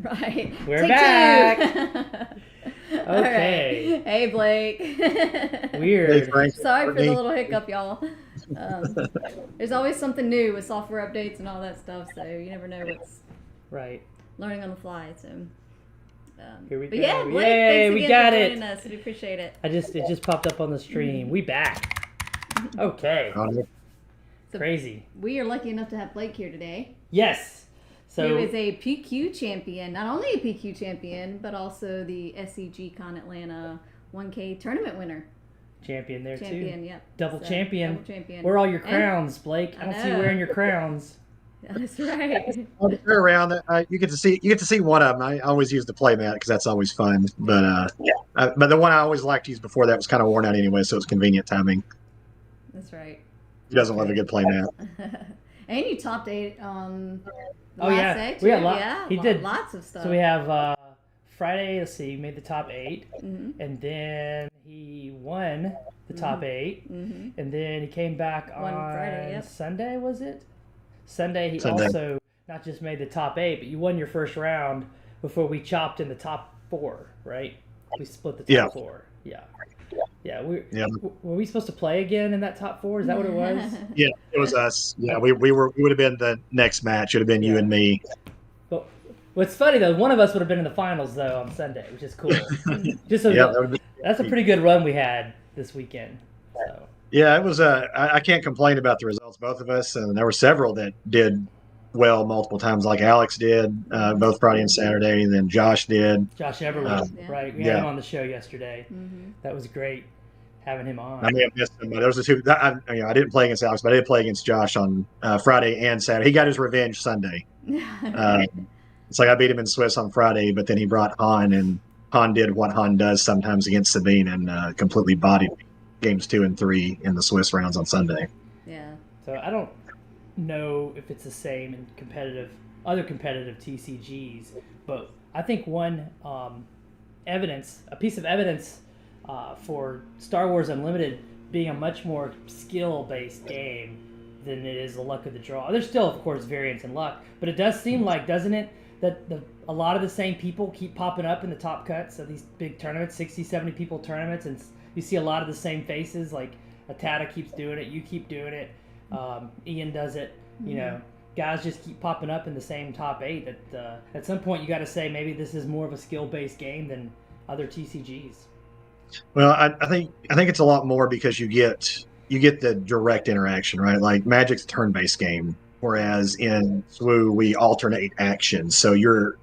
Right. We're Take back. Two. Okay. Right. Hey, Blake. Weird. Hey, Frank. Sorry for the Rodney. little hiccup, y'all. There's always something new with software updates and all that stuff, so you never know what's Right. learning on the fly. So, Here we but go. yeah, Blake, Yay, thanks we again got for it. joining us. We appreciate it. It just popped up on the stream. We back. Okay. So Crazy. we are lucky enough to have Blake here today. Yes. So He was a PQ champion, not only a PQ champion, but also the SCG Atlanta 1K tournament winner. champion there Champion, too. yep. Double So, champion. double champion. Where are all your And- crowns, Blake? I don't see you know. wearing your crowns. That's right. They're around. You get to see one of them. I always use the play mat because that's always fun. But but the one I always liked to use before that was kind of worn out anyway, so it was convenient timing. That's right. He doesn't love a good play mat. And you topped 8 on the Oh, last yeah. day, too. We had yeah, he did. lots of stuff. So we have Friday, let's see, he made the top 8. Mhm. And then he won the top 8. Mhm. And then he came back Won on Friday, yep. Sunday, was it? Sunday, he Sunday. also not just made the top 8, but you won your first round before we chopped in the top 4, right? We split the top Yeah. 4. Yeah. Yeah. Were we supposed to play again in that top 4? Is that what it was? Yeah, it was us. Yeah, we would have been the next match. It would have been you Yeah. and me. But what's funny though, one of us would have been in the finals though on Sunday, which is cool. Just so Yeah, that would be- that's a pretty good run we had this weekend. So Yeah, it was. I can't complain about the results. Both of us, and there were several that did well multiple times, like Alex did both Friday and Saturday. And then Josh did. Josh Everly, Yeah. right? We Yeah. had him on the show yesterday. Mhm. That was great having him on. I may have missed him, but those are two. I didn't play against Alex, but I did play against Josh on Friday and Saturday. He got his revenge Sunday. It's like I beat him in Swiss on Friday, but then he brought Han, and Han did what Han does sometimes against Sabine, and completely bodied me games 2 and 3 in the Swiss rounds on Sunday. Yeah. So I don't know if it's the same in other competitive TCGs, but I think one a piece of evidence for Star Wars Unlimited being a much more skill-based game than it is the luck of the draw. There's still, of course, variance in luck, but it does seem like, doesn't it, that a lot of the same people keep popping up in the top cuts of these big tournaments, 60, 70 people tournaments, and you see a lot of the same faces, like Atata keeps doing it, you keep doing it, Ian does it, you know, guys just keep popping up in the same top 8 that at some point you got to say maybe this is more of a skill-based game than other TCGs. Well, I think it's a lot more because you get the direct interaction, right? Like Magic's a turn-based game, whereas in SWU we alternate actions. So you're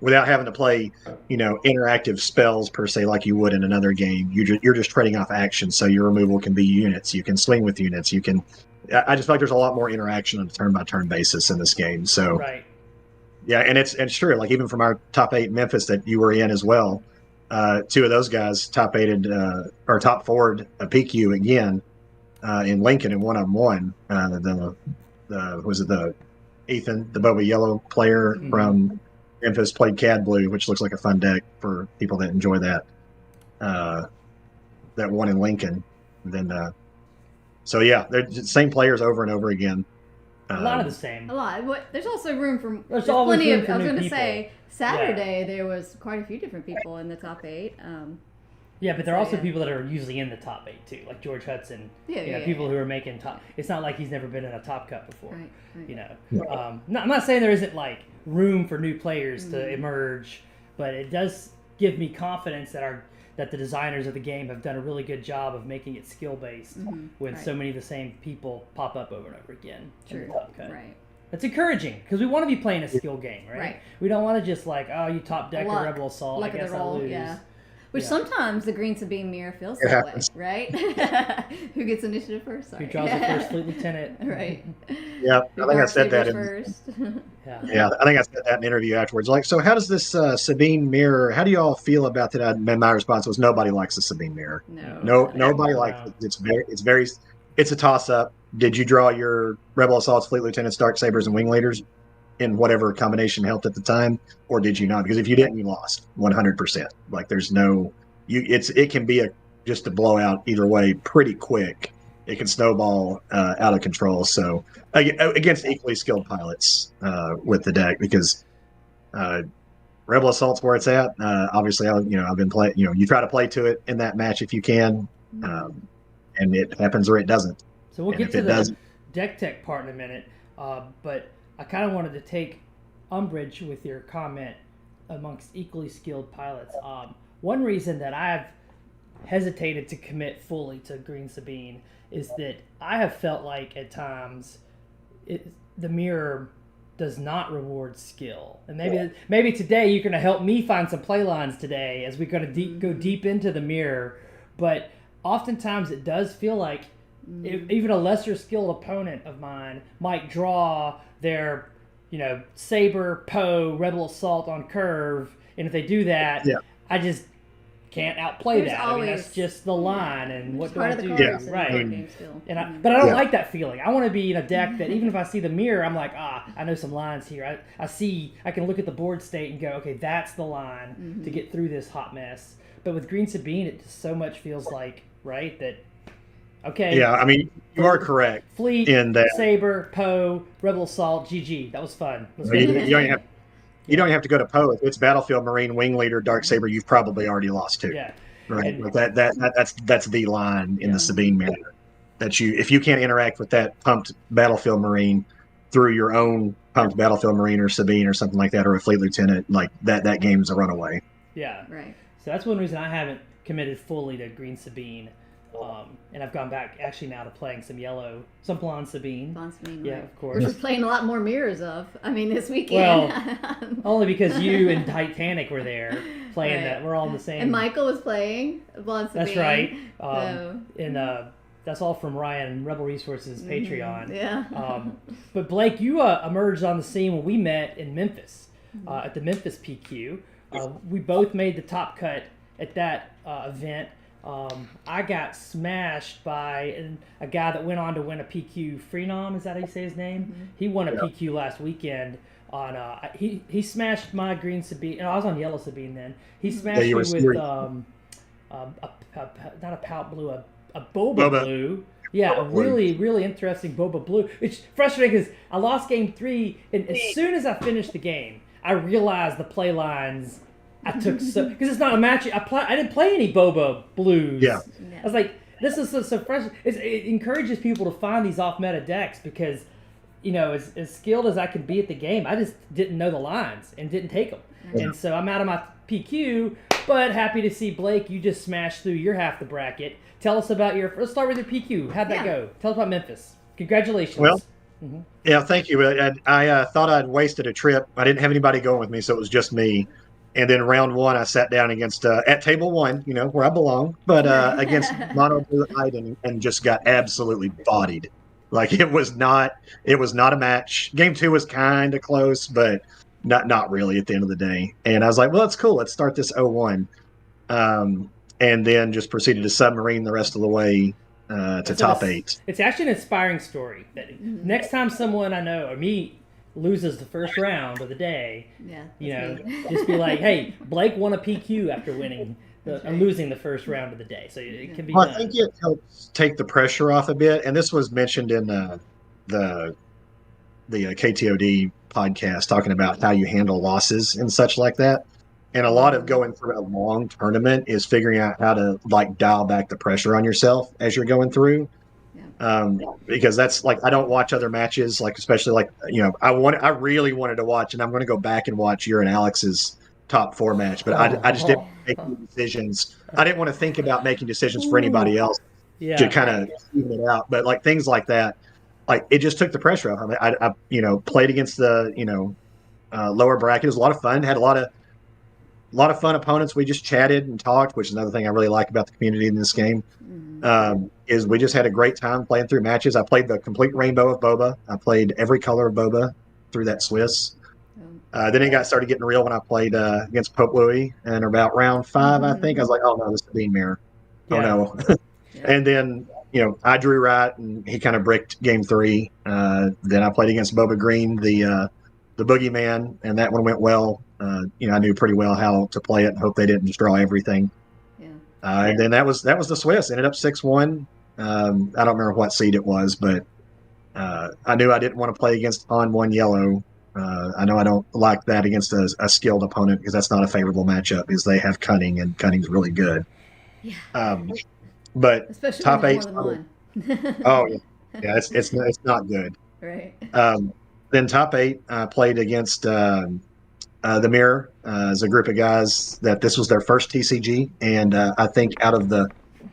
without having to play, interactive spells per se like you would in another game. You're just trading off actions. So your removal can be units. You can swing with units. You can. I just feel like there's a lot more interaction on a turn-by-turn basis in this game. So Right. yeah, and it's true. Like even from our top 8 Memphis that you were in as well. 2 of those guys top 8'd or top 4'd a PQ again in Lincoln, and one of them won. Was it the Ethan, the Boba Yellow player from Memphis, played Cad Blue, which looks like a fun deck for people that enjoy that. That one in Lincoln. And then, so yeah, they're the same players over and over again. A lot of the same. A lot. There's also room for. There's always plenty room of. for I was new going to people. say Saturday there was quite a few different people in the top 8. Yeah, but there are So, also yeah. people that are usually in the top 8 too, like George Hudson. Yeah, People who are making top. It's not like he's never been in a top cut before. Right. I'm not saying there isn't like room for new players to emerge, but it does give me confidence that the designers of the game have done a really good job of making it skill based when Right. so many of the same people pop up over and over again in the True. top cut. Right. It's encouraging because we want to be playing a skill game, right? Right. We don't want to just like, oh, you top deck a Luck. Rebel Assault, Luck I of the guess I'll roll, lose. yeah. Which Yeah. sometimes the Green Sabine mirror feels It that happens. way, right? Who gets initiative first? Sorry. Who draws the first Fleet Lieutenant? Right. Yeah, Who I think I draws said that. Sabers first. Yeah. Yeah, I think I said that in an interview afterwards. Like, so how does this Sabine mirror? How do you all feel about that? And my response was, nobody likes the Sabine mirror. No. Nobody likes it. It's a toss up. Did you draw your Rebel Assaults, Fleet Lieutenants, Dark Sabers, and Wing Leaders in whatever combination helped at the time, or did you not? Because if you didn't, you lost 100%. Like, there's no. It can be just a blowout either way pretty quick. It can snowball out of control. So against equally skilled pilots with the deck, because Rebel Assault's where it's at. Obviously, I've been playing. You try to play to it in that match if you can, and it happens or it doesn't. So we'll get to the deck tech part in a minute, but I kind of wanted to take umbrage with your comment amongst equally skilled pilots. One reason that I've hesitated to commit fully to Green Sabine is that I have felt like at times the mirror does not reward skill, and maybe today you're going to help me find some play lines today as we're going to go deep into the mirror. But oftentimes it does feel like even a lesser skilled opponent of mine might draw their Saber, Poe, Rebel Assault on curve, and if they do that, I just can't outplay that. I mean, that's just the line, and what do I do? Right. But I don't like that feeling. I want to be in a deck that even if I see the mirror, I'm like, I know some lines here. I can look at the board state and go, okay, that's the line to get through this hot mess. But with Green Sabine, it just so much feels like, that, okay. Yeah, I mean, you are correct. Fleet, in that. Saber, Poe, Rebel Assault, GG. That was fun. You don't have to go to Poe. If it's Battlefield Marine, Wing Leader, Dark Saber, you've probably already lost too. Yeah. Right. But that's the line in the Sabine mirror. That if you can't interact with that pumped Battlefield Marine through your own pumped Battlefield Marine or Sabine or something like that, or a Fleet Lieutenant, like that game's a runaway. Yeah. Right. So that's one reason I haven't committed fully to Green Sabine. And I've gone back actually now to playing some Blonde Sabine. Blonde Sabine, yeah, right. of course. We're playing a lot more mirrors of. I mean, this weekend. Well, only because you and Titanic were there playing that. We're all in the same. And Michael was playing Blonde Sabine. That's right. And that's all from Ryan, Rebel Resources Patreon. Yeah. But Blake, you emerged on the scene when we met in Memphis at the Memphis PQ. We both made the top cut at that event. I got smashed by a guy that went on to win a PQ. Freenom, is that how you say his name? Mm-hmm. He won a PQ last weekend. He smashed my Green Sabine. I was on Yellow Sabine then. He smashed me with not a Pout Blue, a Boba Blue. Yeah, a really, really interesting Boba Blue. It's frustrating because I lost game 3, and as soon as I finished the game, I realized the play lines I took because it's not a match. I didn't play any Boba Blues. Yeah. I was like, this is so fresh. It encourages people to find these off meta decks because, as skilled as I could be at the game, I just didn't know the lines and didn't take them. Yeah. And so I'm out of my PQ, but happy to see Blake. You just smashed through your half the bracket. Tell us about let's start with your PQ. How'd that go? Tell us about Memphis. Congratulations. Well, yeah, thank you. I thought I'd wasted a trip. I didn't have anybody going with me, so it was just me. And then round 1, I sat down against at table 1, where I belong, but against Mono Blue Iden and just got absolutely bodied. Like it was not a match. Game 2 was kind of close, but not really at the end of the day. And I was like, well, that's cool. Let's start this 0-1. And then just proceeded to submarine the rest of the way to top 8. It's actually an inspiring story. Next time someone I know or me loses the first round of the day, just be like, hey, Blake won a PQ after winning losing the first round of the day. So it can be done. I think it helps take the pressure off a bit. And this was mentioned in the KTOD podcast, talking about how you handle losses and such like that. And a lot of going through a long tournament is figuring out how to dial back the pressure on yourself as you're going through. Because that's I don't watch other matches, especially I really wanted to watch, and I'm going to go back and watch your and Alex's top 4 match, but I just didn't make any decisions. I didn't want to think about making decisions for anybody else to kind of even it out. But things like that, it just took the pressure off. I played against the lower bracket. It was a lot of fun. Had a lot of fun opponents. We just chatted and talked, which is another thing I really like about the community in this game. Is we just had a great time playing through matches. I played the complete rainbow of Boba. I played every color of Boba through that Swiss. Then it started getting real when I played against Pope Louis, and about round 5, I think I was like, oh no, this is Sabine mirror. Oh no. And then I drew right, and he kind of bricked game 3. Then I played against Boba Green, the boogeyman, and that one went well. I knew pretty well how to play it and hope they didn't just draw everything. And then that was the Swiss. Ended up 6-1. I don't remember what seed it was, but I knew I didn't want to play against on 1 yellow I know I don't like that against a skilled opponent because that's not a favorable matchup because they have cunning and cunning's really good. Yeah. But Especially top when eight. there's more than one. Oh yeah, it's not good. Right. Then top eight played against the Mirror as a group of guys that this was their first TCG, and I think out of the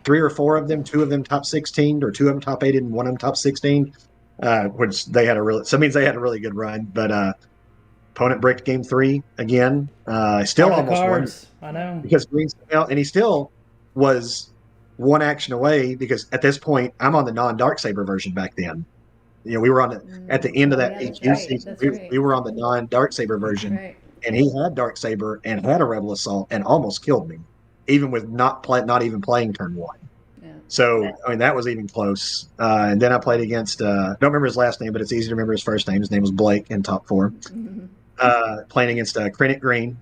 3 or 4 of them, 2 of them top 16, or 2 of them top 8, and 1 of them top 16, which they had so it means they had a really good run. But opponent bricked game 3 again. Still almost won. I know because Green's out, and he still was 1 action away because at this point I'm on the non-Darksaber version back then. We were on at the end of that PQ season. We were on the non-Darksaber version, and he had Darksaber and had a Rebel Assault and almost killed me, even with not even playing turn 1. Yeah. So I mean that was even close. And then I played against don't remember his last name, but it's easy to remember his first name. His name was Blake in top 4. Mm-hmm. Playing against Krennic Green.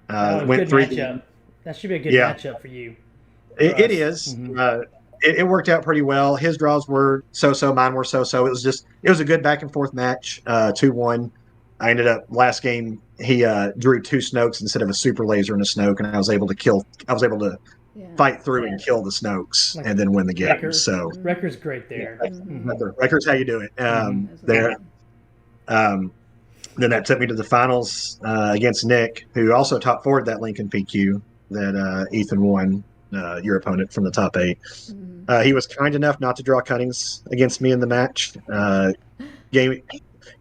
Went 3 matchup. That should be a good matchup for you. It is. Mm-hmm. It worked out pretty well. His draws were so-so, mine were so-so. It was a good back and forth match, 2-1. I ended up last game. He drew 2 Snokes instead of a super laser and a Snoke, and I was able to fight through and kill the Snokes and then win the game. Wrecker. So Wrecker's great there. Wrecker's how you do it. There. Then that took me to the finals against Nick, who also top 4'd that Lincoln PQ that Ethan won. Your opponent from the top 8. He was kind enough not to draw cuttings against me in the match.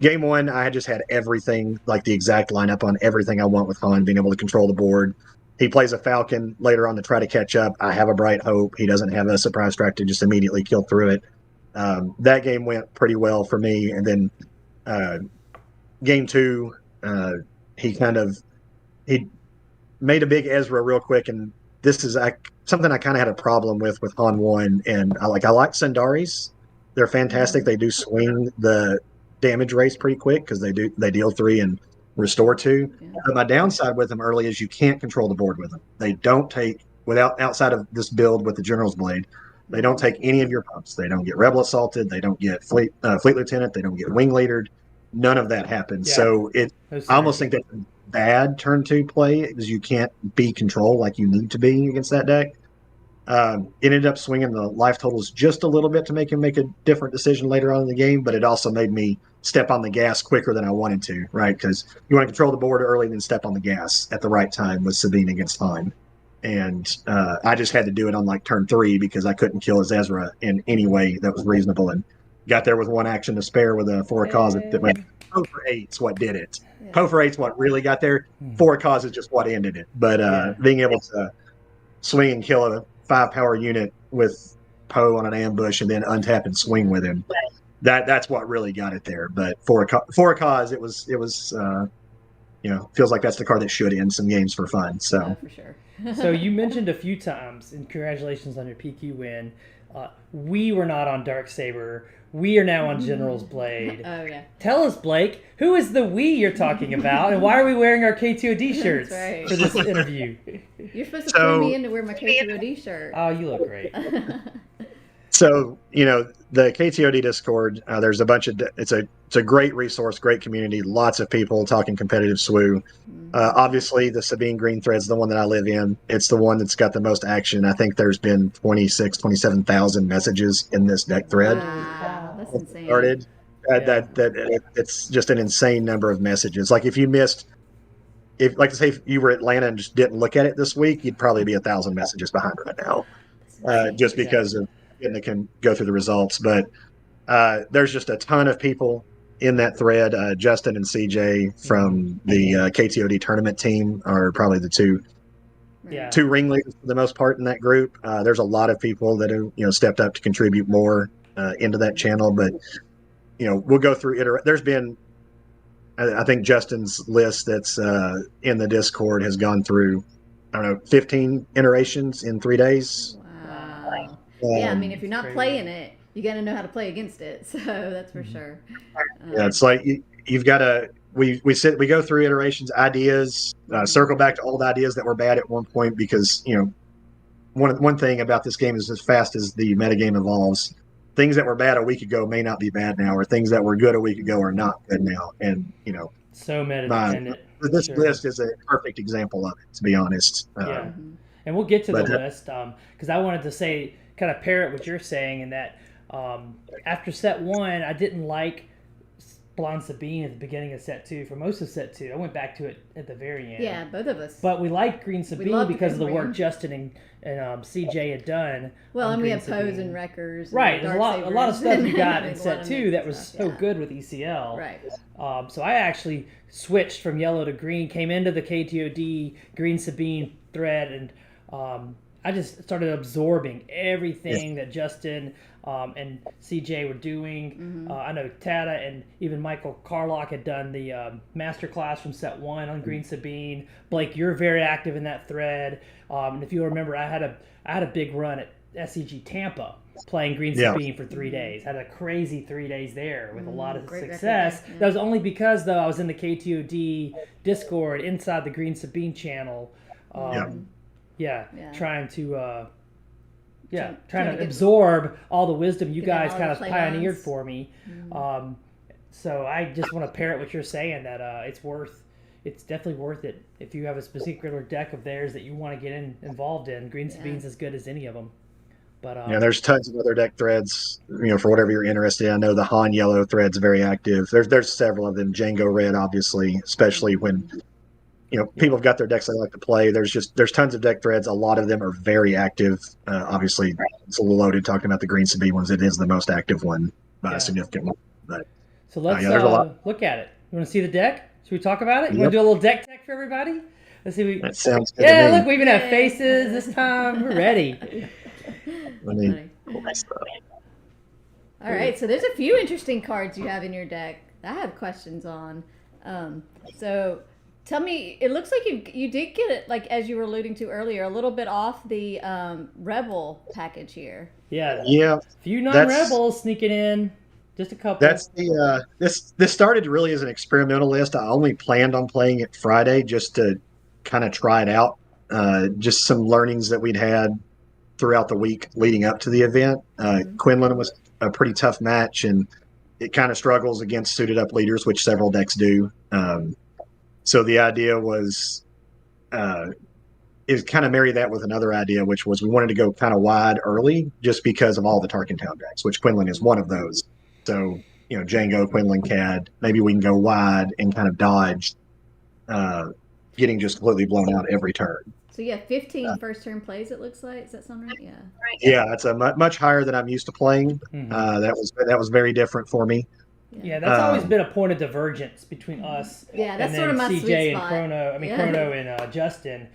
Game 1, I just had everything, like the exact lineup on everything I want with Han, being able to control the board. He plays a Falcon later on to try to catch up. I have a Bright Hope. He doesn't have a Surprise Strike to just immediately kill through it. That game went pretty well for me. And then game 2, he made a big Ezra real quick, and this is something I kind of had a problem with Han 1, and I like Sandaris. They're fantastic. They do swing the damage race pretty quick because they deal 3 and restore 2. Yeah. But my downside with them early is you can't control the board with them. They don't take outside of this build with the General's Blade. They don't take any of your pumps. They don't get Rebel Assaulted. They don't get Fleet Lieutenant. They don't get Wing Leadered. None of that happens. Yeah. So I almost think that's bad turn 2 play because you can't be control like you need to be against that deck. It ended up swinging the life totals just a little bit to make him make a different decision later on in the game, but it also made me step on the gas quicker than I wanted to, right? Because you want to control the board early and then step on the gas at the right time with Sabine against Han. And I just had to do it on like turn 3 because I couldn't kill his Ezra in any way that was reasonable, and got there with 1 action to spare with a 4 cause that went Poe for 8's what did it. Yeah. Poe for 8's what really got there. 4 cause is just what ended it. But being able to swing and kill a 5 power unit with Poe on an ambush and then untap and swing with him, that's what really got it there. But for a cause, it was feels like that's the card that should end some games for fun. So yeah, for sure. So you mentioned a few times, and congratulations on your PQ win. We were not on Darksaber. We are now on General's Blade. Oh, yeah. Tell us, Blake, who is the we you're talking about, and why are we wearing our KTOD shirts for this interview? You're supposed to pull me in to wear my KTOD shirt. Oh, you look great. So, the KTOD Discord, there's a bunch of, it's a great resource, great community, lots of people talking competitive SWU. Obviously, the Sabine Green thread's the one that I live in. It's the one that's got the most action. I think there's been 27,000 messages in this deck thread. Wow, that's insane. Started. It's just an insane number of messages. Like if you missed, if you were Atlanta and just didn't look at it this week, you'd probably be 1,000 messages behind right now, just because of and it can go through the results. But there's just a ton of people in that thread. Justin and CJ from the KTOD tournament team are probably the two ringleaders for the most part in that group. There's a lot of people that have stepped up to contribute more into that channel, but we'll go through there's been, I think Justin's list that's in the Discord has gone through 15 iterations in 3 days. Wow. Yeah, I mean, if you're not playing it, you got to know how to play against it. So that's for sure. Yeah, it's like you've got to. We go through iterations, ideas, circle back to old ideas that were bad at one point because one thing about this game is as fast as the metagame evolves, things that were bad a week ago may not be bad now, or things that were good a week ago are not good now. And So meta dependent. This list is a perfect example of it, to be honest. Yeah. And we'll get to the list because I wanted to say, kind of pair it what you're saying, in that after set 1, I didn't like Blonde Sabine at the beginning of set 2. For most of set 2, I went back to it at the very end. Yeah, both of us. But we liked Green Sabine because of the work Justin and CJ had done. Well, and we have Sabine. Pose and Wreckers. And right, there's a lot of stuff you got in set 2 that was stuff, so good with ECL. Right. So I actually switched from yellow to green, came into the KTOD Green Sabine thread, and I just started absorbing everything that Justin and CJ were doing. I know Tata and even Michael Carlock had done the master class from set 1 on Green Sabine. Blake, you're very active in that thread. And if you remember, I had a big run at SCG Tampa playing Green Sabine for 3 days. Had a crazy 3 days there with a lot of success. That was only because, though, I was in the KTOD Discord inside the Green Sabine channel. Trying to absorb all the wisdom you guys kind of pioneered for me. So I just want to parrot what you're saying, that it's definitely worth it if you have a particular deck of theirs that you want to get involved in. Green Sabine's as good as any of them. But there's tons of other deck threads, for whatever you're interested in. I know the Han Yellow thread's very active. There's several of them. Django Red, obviously, especially when people have got their decks they like to play. There's tons of deck threads. A lot of them are very active. Obviously, it's a little loaded talking about the Green Sabine ones. It is the most active one by a significant margin. But so let's look at it. You want to see the deck? Should we talk about it? You want to do a little deck tech for everybody? Let's see. That sounds good. Yeah, look, we even have faces this time. We're ready. All right, so there's a few interesting cards you have in your deck that I have questions on. So tell me, it looks like you did get it, like as you were alluding to earlier, a little bit off the Rebel package here. Yeah. A few non-Rebels sneaking in. Just a couple. That's the this started really as an experimental list. I only planned on playing it Friday just to kind of try it out. Just some learnings that we'd had throughout the week leading up to the event. Quinlan was a pretty tough match, and it kind of struggles against suited up leaders, which several decks do. So the idea was is kind of marry that with another idea, which was we wanted to go kind of wide early just because of all the Tarkentown decks, which Quinlan is one of those. So, Django, Quinlan, Cad, maybe we can go wide and kind of dodge getting just completely blown out every turn. So you have 15 first turn plays, it looks like. Does that sound right? Yeah. Yeah, it's a much higher than I'm used to playing. That was very different for me. Yeah, that's always been a point of divergence between us. Yeah, that's and sort of my CJ sweet and spot. Chrono and Justin.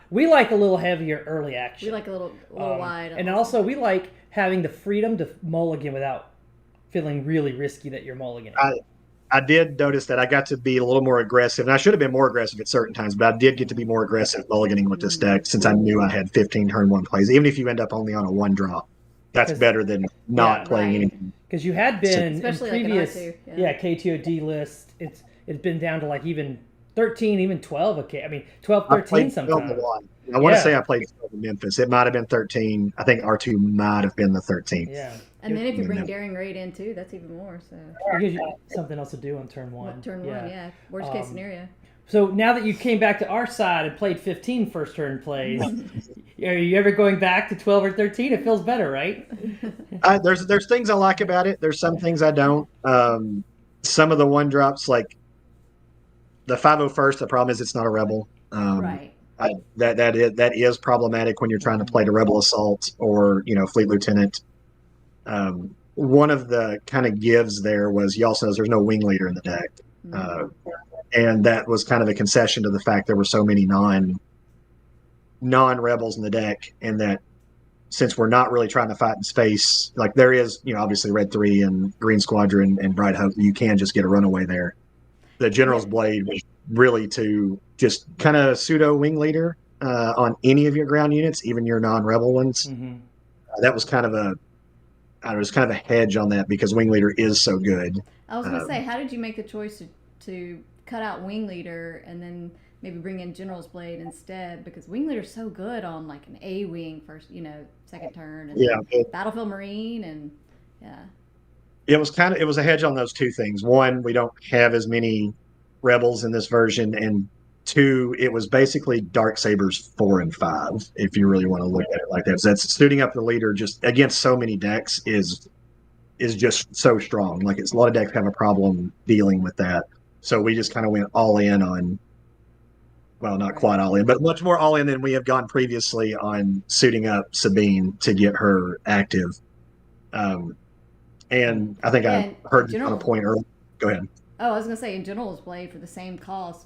We like a little heavier early action. We like a little wide. And also we like having the freedom to mulligan without feeling really risky that you're mulliganing. I did notice that I got to be a little more aggressive, and I should have been more aggressive at certain times, but I did get to be more aggressive mulliganing with this deck since I knew I had 15 turn 1 plays. Even if you end up only on a 1 drop, that's better than not playing anything. Because you had been especially in previous like KTOD list, it's been down to like even 13, even 12. Okay, I mean 12, 13 sometimes. I want to say I played 12 in Memphis. It might have been 13. I think R2 might have been the 13th. Yeah. And then if you bring Daring Raid in too, that's even more. So it gives you something else to do on turn 1. Turn 1, yeah. Worst case scenario. So now that you came back to our side and played 15 first turn plays, are you ever going back to 12 or 13? It feels better, right? There's things I like about it. There's some things I don't. Some of the 1 drops, like the 501st, the problem is it's not a Rebel. Right. That is problematic when you're trying to play the Rebel Assault or Fleet Lieutenant. One of the kind of gives there was you also know there's no wing leader in the deck, and that was kind of a concession to the fact there were so many non-rebels in the deck, and that since we're not really trying to fight in space, like there is obviously Red 3 and Green Squadron and Bright Hope, you can just get a runaway there. The General's Blade was really to just kind of pseudo wing leader on any of your ground units, even your non-rebel ones. That was kind of a hedge on that because wing leader is so good. I was gonna say, how did you make the choice to cut out wing leader and then maybe bring in General's Blade instead? Because wing leader's so good on like an A wing first, second turn, and Battlefield Marine, and It was a hedge on those two things. One, we don't have as many rebels in this version, and 2, it was basically Darksabers 4 and 5, if you really want to look at it like that. So that's suiting up the leader just against so many decks is just so strong. Like, it's a lot of decks have a problem dealing with that. So we just kind of went all in on, well, not quite all in, but much more all in than we have gone previously on suiting up Sabine to get her active. And I think I heard you on a point earlier. Go ahead. Oh, I was gonna say, in general, is played for the same cost,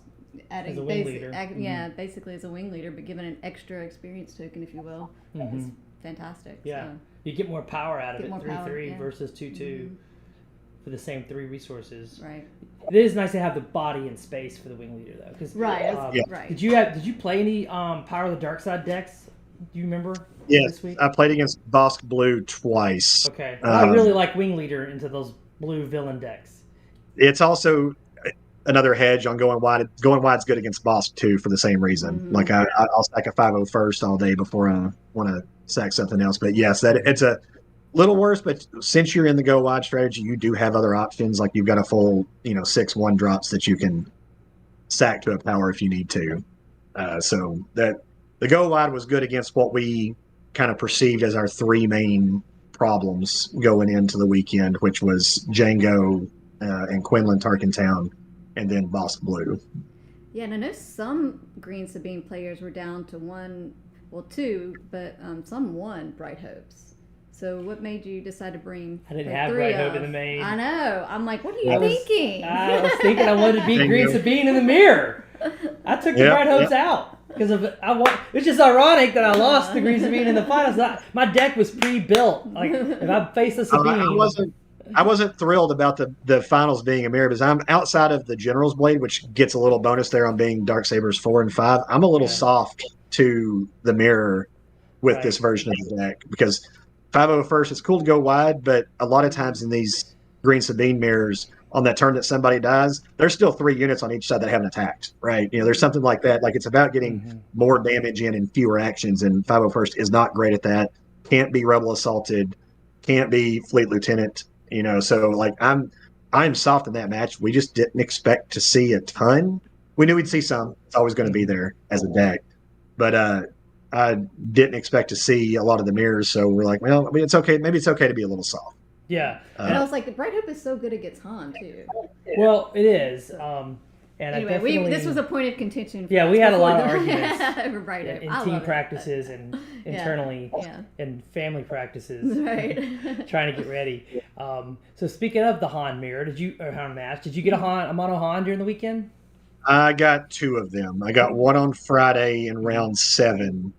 As a wing leader. Yeah, basically as a wing leader, but given an extra experience token, if you will. It's fantastic. Yeah, so. You get more power out of it, 3/3 yeah. versus 2/2 for the same 3 resources. Right. It is nice to have the body and space for the wing leader, though. Cause, right. Right. Did you play any Power of the Dark Side decks? Do you remember? Yes, this week? I played against Bosk Blue twice. Okay, I really like wing leader into those blue villain decks. It's also another hedge on going wide. Going wide's good against Bosk too for the same reason. Like I'll stack a 5/0 first all day before I want to sack something else. But yes, that it's a little worse. But since you're in the go wide strategy, you do have other options. Like you've got a full 6/1 drops that you can sack to a power if you need to. So that the go wide was good against what we kind of perceived as our 3 main problems going into the weekend, which was Django and Quinlan Tarkentown, and then Bosk Blue. Yeah, and I know some Green Sabine players were down to 2, but some 1 Bright Hopes. So what made you decide to bring? I didn't have Bright Hope in the main. I know. I'm like, what are you thinking? I was thinking I wanted to beat Green Sabine in the mirror. I took the Bright Hopes out because it's just ironic that I lost the Green Sabine in the finals. My deck was pre-built. Like if I faced a Sabine, I wasn't thrilled about the finals being a mirror because I'm outside of the General's Blade, which gets a little bonus there on being Darksabers 4 and 5. I'm a little soft to the mirror with this version of the deck because 5/0 first, it's cool to go wide, but a lot of times in these Green Sabine mirrors, on that turn that somebody dies, there's still 3 units on each side that haven't attacked, right? There's something like that. Like it's about getting more damage in fewer actions, and 5/0 first is not great at that. Can't be Rebel Assaulted, can't be Fleet Lieutenant. So like I'm soft in that match. We just didn't expect to see a ton. We knew we'd see some. It's always going to be there as a deck, but I didn't expect to see a lot of the mirrors. So we're like, well, I mean, it's okay. Maybe it's okay to be a little soft. Yeah. And I was like, the Bright Hope is so good against Han too. Well, it is. And anyway, this was a point of contention. Yeah, we had a lot of arguments over Bright Hope. in team practices and internally and family practices. Right. Trying to get ready. So speaking of the Han mirror, Han match? Did you get a mono Han during the weekend? I got 2 of them. I got one on Friday in round 7,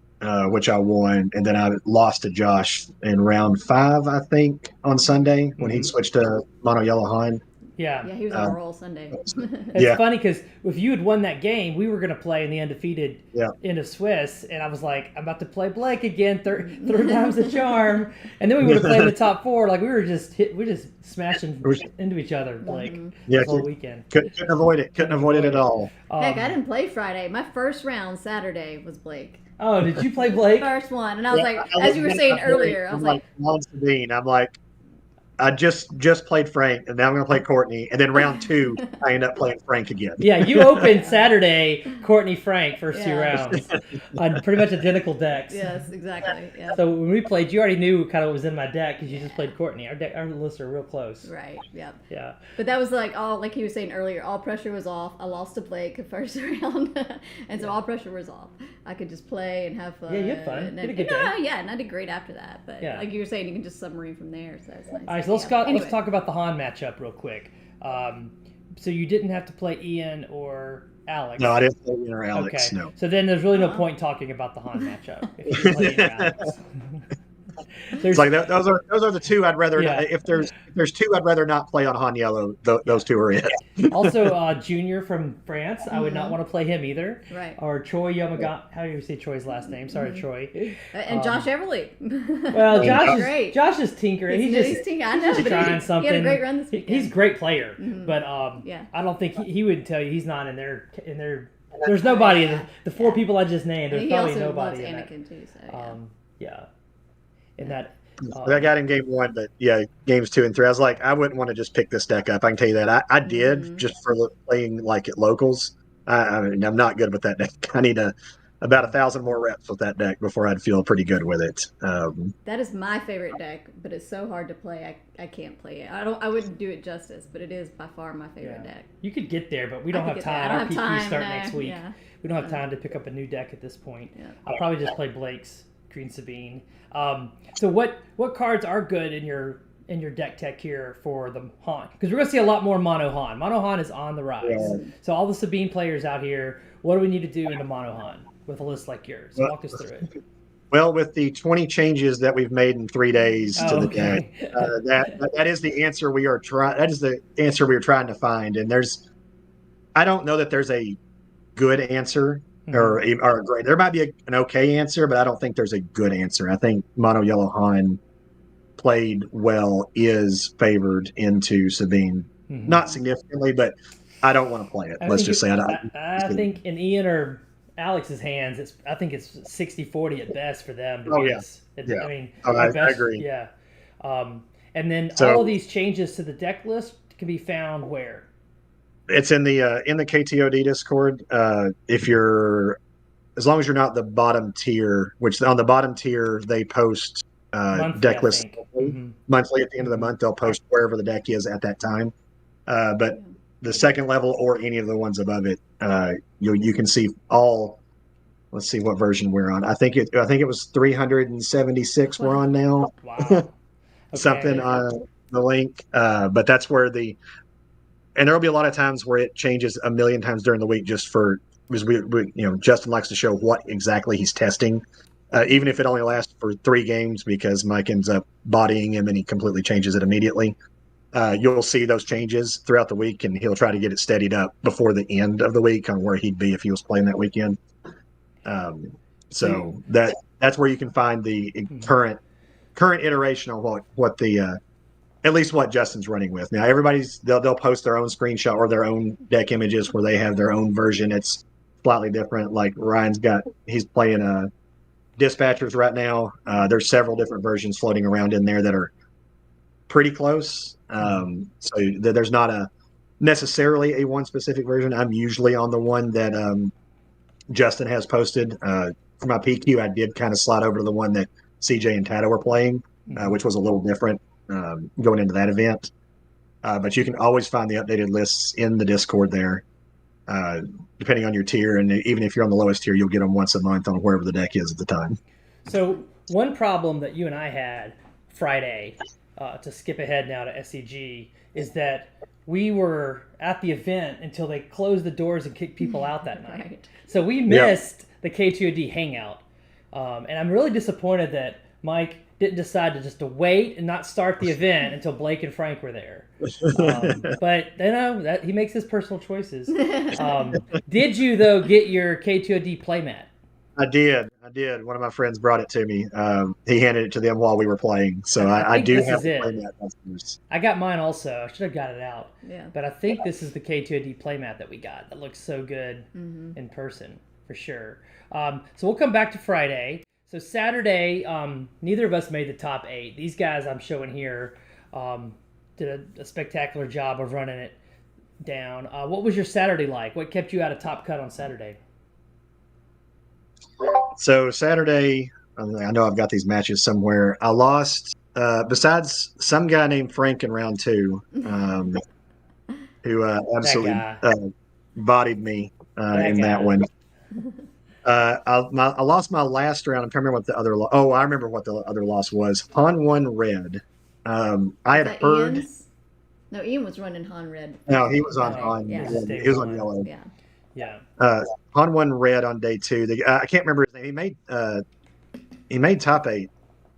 which I won, and then I lost to Josh in round 5, I think, on Sunday when he switched to mono yellow Han. Yeah. Yeah, he was on a roll Sunday. It's funny because if you had won that game, we were going to play in the undefeated end of Swiss, and I was like, I'm about to play Blake again, third time's the charm, and then we would have played in the top 4. Like we were just smashing into each other, Blake, the whole weekend. Couldn't avoid it. Couldn't avoid it at all. Heck, I didn't play Friday. My first round Saturday was Blake. Oh, did you play Blake? First one, and I was like, as you were saying earlier, I was like, Sabine. I'm like, I just played Frank, and now I'm going to play Courtney. And then round 2, I end up playing Frank again. Yeah, you opened Saturday, Courtney, Frank, first 2 rounds on pretty much identical decks. Yes, exactly. Yeah. So when we played, you already knew kind of what was in my deck because you just played Courtney. Our lists are real close. Right. Yeah. Yeah. But that was like he was saying earlier, all pressure was off. I lost to Blake the first round, and so all pressure was off. I could just play and have fun. Yeah, you had fun. And you had a good day. Yeah, and I did great after that. But like you were saying, you can just submarine from there. So that's nice. All right, so let's talk about the Han matchup real quick. So you didn't have to play Ian or Alex. No, I didn't play Ian or Alex. Okay. No. So then there's really no point talking about the Han matchup if you didn't play Ian or Alex. It's like those are the 2 I'd rather not, if there's 2 I'd rather not play on Han Yellow. Those 2 are it. Also, Junior from France, I would not want to play him either. Right. Or Troy Yamaga. How do you say Troy's last name? Sorry, Troy. And Josh Everly. Well, great. Josh is tinkering. He's tinkering. I know, but trying something. He had a great run this weekend. He's a great player, but I don't think he would tell you he's not in there. There's nobody. The 4 people I just named. There's probably nobody in that. Anakin too. So in that. I got in game 1, but yeah, games 2 and 3, I was like, I wouldn't want to just pick this deck up. I can tell you that. I did just for playing like at locals. I mean, I'm not good with that deck. I need about 1,000 more reps with that deck before I'd feel pretty good with it. That is my favorite deck, but it's so hard to play. I can't play it. I wouldn't do it justice, but it is by far my favorite deck. You could get there, but we don't have time. Our PQ start next week. Yeah. We don't have time to pick up a new deck at this point. Yeah. I'll probably just play Blake's Green Sabine. So what cards are good in your deck tech here for the Han? Because we're going to see a lot more Mono Han. Mono Han is on the rise. Yeah. So all the Sabine players out here, what do we need to do into Mono Han with a list like yours? Walk us through it. Well, with the 20 changes that we've made in 3 days to the deck, that is the answer we are trying. That is the answer we are trying to find. And I don't know that there's a good answer or a great. There might be an okay answer, but I don't think there's a good answer. I think Mono Yellow Han played well is favored into Sabine, not significantly, but I don't want to play it. Let's just say I think in Ian or Alex's hands, I think it's 60-40 at best for them. I mean, I agree. Yeah. And then all of these changes to the deck list can be found where? It's in the KTOD Discord. As long as you're not the bottom tier, which on the bottom tier they post monthly, deck lists monthly at the end of the month. They'll post wherever the deck is at that time. But the second level or any of the ones above it, you can see all. Let's see what version we're on. I think it was 376 we're on now. Wow. Okay. Something on the link. But that's where and there'll be a lot of times where it changes a million times during the week just because Justin likes to show what exactly he's testing. Even if it only lasts for 3 games, because Mike ends up bodying him and he completely changes it immediately. You'll see those changes throughout the week, and he'll try to get it steadied up before the end of the week on where he'd be if he was playing that weekend. So that's where you can find the current iteration of what the at least what Justin's running with. Now they'll post their own screenshot or their own deck images where they have their own version. It's slightly different. Like he's playing Dispatchers right now. There's several different versions floating around in there that are pretty close. So there's not necessarily a one specific version. I'm usually on the one that Justin has posted. For my PQ, I did kind of slide over to the one that CJ and Tata were playing, which was a little different going into that event. But you can always find the updated lists in the Discord there, depending on your tier. And even if you're on the lowest tier, you'll get them once a month on wherever the deck is at the time. So one problem that you and I had Friday, to skip ahead now to SCG, is that we were at the event until they closed the doors and kicked people out that night. Right. So we missed the KTOD hangout. And I'm really disappointed that Mike didn't decide to wait and not start the event until Blake and Frank were there. But that he makes his personal choices. Did you, though, get your KTOD playmat? I did. One of my friends brought it to me. He handed it to them while we were playing. So I do have the playmat. I got mine also. I should have got it out. Yeah. But I think this is the KTOD playmat that we got. That looks so good in person, for sure. So we'll come back to Friday. So Saturday, neither of us made the top 8. These guys I'm showing here did a spectacular job of running it down. What was your Saturday like? What kept you out of top cut on Saturday? So Saturday, I know I've got these matches somewhere. I lost, besides some guy named Frank in round 2, who absolutely bodied me in that one. I lost my last round. I'm trying to remember what the other I remember what the other loss was. Han 1 red. I had heard. Ian's? No, Ian was running Han red. No, he was on Han. Yeah. He was on yellow. Yeah. Han 1 red on day 2. I can't remember his name. He made top 8.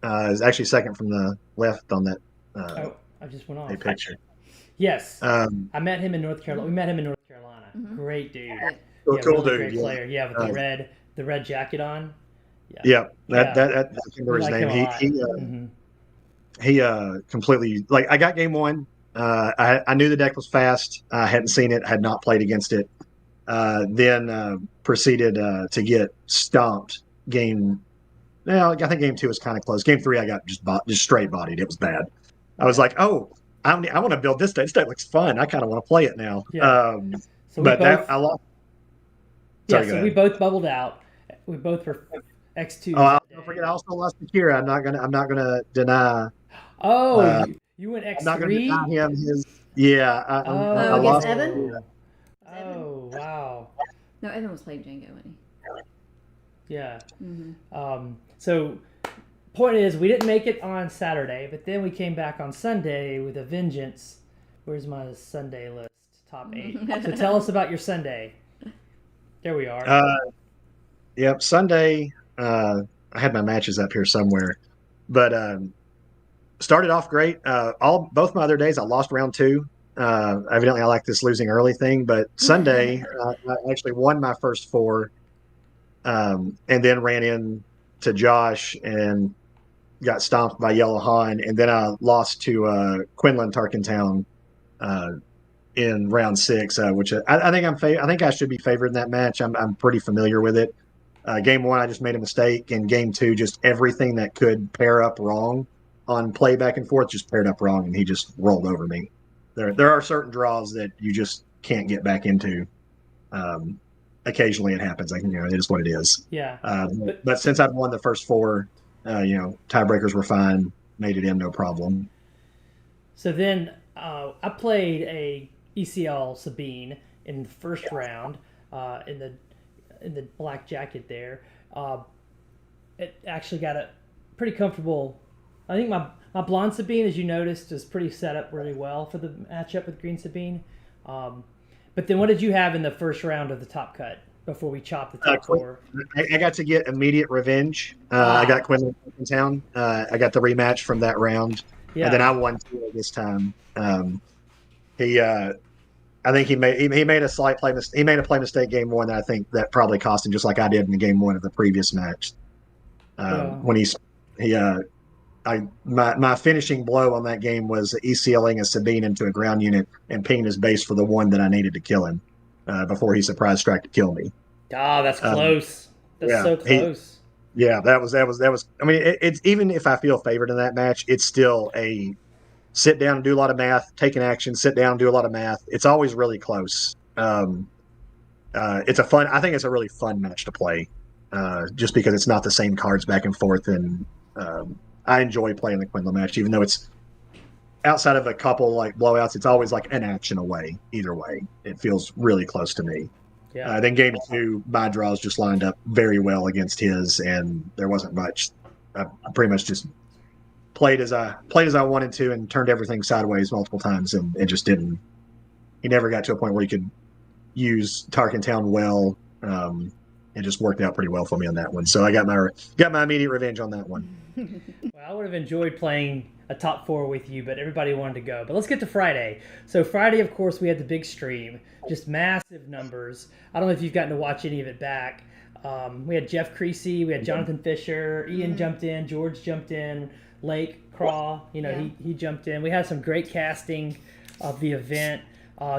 Is actually second from the left on that. I just went off. Picture. Yes. I met him in North Carolina. We met him in North Carolina. Great dude. Cool really dude. Great player. Yeah, with the red jacket on. Yeah. I can't remember his name. He completely, like, I got game 1. I knew the deck was fast. I hadn't seen it, had not played against it. Then proceeded to get stomped game Well, I think game 2 was kind of close. Game 3, I got just straight bodied. It was bad. I was like, oh, I want to build this deck. This deck looks fun. I kind of want to play it now. Yeah. So but I lost. Sorry, so we both bubbled out. We both were X2. Oh, don't forget, I also lost to Kira. I'm not gonna deny. Oh, you went X3. I'm not gonna deny him his. Yeah. I lost Evan. Oh wow. No, Evan was playing Django, wasn't he? Yeah. Mm-hmm. So, point is, we didn't make it on Saturday, but then we came back on Sunday with a vengeance. Where's my Sunday list? Top 8. So tell us about your Sunday. There we are. Yep, Sunday. I had my matches up here somewhere, but started off great. Both my other days, I lost round 2. Evidently, I like this losing early thing, but Sunday, I actually won my first 4, and then ran in to Josh and got stomped by Yellow Han, and then I lost to Quinlan Tarkentown in round 6, which I think I think I should be favored in that match. I'm pretty familiar with it. Game 1, I just made a mistake, and game 2, just everything that could pair up wrong on play back and forth just paired up wrong, and he just rolled over me. There are certain draws that you just can't get back into. Occasionally it happens. It is what it is. Yeah. But since I've won the first 4, tiebreakers were fine. Made it in, no problem. So then I played a ECL Sabine in the first round in the black jacket there. It actually got a pretty comfortable. I think my blonde Sabine, as you noticed, is pretty set up really well for the matchup with green Sabine. But then what did you have in the first round of the top cut before we chopped the top 4? I got to get immediate revenge. I got Quinlan in town. I got the rematch from that round. Yeah. And then I won 2 this time. I think he made a slight play mistake. He made a play mistake game 1 that I think that probably cost him, just like I did in the game 1 of the previous match. When my finishing blow on that game was ECLing a Sabine into a ground unit and pinging his base for the 1 that I needed to kill him before he surprise strike to kill me. Oh, that's close. That's so close. That was. I mean, it's even if I feel favored in that match, it's still a sit down and do a lot of math, take an action, sit down and do a lot of math. It's always really close. It's I think it's a really fun match to play, just because it's not the same cards back and forth, and I enjoy playing the Quinlan match, even though it's outside of a couple like blowouts. It's always like an action away. Either way, it feels really close to me. Yeah. Then game 2, my draws just lined up very well against his, and there wasn't much. I pretty much just played as I wanted to, and turned everything sideways multiple times, and it just didn't. He never got to a point where he could use Tarkentown well. It just worked out pretty well for me on that one. So I got my immediate revenge on that one. Well, I would have enjoyed playing a top 4 with you, but everybody wanted to go. But let's get to Friday. So Friday, of course, we had the big stream, just massive numbers. I don't know if you've gotten to watch any of it back. We had Jeff Creasy, we had Jonathan Fisher, Ian jumped in, George jumped in, Lake Craw, he jumped in. We had some great casting of the event.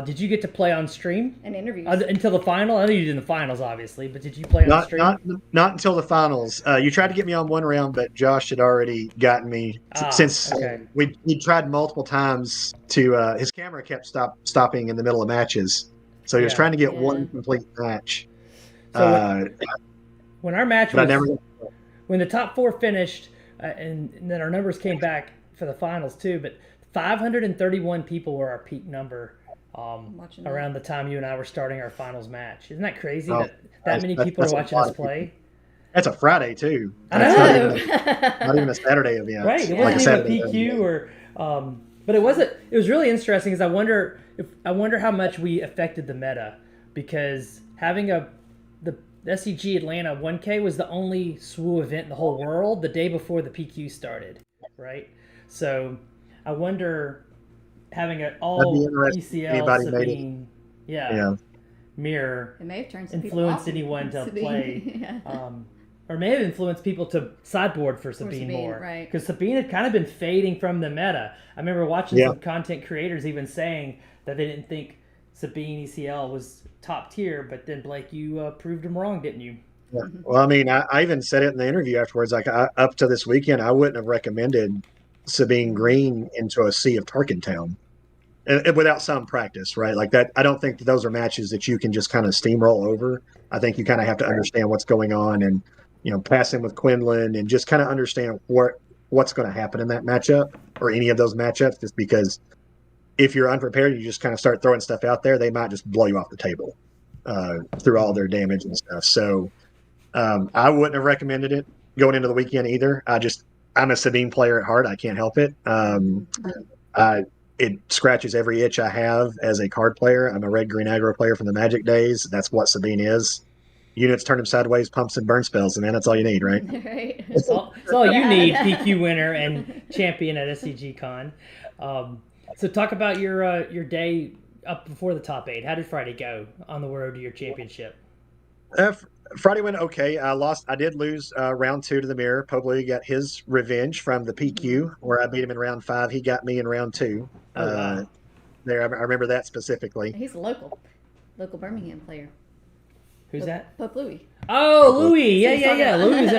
Did you get to play on stream? And interviews. Until the final? I know you did in the finals, obviously, but did you play on stream? Not until the finals. You tried to get me on one round, but Josh had already gotten me. Since we tried multiple times to his camera kept stopping in the middle of matches. So he was trying to get one complete match. So when our match was, when the top 4 finished, and then our numbers came back for the finals too, but 531 people were our peak number around the time you and I were starting our finals match. Isn't that crazy that many people are watching us play? That's a Friday too. I know. Not even a Saturday event. Right. It wasn't even a PQ or but it was really interesting because I wonder how much we affected the meta, because having the SCG Atlanta 1K was the only SWU event in the whole world the day before the PQ started, right? So I wonder having an all ECL Sabine, mirror it may have turned some influenced anyone to play, or may have influenced people to sideboard for Sabine more, right? Because Sabine had kind of been fading from the meta. I remember watching some content creators even saying that they didn't think Sabine ECL was top tier, but then Blake, you proved them wrong, didn't you? Yeah. Well, I mean, I even said it in the interview afterwards. Like up to this weekend, I wouldn't have recommended Sabine Green into a sea of Tarkentown without some practice, right? Like that. I don't think that those are matches that you can just kind of steamroll over. I think you kind of have to understand what's going on and passing with Quinlan and just kind of understand what's going to happen in that matchup or any of those matchups. Just because if you're unprepared, you just kind of start throwing stuff out there, they might just blow you off the table through all their damage and stuff. So. I wouldn't have recommended it going into the weekend either. I'm a Sabine player at heart. I can't help it. It scratches every itch I have as a card player. I'm a red-green aggro player from the Magic days. That's what Sabine is. Units turn them sideways, pumps and burn spells, and man, that's all you need, right? Right. That's all you need, PQ winner and champion at SCG Con. So talk about your day up before the top 8. How did Friday go on the road to your championship? Friday went okay. I did lose round 2 to the Mirror. Probably got his revenge from the PQ, where I beat him in round 5. He got me in round 2. Wow. There, I remember that specifically. He's a local Birmingham player. Who's that? Pope Louie. Oh, Louie. Yeah. Louie was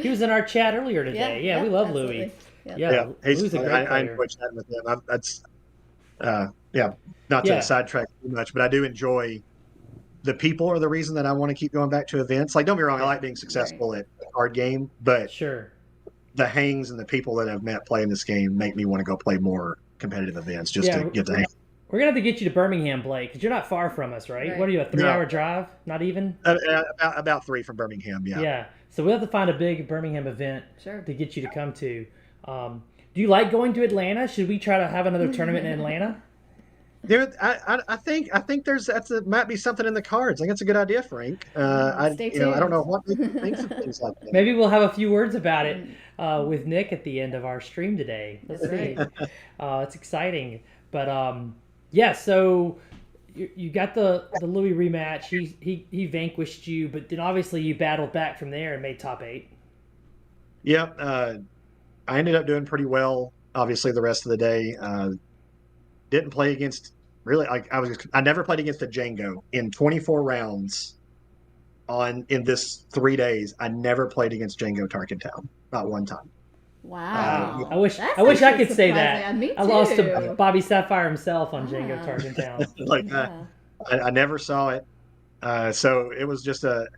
he was in our chat earlier today. Yeah, we love absolutely. Louie. Yeah. Louie's a great I player. enjoy chatting with him. Not to sidetrack too much, but I do enjoy. The people are the reason that I want to keep going back to events. Like, don't be wrong, I like being successful at the card game, but sure, the hangs and the people that I've met playing this game make me want to go play more competitive events just to get the hang. We're gonna have to get you to Birmingham, Blake, because you're not far from us, right? What are you, a 3-hour drive? Not even? About 3 from Birmingham, yeah. Yeah, so we'll have to find a big Birmingham event to get you to come to. Do you like going to Atlanta? Should we try to have another tournament in Atlanta? Dude, I think might be something in the cards. I think it's a good idea, Frank. Stay tuned. I don't know what Nick thinks of things like that. Maybe we'll have a few words about it with Nick at the end of our stream today. Let's see. It's exciting, but so you got the Louis rematch. He vanquished you, but then obviously you battled back from there and made top 8. Yeah, I ended up doing pretty well. Obviously, the rest of the day. Didn't play against I never played against a Django in 24 rounds in this 3 days. I never played against Django Tarkentown, not one time. Wow. I wish I could say that. Me too. I lost to Bobby Sapphire himself on Django Tarkentown. I never saw it. So it was just it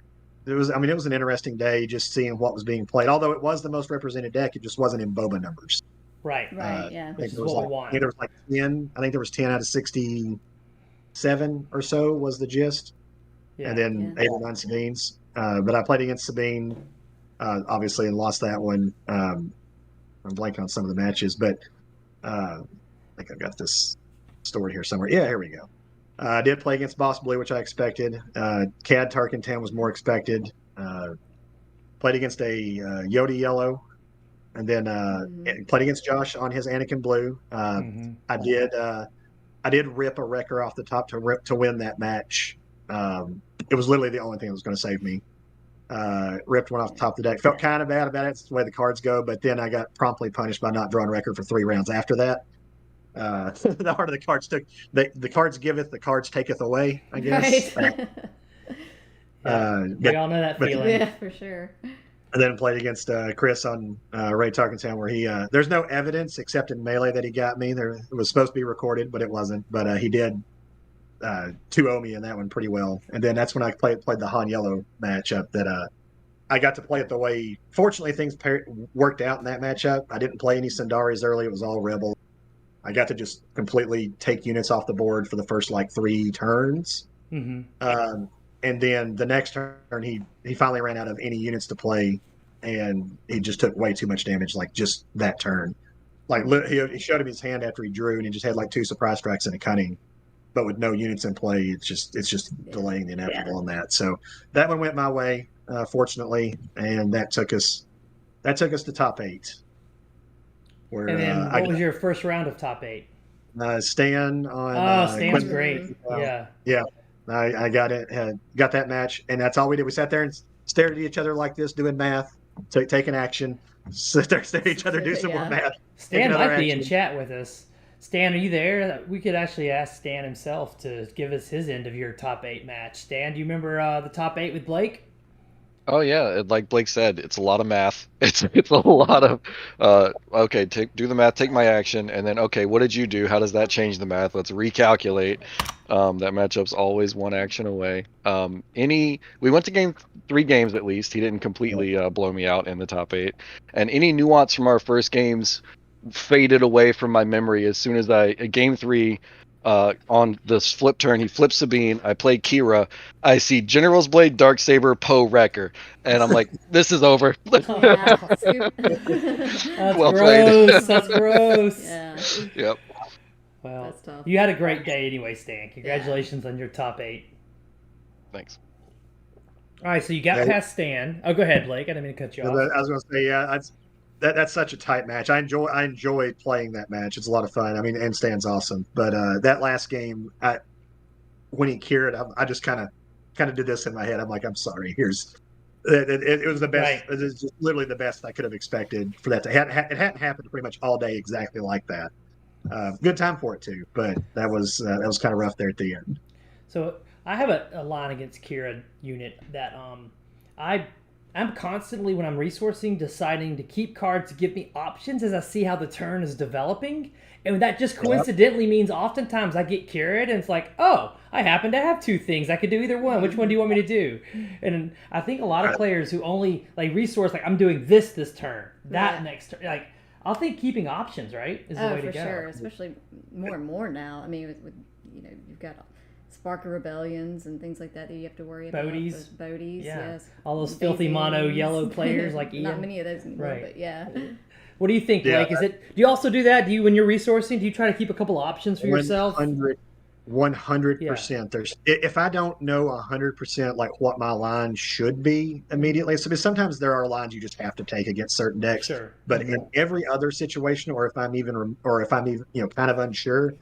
was an interesting day just seeing what was being played. Although it was the most represented deck, it just wasn't in Boba numbers. Right. Yeah. I think there was like 10. I think there was 10 out of 67 or so was the gist. Yeah. And then 8 or 9 Sabines. But I played against Sabine, obviously, and lost that one. I'm blanking on some of the matches, but I think I've got this story here somewhere. Yeah, here we go. I did play against Boss Blue, which I expected. CAD Tarkentown was more expected. Played against a Yoda Yellow. And then played against Josh on his Anakin Blue. I did rip a wrecker off the top to win that match. It was literally the only thing that was going to save me. Ripped one off the top of the deck. Felt kind of bad about it. It's the way the cards go. But then I got promptly punished by not drawing record for 3 rounds after that. The heart of the cards took the cards giveth, the cards taketh away, I guess. Right. We all know that feeling. Yeah, for sure. And then played against Chris on Ray Tarkentown, where he there's no evidence except in Melee that he got me. It was supposed to be recorded, but it wasn't. But he did 2-0 me in that one pretty well. And then that's when I played the Han Yellow matchup that I got to play it the way. Fortunately, things worked out in that matchup. I didn't play any Sandaris early. It was all Rebel. I got to just completely take units off the board for the first 3 turns. Mm-hmm. And then the next turn, he finally ran out of any units to play, and he just took way too much damage, just that turn. He showed him his hand after he drew, and he just had 2 surprise strikes and a cunning, but with no units in play, it's just delaying the inevitable on that. So that one went my way, fortunately, and that took us to top 8. Where, and then what was your first round of top 8? Stan on. Stan's great. Yeah. I got it. Got that match, and that's all we did. We sat there and stared at each other like this, doing math, taking action. Sit there, stare at each other, do some more math. Stan might be in chat with us. Stan, are you there? We could actually ask Stan himself to give us his end of your top 8 match. Stan, do you remember the top 8 with Blake? Oh yeah, like Blake said, it's a lot of math. It's a lot of okay, do the math, take my action, and then okay, what did you do? How does that change the math? Let's recalculate. That matchup's always one action away. We went to game 3 games at least. He didn't completely blow me out in the top 8, and any nuance from our first games faded away from my memory as soon as game 3. On this flip turn, he flips Sabine. I play Kira. I see General's Blade, Darksaber, Poe, Wrecker, and I'm like, "This is over." That's Well gross. played. That's gross. Yeah. Yep. Well, That's tough. you had a great day anyway, Stan. Congratulations on your top 8. Thanks. All right, so you got past Stan. Oh, go ahead, Blake. I didn't mean to cut you off. I was going to say, yeah, that's such a tight match. I enjoy playing that match. It's a lot of fun. I mean, and Stan's awesome. But that last game, when he cured, I just kind of did this in my head. I'm like, I'm sorry. It was the best. Right. It was just literally the best I could have expected for that. It hadn't happened pretty much all day exactly like that. Good time for it too, but that was kind of rough there at the end. So I have a line against Kira unit that I'm constantly, when I'm resourcing, deciding to keep cards to give me options as I see how the turn is developing. And that just coincidentally means oftentimes I get cured and it's like, oh, I happen to have 2 things. I could do either one. Which one do you want me to do? And I think a lot of players who only like resource, like I'm doing this turn, that next turn, like I'll think keeping options, right, is the way to go. Oh, for sure, especially more and more now. I mean, with you've got Spark of Rebellions and things like that you have to worry about. Bodies, yes. All those filthy mono yellow players like Ian. Not many of those anymore, right. But yeah. What do you think, Blake? Do you also do that? Do you, when you're resourcing, do you try to keep a couple options for yourself? 100%. There's, if I don't know 100% like what my line should be immediately, so sometimes there are lines you just have to take against certain decks. Sure. But in every other situation, or if I'm even kind of unsure,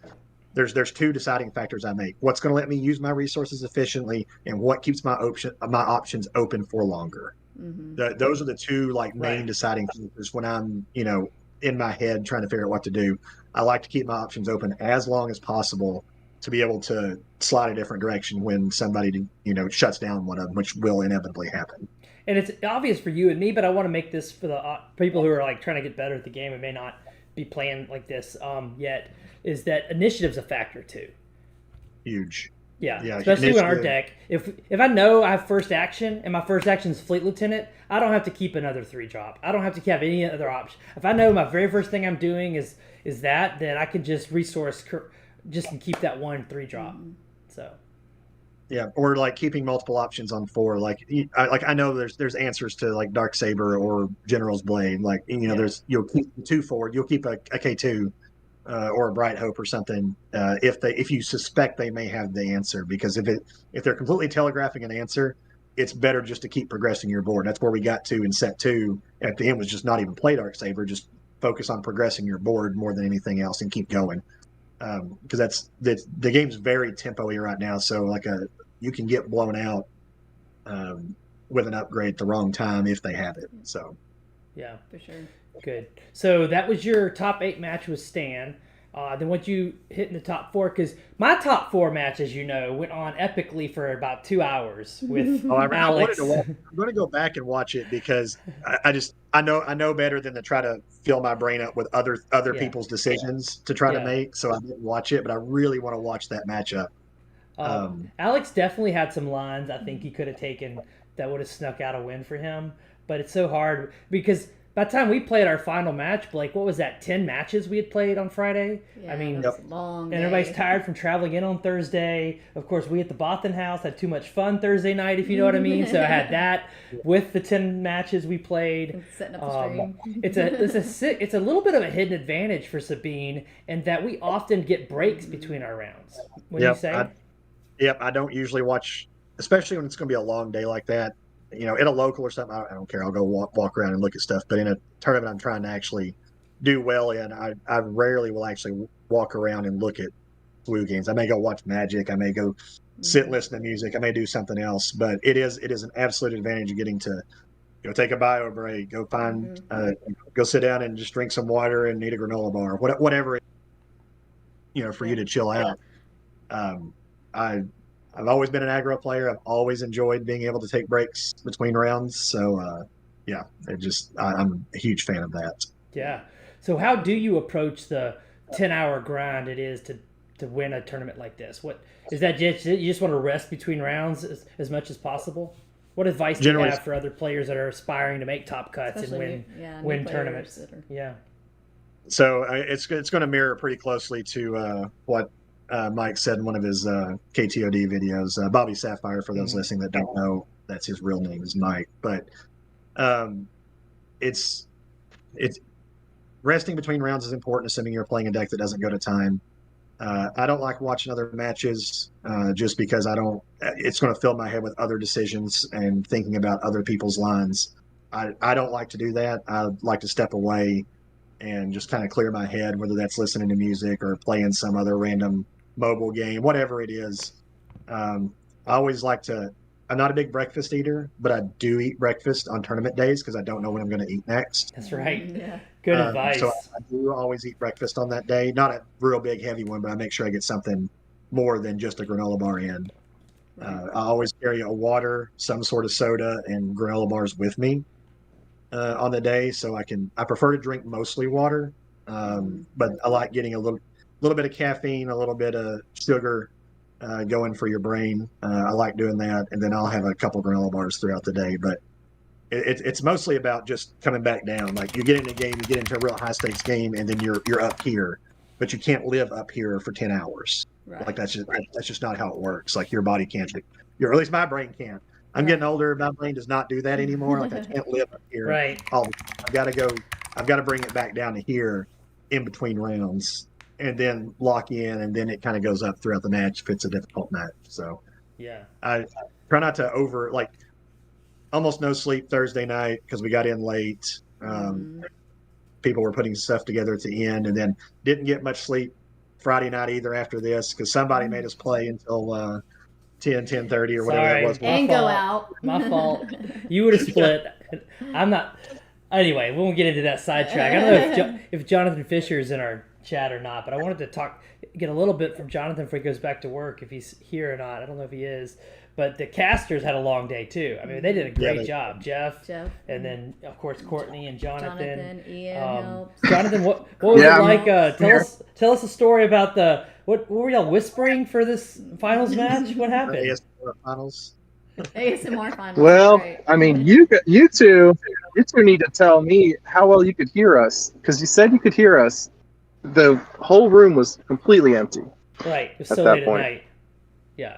there's 2 deciding factors I make. What's going to let me use my resources efficiently, and what keeps my options open for longer. Mm-hmm. Those are the 2 main deciding factors when I'm in my head trying to figure out what to do. I like to keep my options open as long as possible to be able to slide a different direction when somebody shuts down one of them, which will inevitably happen. And it's obvious for you and me, but I want to make this for the people who are trying to get better at the game and may not be playing like this yet. Is that initiative's a factor too? Huge. Yeah, especially when our deck. If I know I have first action and my first action is Fleet Lieutenant, I don't have to keep another 3-drop. I don't have to have any other option. If I know my very first thing I'm doing is that, then I can just resource just to keep that 1 3-drop. So. Yeah, or keeping multiple options on 4. I know there's answers to Darksaber or General's Blade. There's you'll keep 2 forward. You'll keep a K2. Or a Bright Hope or something, if you suspect they may have the answer, because if they're completely telegraphing an answer, it's better just to keep progressing your board. That's where we got to in set 2 at the end, was just not even play Darksaber, just focus on progressing your board more than anything else and keep going, because the game's very tempo-y right now, so you can get blown out with an upgrade at the wrong time if they have it. So yeah, for sure. Good. So that was your top 8 match with Stan. Then what you hit in the top 4, because my top 4 match, as you know, went on epically for about 2 hours with Alex. I'm going to go back and watch it, because I know better than to try to fill my brain up with other people's decisions to try to make. So I didn't watch it, but I really want to watch that matchup. Alex definitely had some lines I think he could have taken that would have snuck out a win for him, but it's so hard because by the time we played our final match, Blake, what was that, 10 matches we had played on Friday? Yeah, I mean, long and everybody's tired from traveling in on Thursday. Of course, we at the Bothan house had too much fun Thursday night, if you know what I mean. So I had that with the 10 matches we played. Setting up the stream. It's a little bit of a hidden advantage for Sabine, in that we often get breaks between our rounds. You say? I don't usually watch, especially when it's going to be a long day like that. In a local or something, I don't care. I'll go walk around and look at stuff. But in a tournament I'm trying to actually do well in, I rarely will actually walk around and look at SWU games. I may go watch Magic. I may go sit and listen to music. I may do something else. But it is an absolute advantage of getting to go take a bio break, go find, go sit down and just drink some water and eat a granola bar, whatever, for you to chill out. I've always been an aggro player. I've always enjoyed being able to take breaks between rounds. So yeah, I'm a huge fan of that. Yeah. So how do you approach the 10-hour grind it is to win a tournament like this? What is that? You just want to rest between rounds as much as possible? What advice do you have for other players that are aspiring to make top cuts and win tournaments? Yeah. So it's going to mirror pretty closely to what Mike said in one of his KTOD videos. Bobby Sapphire, for those listening that don't know, that's his real name is Mike. But it's resting between rounds is important, assuming you're playing a deck that doesn't go to time. I don't like watching other matches just because it's going to fill my head with other decisions and thinking about other people's lines. I don't like to do that. I like to step away and just kind of clear my head, whether that's listening to music or playing some other random mobile game, whatever it is. I always like to, I'm not a big breakfast eater, but I do eat breakfast on tournament days because I don't know when I'm going to eat next. That's right. Yeah. Good advice. So I do always eat breakfast on that day. Not a real big, heavy one, but I make sure I get something more than just a granola bar in. I always carry a water, some sort of soda, and granola bars with me on the day. So I prefer to drink mostly water, but I like getting a little bit of caffeine, a little bit of sugar going for your brain. I like doing that, and then I'll have a couple granola bars throughout the day. But it's mostly about just coming back down. Like you get in a game, you get into a real high stakes game, and then you're up here, but you can't live up here for 10 hours. Right. Like that's just not how it works. Like your body can't, or at least my brain can't. I'm getting older. My brain does not do that anymore. Like I can't live up here. Right. I've got to bring it back down to here in between rounds, and then lock in, and then it kind of goes up throughout the match if it's a difficult match. So yeah, I try not to almost no sleep Thursday night because we got in late. People were putting stuff together at the end, and then didn't get much sleep Friday night either after this because somebody made us play until 10:30 or whatever it was. And go out. My fault. You would have split. I'm not. Anyway, we won't get into that sidetrack. I don't know if Jonathan Fisher is in our chat or not, but I wanted to get a little bit from Jonathan before he goes back to work, if he's here or not. I don't know if he is. But the casters had a long day too. I mean, they did a great job. Jeff, and then of course Courtney and Jonathan. Ian helps. Jonathan, what was it like? Tell us a story about what were y'all whispering for this finals match? What happened? ASMR finals. ASMR finals. Well, I mean, you two need to tell me how well you could hear us, because you said you could hear us. The whole room was completely empty. Right. It was so late at night. Yeah.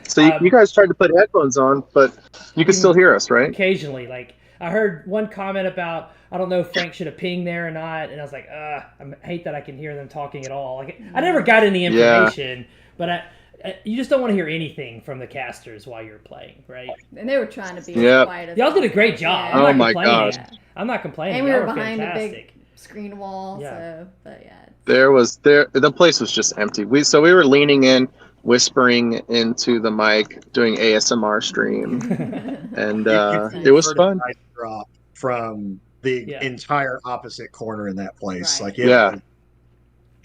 So you guys tried to put headphones on, but you could still hear us, right? Occasionally. Like, I heard one comment about, I don't know if Frank should have pinged there or not, and I was like, I hate that I can hear them talking at all. Like, I never got any information, but you just don't want to hear anything from the casters while you're playing, right? And they were trying to be as quiet as y'all did a great job. Yeah. Oh my gosh. I'm not complaining. And we were y'all behind fantastic. a big screen wall, so, but yeah. The place was just empty. We were leaning in, whispering into the mic, doing ASMR stream, and it was fun. Drop from the entire opposite corner in that place, right. like it was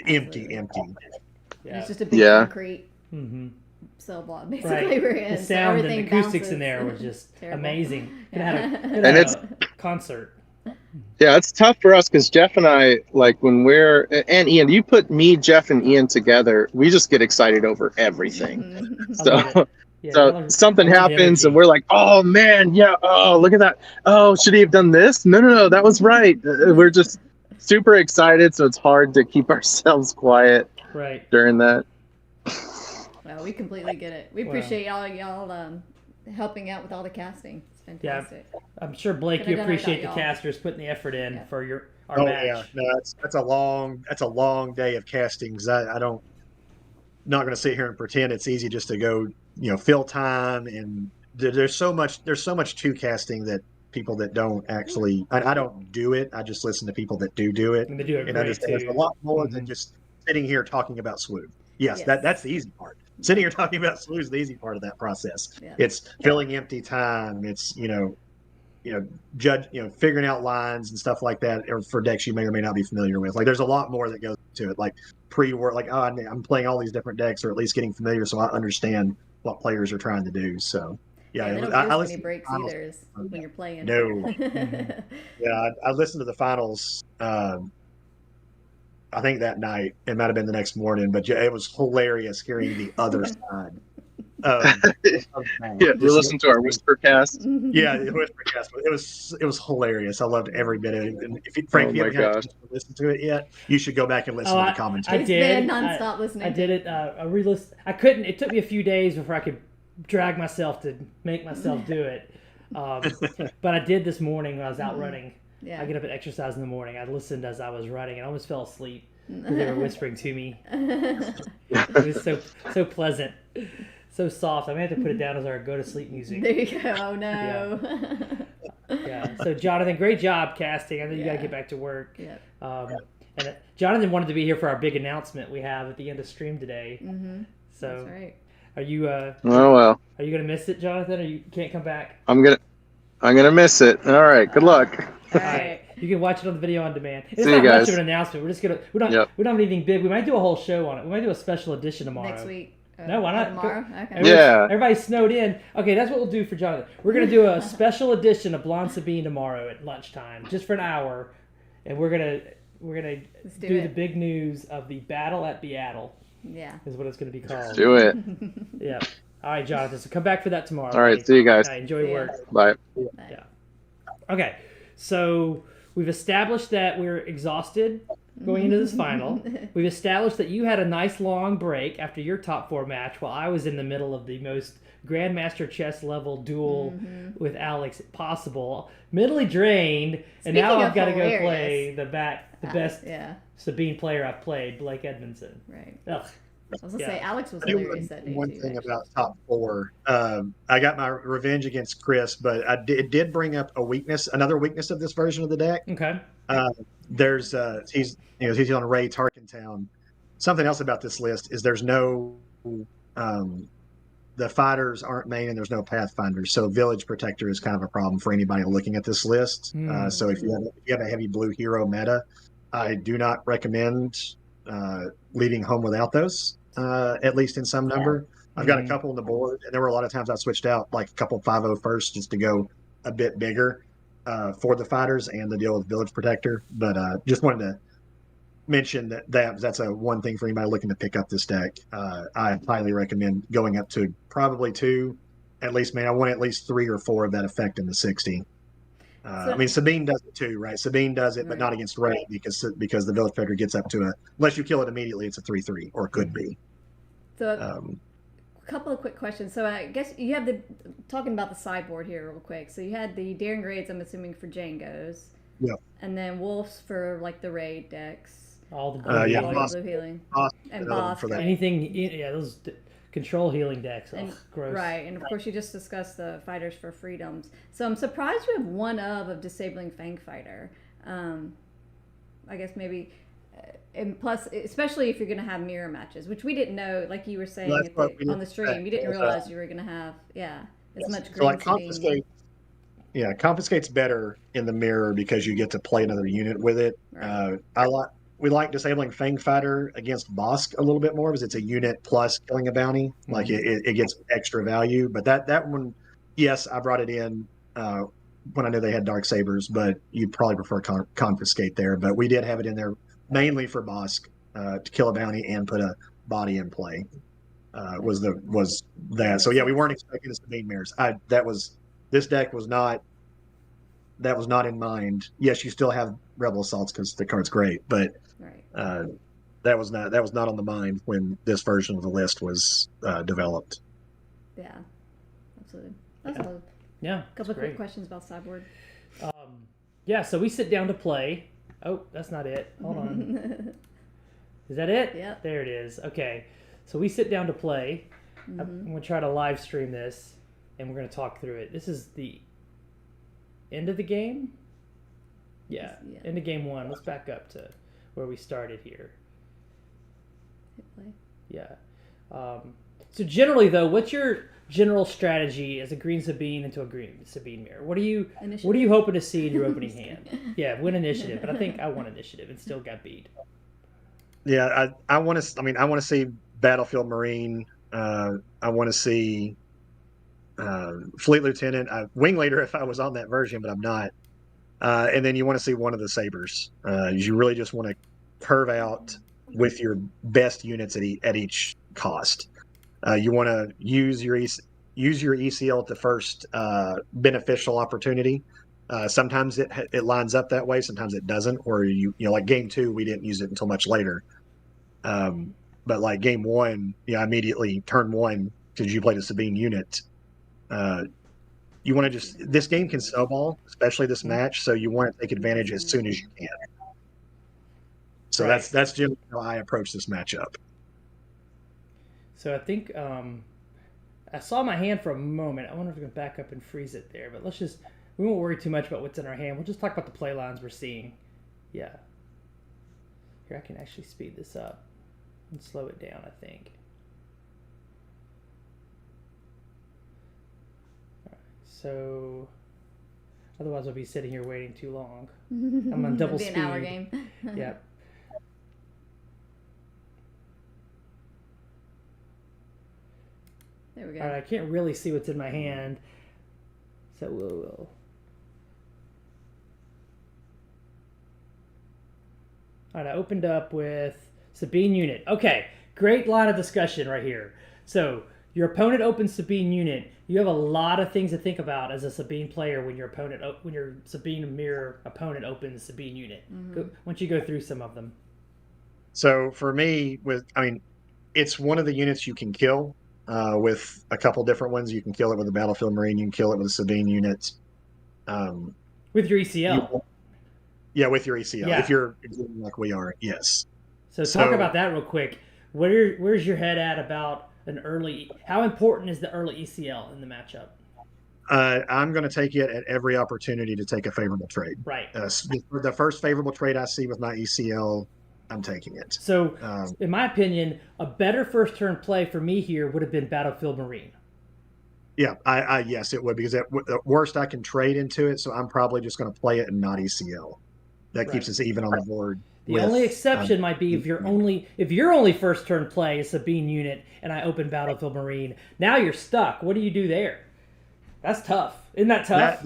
empty. Yeah. It's just a big concrete cell block, basically. Right. We're in. The sound and the acoustics in there was just amazing. Could have had a concert. Yeah, it's tough for us because Jeff and I, like when and Ian, you put me, Jeff, and Ian together, we just get excited over everything. So something happens and we're like, oh man, oh look at that. Oh, should he have done this? No, that was right. We're just super excited, so it's hard to keep ourselves quiet during that. Well, we completely get it. We appreciate y'all helping out with all the casting. Fantastic. Yeah, I'm sure Blake, you appreciate the casters putting the effort in for our match. Yeah, no, that's a long day of castings. Not going to sit here and pretend it's easy just to go, fill time, and there's so much to casting that people that don't actually, I don't do it. I just listen to people that do it. And they do it and understand there's a lot more than just sitting here talking about SWU. Yes. That's the easy part. Sitting here talking about SWU is the easy part of that process. Yeah. It's filling empty time. It's figuring out lines and stuff like that, or for decks you may or may not be familiar with. Like there's a lot more that goes to it. Like pre-work, like I'm playing all these different decks, or at least getting familiar so I understand what players are trying to do. So yeah, they don't I give us listened any breaks either when you're playing. No. Yeah, I listened to the finals. I think that night. It might have been the next morning, but yeah, it was hilarious hearing the other side. Yeah, we listened to our whisper cast. Yeah, the whisper cast. It was hilarious. I loved every bit of it. And Frank, if you haven't had a chance to listen to it yet, you should go back and listen to the commentary. I did. Nonstop listening. I did it. I re-listened. I couldn't. It took me a few days before I could drag myself to make myself do it. But I did this morning when I was out running. Yeah. I get up and exercise in the morning. I listened as I was running and I almost fell asleep because they were whispering to me. It was so pleasant, so soft. I may have to put it down as our go to sleep music. There you go. Oh no. Yeah. So Jonathan, great job casting. I know you got to get back to work. Yeah. And Jonathan wanted to be here for our big announcement we have at the end of stream today. So That's right. are you? Oh well. Are you gonna miss it, Jonathan, or you can't come back? I'm gonna miss it. All right. Good luck. All right. You can watch it on the video on demand. It's See not you guys. much of an announcement. We don't have anything big. We might do a whole show on it. We might do a special edition tomorrow. Next week. No, why not? Tomorrow? Okay. Everybody's snowed in. Okay, that's what we'll do for Jonathan. We're gonna do a special edition of Blonde Sabine tomorrow at lunchtime, just for an hour, and we're gonna do the big news of the battle at Beattle. Yeah. Is what it's gonna be called. Let's do it. Yeah. All right, Jonathan. So come back for that tomorrow. All right. See you guys. All right, enjoy your work. Bye. Yeah. Okay. So we've established that we're exhausted going into this final. We've established that you had a nice long break after your top 4 match while I was in the middle of the most Grandmaster chess level duel with Alex possible. Mentally drained, and now I've got to go play the best Sabine player I've played, Blake Edmondson. Right. Ugh. I was gonna say Alex was hilarious that day One too. thing about top 4, I got my revenge against Chris, but it did bring up another weakness of this version of the deck. Okay. There's he's on Ray Tarkentown. Something else about this list is there's no the fighters aren't main and there's no pathfinders, so Village Protector is kind of a problem for anybody looking at this list. So if you have a heavy blue hero meta, I do not recommend leaving home without those, at least in some number. I've got a couple on the board, and there were a lot of times I switched out like a couple 5-0 first just to go a bit bigger for the fighters and the deal with Village Protector. But just wanted to mention that's a one thing for anybody looking to pick up this deck. I highly recommend going up to probably 2, at least. Man, I want at least 3 or 4 of that effect in the 60. I mean, Sabine does it too, right? Sabine does it, but not against Ray because the Village Protector gets up to unless you kill it immediately, it's a 3/3, or it could be. So a couple of quick questions. So I guess you have talking about the sideboard here real quick. So you had the Daring Grades, I'm assuming, for Django's. Yeah. And then Wolves for like the raid decks. All the blue healing. healing. And Boss for that. Anything, those control healing decks. And, gross. Right, and of course you just discussed the Fighters for Freedoms. So I'm surprised you have one of Disabling Fang Fighter. I guess maybe, and plus, especially if you're going to have mirror matches, which we didn't know, like you were saying on the stream, you didn't realize you were going to have, as much green. So Confiscate's better in the mirror because you get to play another unit with it. Right. We like Disabling Fang Fighter against Bosk a little bit more because it's a unit plus killing a bounty. Like it gets extra value. But that one, yes, I brought it in when I knew they had Dark Sabers, but you'd probably prefer Confiscate there. But we did have it in there mainly for Bosk to kill a bounty and put a body in play. Was that. So yeah, we weren't expecting this to be mirrors. This deck was not. That was not in mind. Yes, you still have Rebel Assaults because the card's great, but that was not on the mind when this version of the list was developed. Yeah, absolutely. That's a couple of quick questions about Sideboard. So we sit down to play. Oh, that's not it. Hold on. Is that it? Yeah. There it is. Okay. So we sit down to play. I'm going to try to live stream this, and we're going to talk through it. This is the end of the game? Yeah. End of game 1. Let's back up to where we started here. Hit play. Yeah. So generally, though, what's your general strategy as a green Sabine into a green Sabine mirror? What are you hoping to see in your opening hand? Yeah, win initiative, but I think I won initiative and still got beat. Yeah, I want to see Battlefield Marine I want to see Fleet Lieutenant, Wing Leader if I was on that version, but I'm not. And then you want to see one of the Sabers. You really just want to curve out with your best units at each cost. You want to use your ECL at the first beneficial opportunity. Sometimes it lines up that way, sometimes it doesn't. Or like game 2, we didn't use it until much later. But like game 1, immediately turn 1 because you played a Sabine unit. You want to this game can snowball, especially this match, so you want to take advantage as soon as you can. So right. that's generally how I approach this matchup. So I think I saw my hand for a moment. I wonder if we can back up and freeze it there, but we won't worry too much about what's in our hand. We'll just talk about the play lines we're seeing. Yeah. Here, I can actually speed this up and slow it down, I think. So, otherwise I'll be sitting here waiting too long. I'm on double speed. It'll be an hour game. Yeah. There we go. All right, I can't really see what's in my hand, so we'll. All right, I opened up with Sabine unit. Okay, great line of discussion right here. So your opponent opens Sabine unit. You have a lot of things to think about as a Sabine player when your Sabine mirror opponent opens Sabine unit. Why don't you go through some of them? So for me, it's one of the units you can kill with a couple different ones. You can kill it with a Battlefield Marine. You can kill it with a Sabine unit. With your ECL. With your ECL. Yeah. If you're doing like we are, yes. So talk about that real quick. Where's your head at about how important is the early ECL in the matchup? I'm going to take it at every opportunity to take a favorable trade. Right. The first favorable trade I see with my ECL, I'm taking it. So, in my opinion, a better first turn play for me here would have been Battlefield Marine. Yeah, yes, it would, because at worst I can trade into it, so I'm probably just going to play it and not ECL. That keeps us even on the board. The only exception might be if your only first turn play is Sabine unit and I open Battlefield Marine. Now you're stuck. What do you do there? That's tough. Isn't that tough?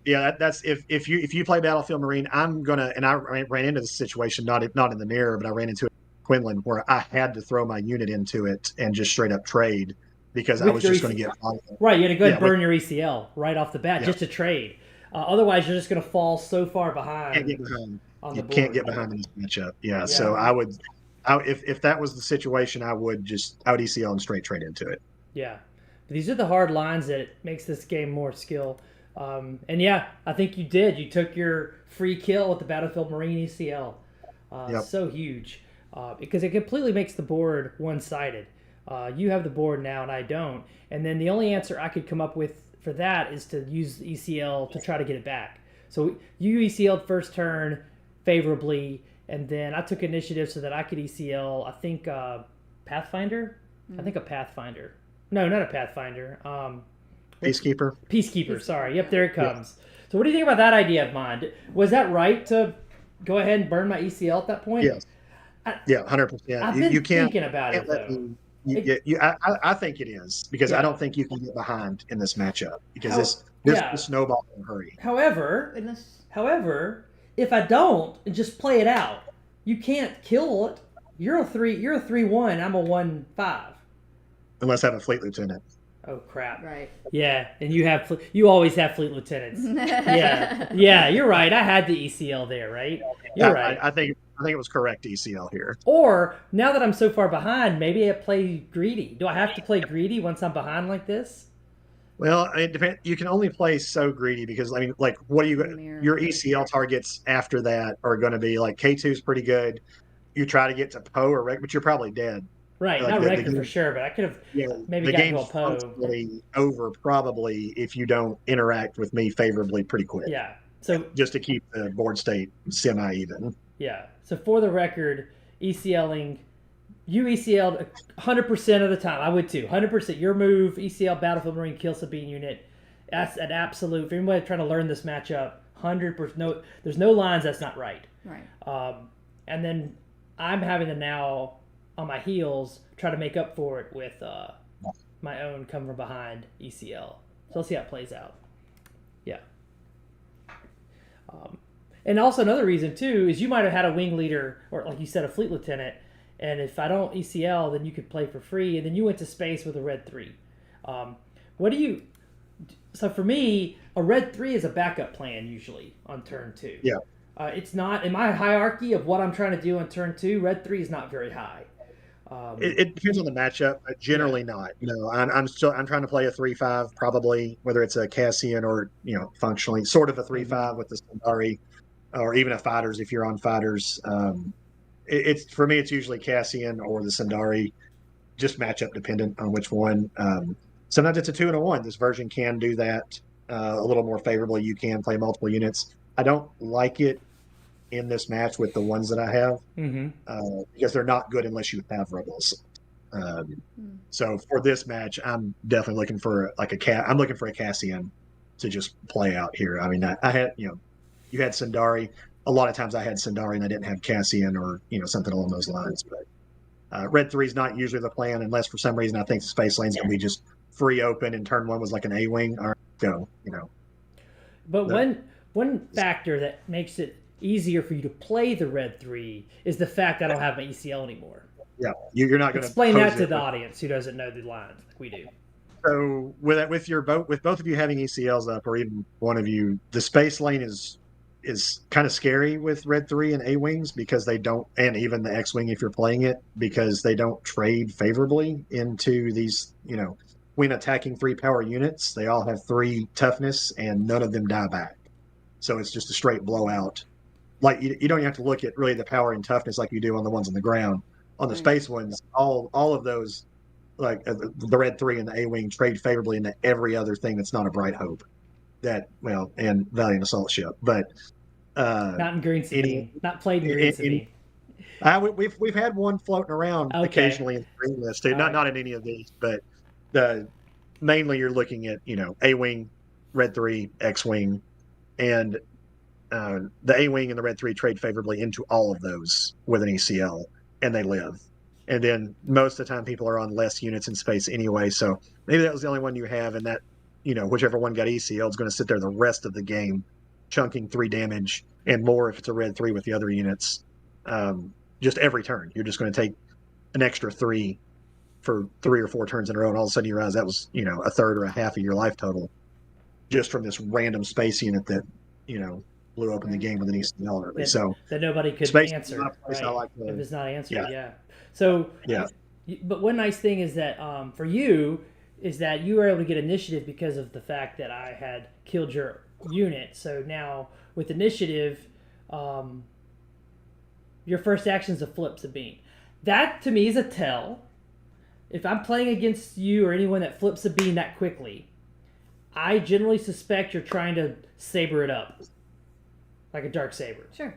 That's if you play Battlefield Marine, I'm gonna, and I ran into this situation not in the mirror, but I ran into it in Quinlan where I had to throw my unit into it and just straight up trade because I was just going to get right. You had to go ahead and burn your ECL right off the bat just to trade. Otherwise, you're just going to fall so far behind. Can't get behind. Can't get behind in this matchup. Yeah. So I would, if that was the situation, I would ECL and straight trade into it. Yeah. But these are the hard lines that makes this game more skill. And yeah, I think you did. You took your free kill with the Battlefield Marine ECL. So huge because it completely makes the board one-sided. You have the board now and I don't. And then the only answer I could come up with for that is to use ECL to try to get it back. So you ECL'd first turn favorably, and then I took initiative so that I could ECL, I think, Pathfinder? I think a Pathfinder. No, not a Pathfinder. Peacekeeper, sorry. Yep, there it comes. Yeah. So what do you think about that idea of mine? Was that right to go ahead and burn my ECL at that point? Yes. 100%. I've been thinking about it, though. I think it is, because I don't think you can get behind in this matchup, because this snowball in a hurry. However, if I don't and just play it out, you can't kill it. You're a 3/1. I'm a 1/5. Unless I have a Fleet Lieutenant. Oh crap! Right. Yeah, and you always have Fleet Lieutenants. yeah, you're right. I had the ECL there, right? You're right. I think it was correct ECL here. Or now that I'm so far behind, maybe I play greedy. Do I have to play greedy once I'm behind like this? Well, it depends. You can only play so greedy because what are you? Your ECL targets after that are going to be like K2 is pretty good. You try to get to Poe or Rec, but you're probably dead. Right, not Rector for sure, but I could have maybe gotten to a Poe. The game's over probably if you don't interact with me favorably pretty quick. Yeah, so just to keep the board state semi-even. Yeah, so for the record, ECLing, you ECL'd 100% of the time. I would too, 100%. Your move, ECL, Battlefield Marine, kill Sabine unit. That's an absolute. For anybody trying to learn this matchup, 100%. No, there's no lines that's not right. Right. And then I'm having to now, on my heels, try to make up for it with my own come from behind ECL. So let's see how it plays out. Yeah. And also another reason too is you might have had a wing leader or like you said a fleet lieutenant, and if I don't ECL, then you could play for free, and then you went to space with a red 3. What do you? So for me, a red 3 is a backup plan usually on turn 2. Yeah. It's not in my hierarchy of what I'm trying to do on turn 2. Red 3 is not very high. It depends on the matchup, but generally not. I'm trying to play a 3/5 probably, whether it's a Cassian or functionally sort of a 3/5 with the Sundari, or even a fighters if you're on fighters. It's for me, it's usually Cassian or the Sundari, just matchup dependent on which one. Sometimes it's a 2 and a 1. This version can do that a little more favorably. You can play multiple units. I don't like it in this match with the ones that I have because they're not good unless you have rebels. So for this match, I'm definitely looking for I'm looking for a Cassian to just play out here. I mean, I had you had Sundari. A lot of times I had Sundari and I didn't have Cassian or something along those lines. But red 3 is not usually the plan unless for some reason I think the space lane's gonna be just free open and turn 1 was like an A-wing. All right, go. But one factor that makes it easier for you to play the red 3 is the fact I don't have my ECL anymore. Yeah, you're not going to explain that to the audience who doesn't know the lines like we do. So with both of you having ECLs up, or even one of you, the space lane is kind of scary with red 3 and A-wings because they don't, and even the X-wing if you're playing it, because they don't trade favorably into these. When attacking 3 power units, they all have 3 toughness and none of them die back. So it's just a straight blowout. Like you don't have to look at really the power and toughness like you do on the ones on the ground. On the space ones, all of those, like the red 3 and the A-wing, trade favorably into every other thing that's not a Bright Hope. And Valiant Assault Ship, but not in Green Sabine, not played in Green Sabine. We've had one floating around occasionally in the green list too. Not in any of these, but mainly you're looking at A-wing, red 3, X-wing, and the A-wing and the red 3 trade favorably into all of those with an ECL, and they live. And then most of the time people are on less units in space anyway, so maybe that was the only one you have, and that whichever one got ECL is going to sit there the rest of the game, chunking 3 damage and more if it's a red 3 with the other units. Just every turn, you're just going to take an extra 3 for 3 or 4 turns in a row, and all of a sudden you realize that was a third or a half of your life total, just from this random space unit that blew open the game with an ECL early. So that nobody could answer. Not a place I like if it's not answered, yeah. So yeah. But one nice thing is that for you is that you were able to get initiative because of the fact that I had killed your unit. So now with initiative, your first action is to flip Sabine. That to me is a tell. If I'm playing against you or anyone that flips Sabine that quickly, I generally suspect you're trying to saber it up. Like a dark saber. Sure.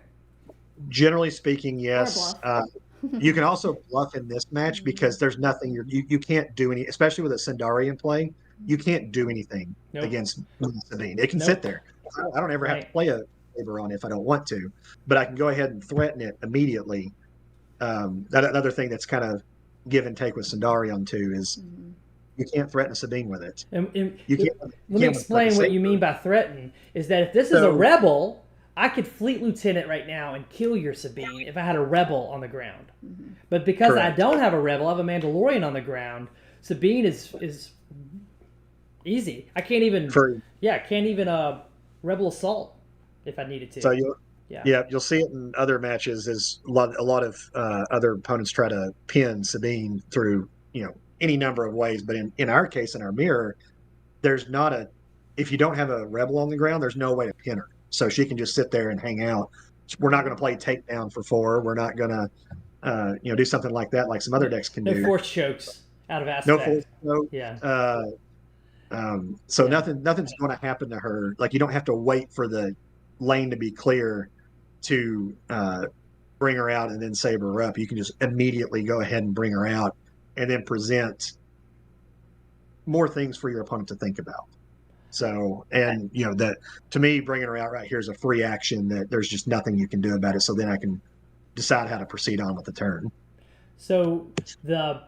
Generally speaking, yes. You can also bluff in this match because there's nothing you can't do any, especially with a Sundari in play. You can't do anything against Sabine. It can sit there. I don't ever have to play a saber on it if I don't want to, but I can go ahead and threaten it immediately. That another thing that's kind of give and take with Sundari on 2 is you can't threaten Sabine with it. Let me explain what you mean by threaten. Is that if this is a rebel, I could fleet lieutenant right now and kill your Sabine if I had a rebel on the ground. But because I don't have a rebel, I have a Mandalorian on the ground. Sabine is easy. I can't even rebel assault if I needed to. So you'll see it in other matches. Is a lot of other opponents try to pin Sabine through any number of ways. But in our case, in our mirror, there's not if you don't have a rebel on the ground, there's no way to pin her. So she can just sit there and hang out. We're not going to play takedown for 4. We're not going to, do something like that, like some other decks can do. No force chokes out of aspect. No force choke. Yeah. So nothing's going to happen to her. Like you don't have to wait for the lane to be clear to bring her out and then saber her up. You can just immediately go ahead and bring her out, and then present more things for your opponent to think about. So, and that to me, bringing her out right here is a free action that there's just nothing you can do about it. So then I can decide how to proceed on with the turn. So the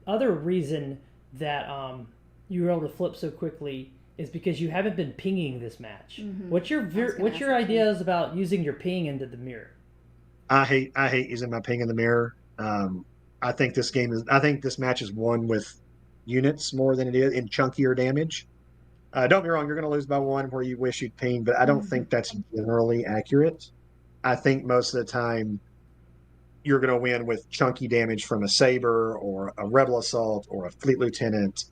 other reason that you were able to flip so quickly is because you haven't been pinging this match. Mm-hmm. What's your ideas about using your ping into the mirror? I hate using my ping in the mirror. I think this match is won with units more than it is in chunkier damage. Don't get me wrong, you're going to lose by one where you wish you'd ping, but I don't think that's generally accurate. I think most of the time you're going to win with chunky damage from a Saber or a Rebel Assault or a Fleet Lieutenant.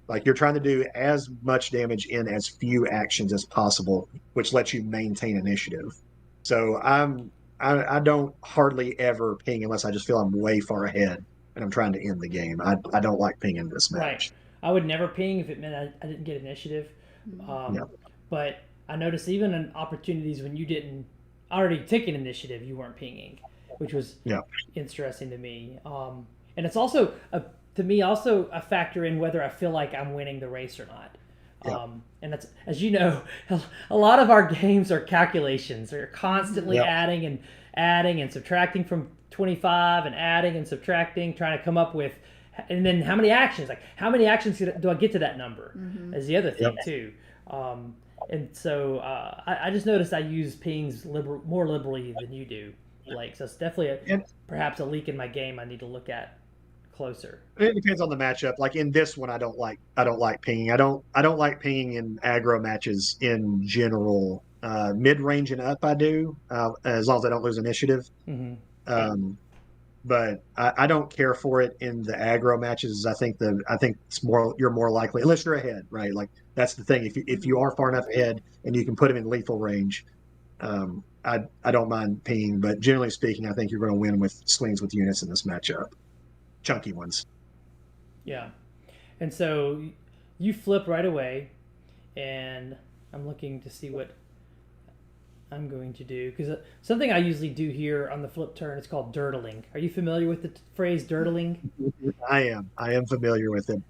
Like, you're trying to do as much damage in as few actions as possible, which lets you maintain initiative. So I don't hardly ever ping unless I just feel I'm way far ahead and I'm trying to end the game. I don't like pinging this match. Right. I would never ping if it meant I didn't get initiative. But I noticed even in opportunities when you didn't already take an initiative, you weren't pinging, which was interesting to me. And it's also, to me, also a factor in whether I feel like I'm winning the race or not. And that's, as you know, a lot of our games are calculations. They're constantly adding and subtracting from 25 and adding and subtracting, trying to come up with, and then how many actions? Like, how many actions do I get to that number? Is the other thing too. And so I just noticed I use pings more liberally than you do, Blake. So it's definitely perhaps a leak in my game I need to look at closer. It depends on the matchup. Like in this one, I don't like pinging. I don't like pinging in aggro matches in general. Mid range and up, I do, as long as I don't lose initiative. But I don't care for it in the aggro matches. I think it's more, you're more likely, unless you're ahead, right? Like, that's the thing. If you are far enough ahead and you can put him in lethal range, I don't mind pinging. But generally speaking, I think you're going to win with swings with units in this matchup, chunky ones. Yeah, and so you flip right away, and I'm looking to see what I'm going to do, because something I usually do here on the flip turn is called dirtling. Are you familiar with the phrase dirtling? I am familiar with it.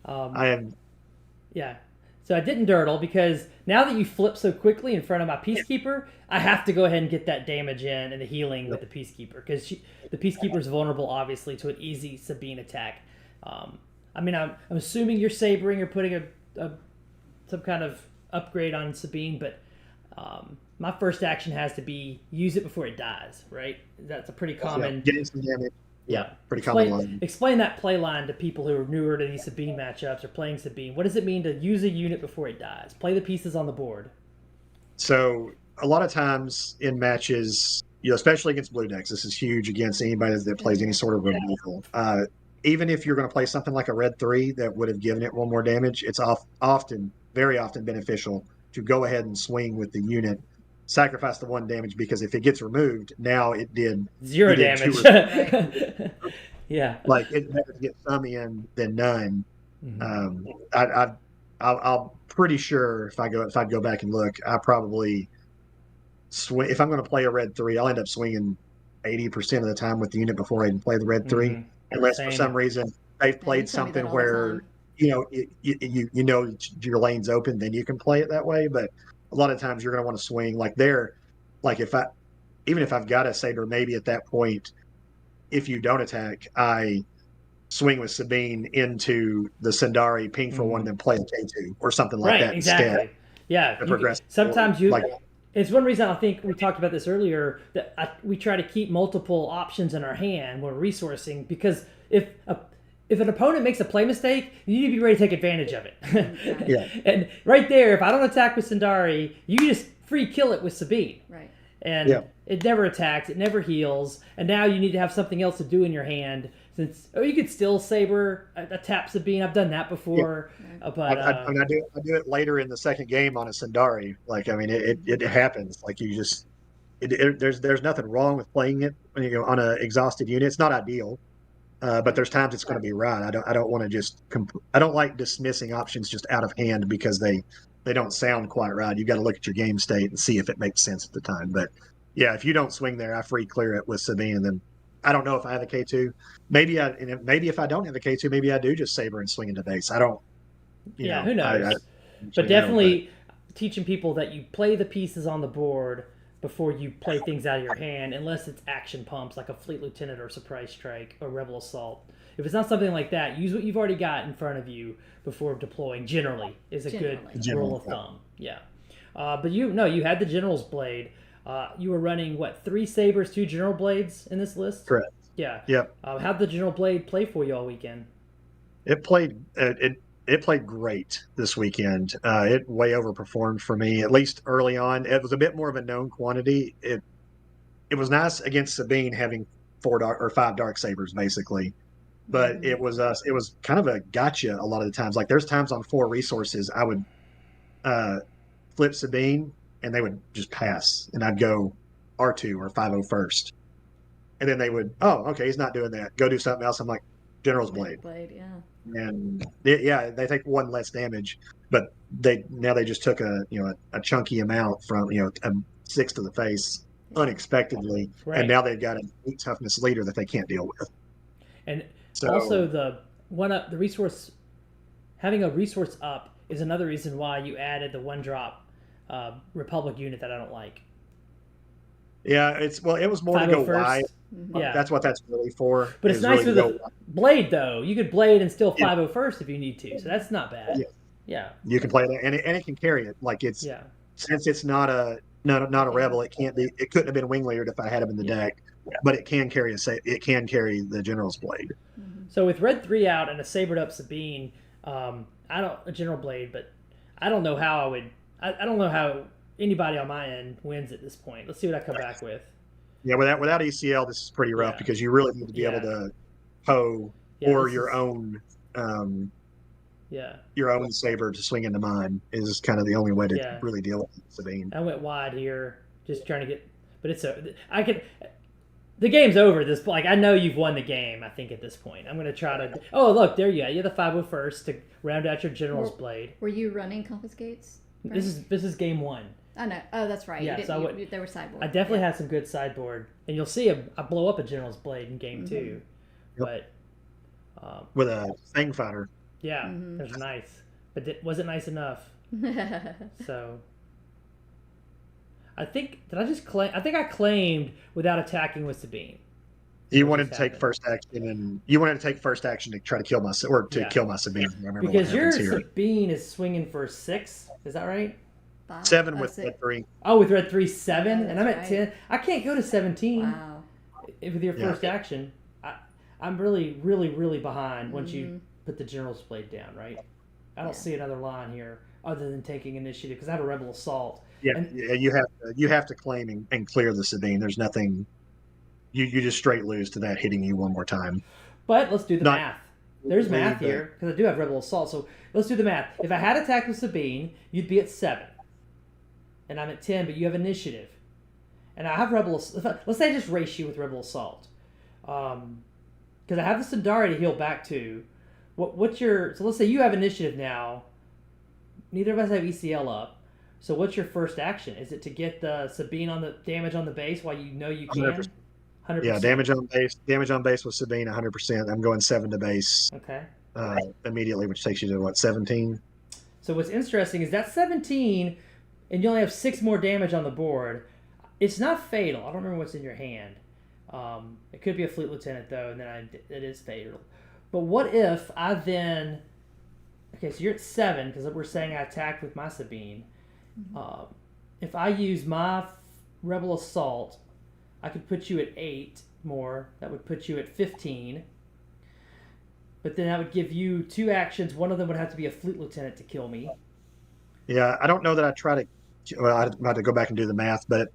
I am. Yeah. So I didn't dirtle because now that you flip so quickly in front of my Peacekeeper, I have to go ahead and get that damage in and the healing with the Peacekeeper, because the Peacekeeper is vulnerable, obviously, to an easy Sabine attack. I mean, I'm assuming you're sabering or putting some kind of upgrade on Sabine, but my first action has to be use it before it dies, right? That's a pretty common... Getting some damage. Yeah, pretty common line. Explain that play line to people who are newer to these Sabine matchups or playing Sabine. What does it mean to use a unit before it dies? Play the pieces on the board. So a lot of times in matches, especially against blue decks, this is huge against anybody that plays any sort of removal. Even if you're going to play something like a red 3 that would have given it one more damage, it's very often beneficial to go ahead and swing with the unit, sacrifice the 1 damage, because if it gets removed, now it did 0 damage. Yeah, like, it's better to get some in than none. I'm pretty sure if I'd go back and look, I probably swing. If I'm going to play a red 3, I'll end up swinging 80% of the time with the unit before I even play the red 3, unless for some reason they've played something where you know your lane's open, then you can play it that way. But a lot of times you're going to want to swing even if I've got a Saber, maybe at that point, if you don't attack, I swing with Sabine into the Sindari, ping for 1, then play a K2 or something like that exactly. instead. Yeah, sometimes it's one reason I think we talked about this earlier, that we try to keep multiple options in our hand when we're resourcing, because if an opponent makes a play mistake, you need to be ready to take advantage of it. And right there, if I don't attack with Sindari, you just free kill it with Sabine. Right. And it never attacks, it never heals, and now you need to have something else to do in your hand. You could still Saber a tap Sabine. I've done that before. But I do it later in the second game on a Sindari. Like, I mean, it happens. Like, you just there's nothing wrong with playing it on an exhausted unit. It's not ideal. But there's times it's going to be right. I don't want to I don't like dismissing options just out of hand because they don't sound quite right. You got to look at your game state and see if it makes sense at the time. But yeah, if you don't swing there, I free clear it with Sabine, and then I don't know if I have a K2. Maybe if I don't have a K2, maybe I do just Saber and swing into base. I don't. Who knows? But definitely teaching people that you play the pieces on the board before you play things out of your hand, unless it's action pumps like a Fleet Lieutenant or Surprise Strike or Rebel Assault. if it's not something like that, use what you've already got in front of you before deploying. Generally, is a good rule of thumb. Yeah. But you had the General's Blade. You were running what, 3 Sabers, 2 General Blades in this list? Correct. Yeah. Yep. How'd the General Blade play for you all weekend? It played great this weekend. It way overperformed for me, at least early on. It was a bit more of a known quantity. It was nice against Sabine having 5 dark sabers basically, but it was kind of a gotcha a lot of the times. Like there's times on 4 resources I would flip Sabine and they would just pass, and I'd go R2 or 5-0 first, and then they would, oh, okay, he's not doing that. Go do something else. I'm like, General's Blade, yeah. And they take 1 less damage, but they just took a chunky amount from a 6 to the face unexpectedly, and now they've got an 8 toughness leader that they can't deal with. And also the resource, having a resource up is another reason why you added the 1-drop Republic unit that I don't like. Yeah, it was more to go wide. Yeah, that's what that's really for. But it's nice with a blade, though. You could blade and still 5-0 first if you need to, so that's not bad. Yeah. You can play it, and it can carry it. Like since it's not a rebel, it can't be. It couldn't have been wing leadered if I had him in the deck, but it can carry the General's Blade. So with red 3 out and a sabered up Sabine, a General Blade, but I don't know how I don't know how anybody on my end wins at this point. Let's see what I come back with. Yeah, without ECL, this is pretty rough because you really need to be able to hoe or your own saber to swing into mine is kind of the only way to really deal with Sabine. I went wide here, just trying to get, but the game's over. I know you've won the game. I think at this point, I'm going to try to. Oh, look, there you go. You're the 5-0 first to round out your General's Blade. Were you running confiscates? This is game 1. I know. Oh, that's right. Yeah, they were sideboard. I definitely had some good sideboard, and you'll see I blow up a General's Blade in game 2, but with a Fang Fighter. Yeah, it was nice, but was it nice enough? So I think I claimed without attacking with Sabine. You wanted to take first action, to try to kill kill my Sabine. Because your Sabine is swinging for 6. Is that right? 7 with red 3. Oh, with red 3, 7, and I'm at 10. I can't go to 17. Wow. With your first action. I'm really, really, really behind once you put the General's Blade down, right? I don't see another line here other than taking initiative because I have a Rebel Assault. Yeah, you have to claim and clear the Sabine. There's nothing. You just straight lose to that hitting you one more time. But let's do the math. There's math here because I do have Rebel Assault. So let's do the math. If I had attacked with Sabine, you'd be at 7. And I'm at 10, but you have initiative. And I have Rebel Assault. Let's say I just race you with Rebel Assault. Because I have the Sundari to heal back to. So let's say you have initiative now. Neither of us have ECL up. So what's your first action? Is it to get the Sabine on the damage on the base while you know you can? 100%. Yeah, damage on base with Sabine, 100%. I'm going 7 to base. Okay. Immediately, which takes you to what, 17? So what's interesting is that 17, and you only have 6 more damage on the board. It's not fatal. I don't remember what's in your hand. It could be a Fleet Lieutenant though, and then it is fatal. But what if I then? Okay, so you're at 7 because we're saying I attacked with my Sabine. If I use my Rebel Assault, I could put you at 8 more. That would put you at 15. But then that would give you 2 actions. One of them would have to be a Fleet Lieutenant to kill me. Yeah, I don't know that I try to. Well, I'm about to go back and do the math, but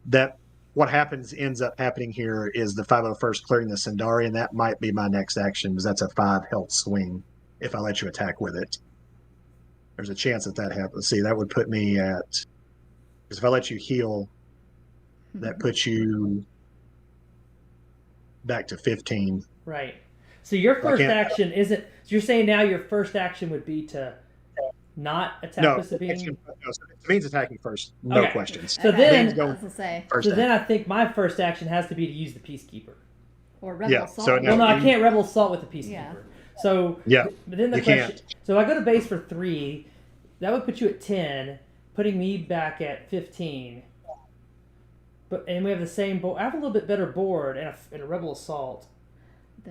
what ends up happening here is the 5-0 first clearing the Sundari, and that might be my next action because that's a 5 health swing if I let you attack with it. There's a chance that happens. See, that would put me at, because if I let you heal, that puts you back to 15. Right. So your first action isn't. So you're saying now your first action would be to not attack with Sabine? No, Sabine's attacking first. No questions. So then, I think my first action has to be to use the Peacekeeper. Or Rebel Assault. I can't Rebel Assault with the Peacekeeper. Yeah. So but then the question. Can't. So if I go to base for 3, that would put you at 10, putting me back at 15. And we have the same board. I have a little bit better board and a Rebel Assault.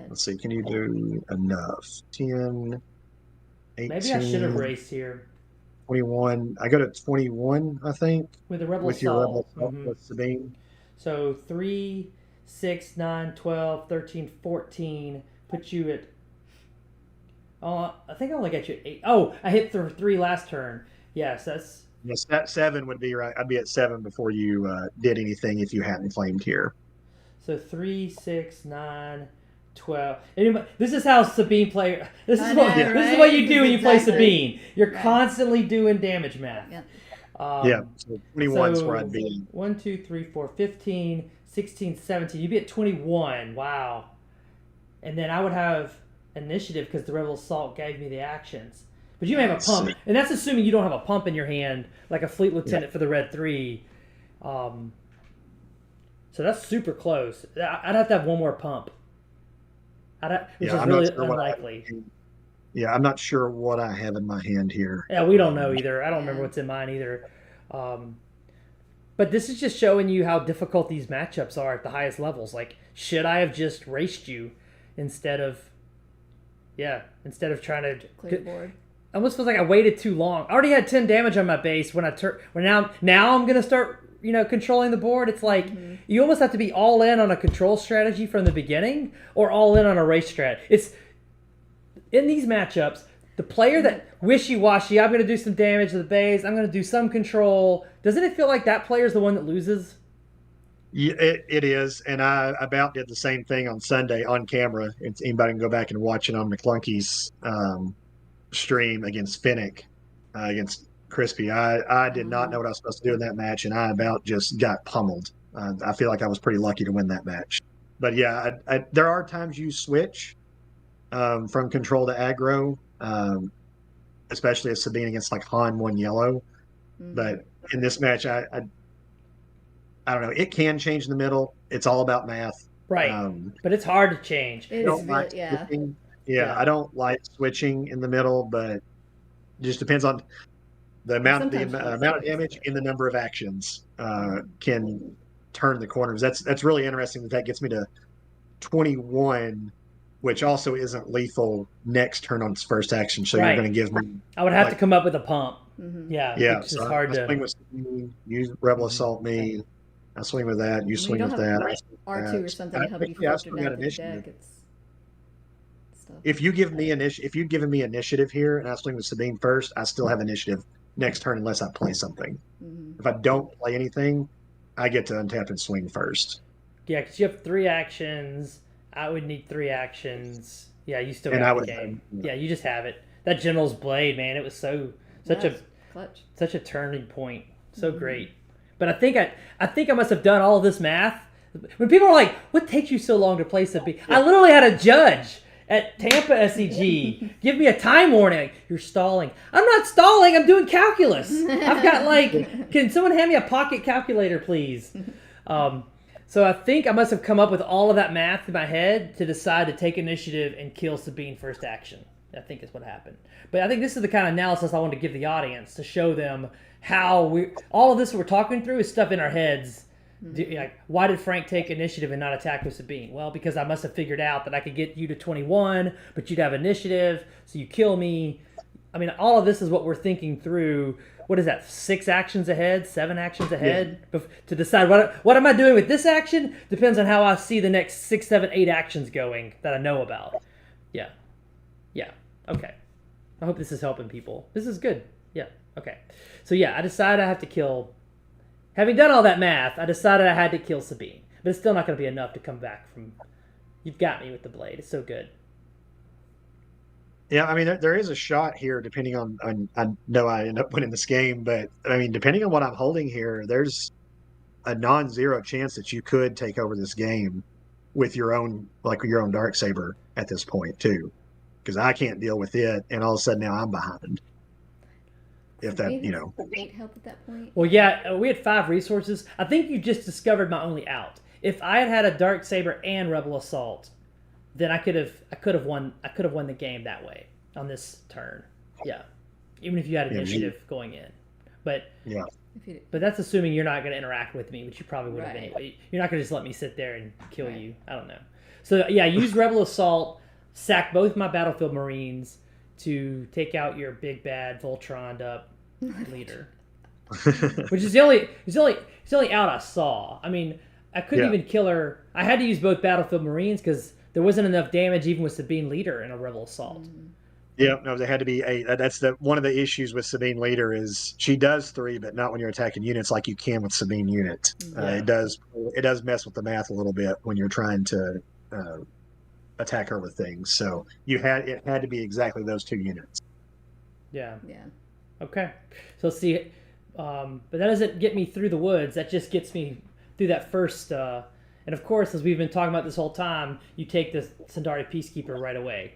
Let's see. Can you do enough? 10, 18. Maybe I should have raced here. 21. I go to 21, I think. With the Rebel with Assault. your Rebel Assault with Sabine. So 3, 6, 9, 12, 13, 14. Put you at... I think I only got you at 8. Oh, I hit 3 last turn. Yes, that's... Yes, that 7 would be right. I'd be at 7 before you did anything if you hadn't flamed here. So 3, 6, 9, 12. Anybody, this is how Sabine play. This is what you do when you play Sabine. You're constantly doing damage math. Yeah. So 21 is where I'd be. 1, 2, 3, 4, 15, 16, 17. You'd be at 21. Wow. And then I would have initiative because the Rebel Assault gave me the actions. But you may have a pump, and that's assuming you don't have a pump in your hand, like a Fleet Lieutenant for the Red 3. So that's super close. I'd have to have one more pump. Which is really unlikely. I'm not sure what I have in my hand here. Yeah, we don't know either. I don't remember what's in mine either. But this is just showing you how difficult these matchups are at the highest levels. Like, should I have just raced you instead of trying to clear the board? I almost feels like I waited too long. I already had 10 damage on my base when now I'm gonna start controlling the board. It's like you almost have to be all in on a control strategy from the beginning or all in on a race strat. It's in these matchups, the player that wishy-washy, I'm gonna do some damage to the base, I'm gonna do some control. Doesn't it feel like that player's the one that loses? Yeah, it is, and I about did the same thing on Sunday on camera. If anybody can go back and watch it on Maclunky's stream against Finnick, against Crispy. I did not know what I was supposed to do in that match, and I about just got pummeled. I feel like I was pretty lucky to win that match. But yeah, there are times you switch from control to aggro, especially if Sabine against like Han 1 yellow. But in this match, I don't know. It can change in the middle. It's all about math. Right. But it's hard to change. It is really, I don't like switching in the middle, but it just depends on the amount of damage and the number of actions can turn the corners. That's really interesting. That gets me to 21, which also isn't lethal next turn on its first action. So you're going to give me. I would have to come up with a pump. Yeah. Which is hard to. Swing with you Rebel Assault me. I swing with that. You swing with that. R2 or something to help you filter down the deck. If you've given me initiative here and I swing with Sabine first, I still have initiative next turn unless I play something. If I don't play anything, I get to untap and swing first. Yeah, because you have 3 actions. I would need 3 actions. Yeah, you still have the game. Yeah, you just have it. That General's Blade, man, it was such a turning point. So great. But I think I must have done all this math. When people are like, "What takes you so long to play Sabine?" I literally had a judge at Tampa SCG give me a time warning. Like, you're stalling. I'm not stalling. I'm doing calculus. I've got can someone hand me a pocket calculator, please? So I think I must have come up with all of that math in my head to decide to take initiative and kill Sabine first action. I think is what happened. But I think this is the kind of analysis I want to give the audience to show them how all of this we're talking through is stuff in our heads. Like, why did Frank take initiative and not attack with Sabine? Well, because I must have figured out that I could get you to 21, but you'd have initiative, so you kill me. I mean, all of this is what we're thinking through. What is that, 6 actions ahead, 7 actions ahead? To decide what am I doing with this action depends on how I see the next 6, 7, 8 actions going that I know about. Yeah. Okay. I hope this is helping people. This is good. Yeah. Okay. So yeah, I decided I have to kill. Having done all that math, I decided I had to kill Sabine. But it's still not going to be enough to come back from. You've got me with the blade. It's so good. Yeah, I mean, there is a shot here, depending on. I know I end up winning this game, but I mean, depending on what I'm holding here, there's a non-zero chance that you could take over this game with your own Darksaber at this point too, because I can't deal with it, and all of a sudden now I'm behind. If that, 8 help at that point. Well, yeah, we had 5 resources. I think you just discovered my only out. If I had had a Darksaber and Rebel Assault, then I could have won the game that way on this turn. Yeah, even if you had initiative going in, but that's assuming you're not going to interact with me, which you probably would have anyway. You're not going to just let me sit there and kill you. I don't know. So yeah, use Rebel Assault, sack both my Battlefield Marines to take out your big bad Voltron up leader. Which is the only out I saw. I mean, I couldn't even kill her. I had to use both Battlefield Marines because there wasn't enough damage even with Sabine Leader in a Rebel Assault. Yeah, no, there had to be 8. That's one of the issues with Sabine Leader is she does 3, but not when you're attacking units like you can with Sabine Unit. It does mess with the math a little bit when you're trying to attack her with things. So it had to be exactly those 2 units. Yeah. Yeah. Okay. So let's see. But that doesn't get me through the woods. That just gets me through that first. And of course, as we've been talking about this whole time, you take the Sundari Peacekeeper right away.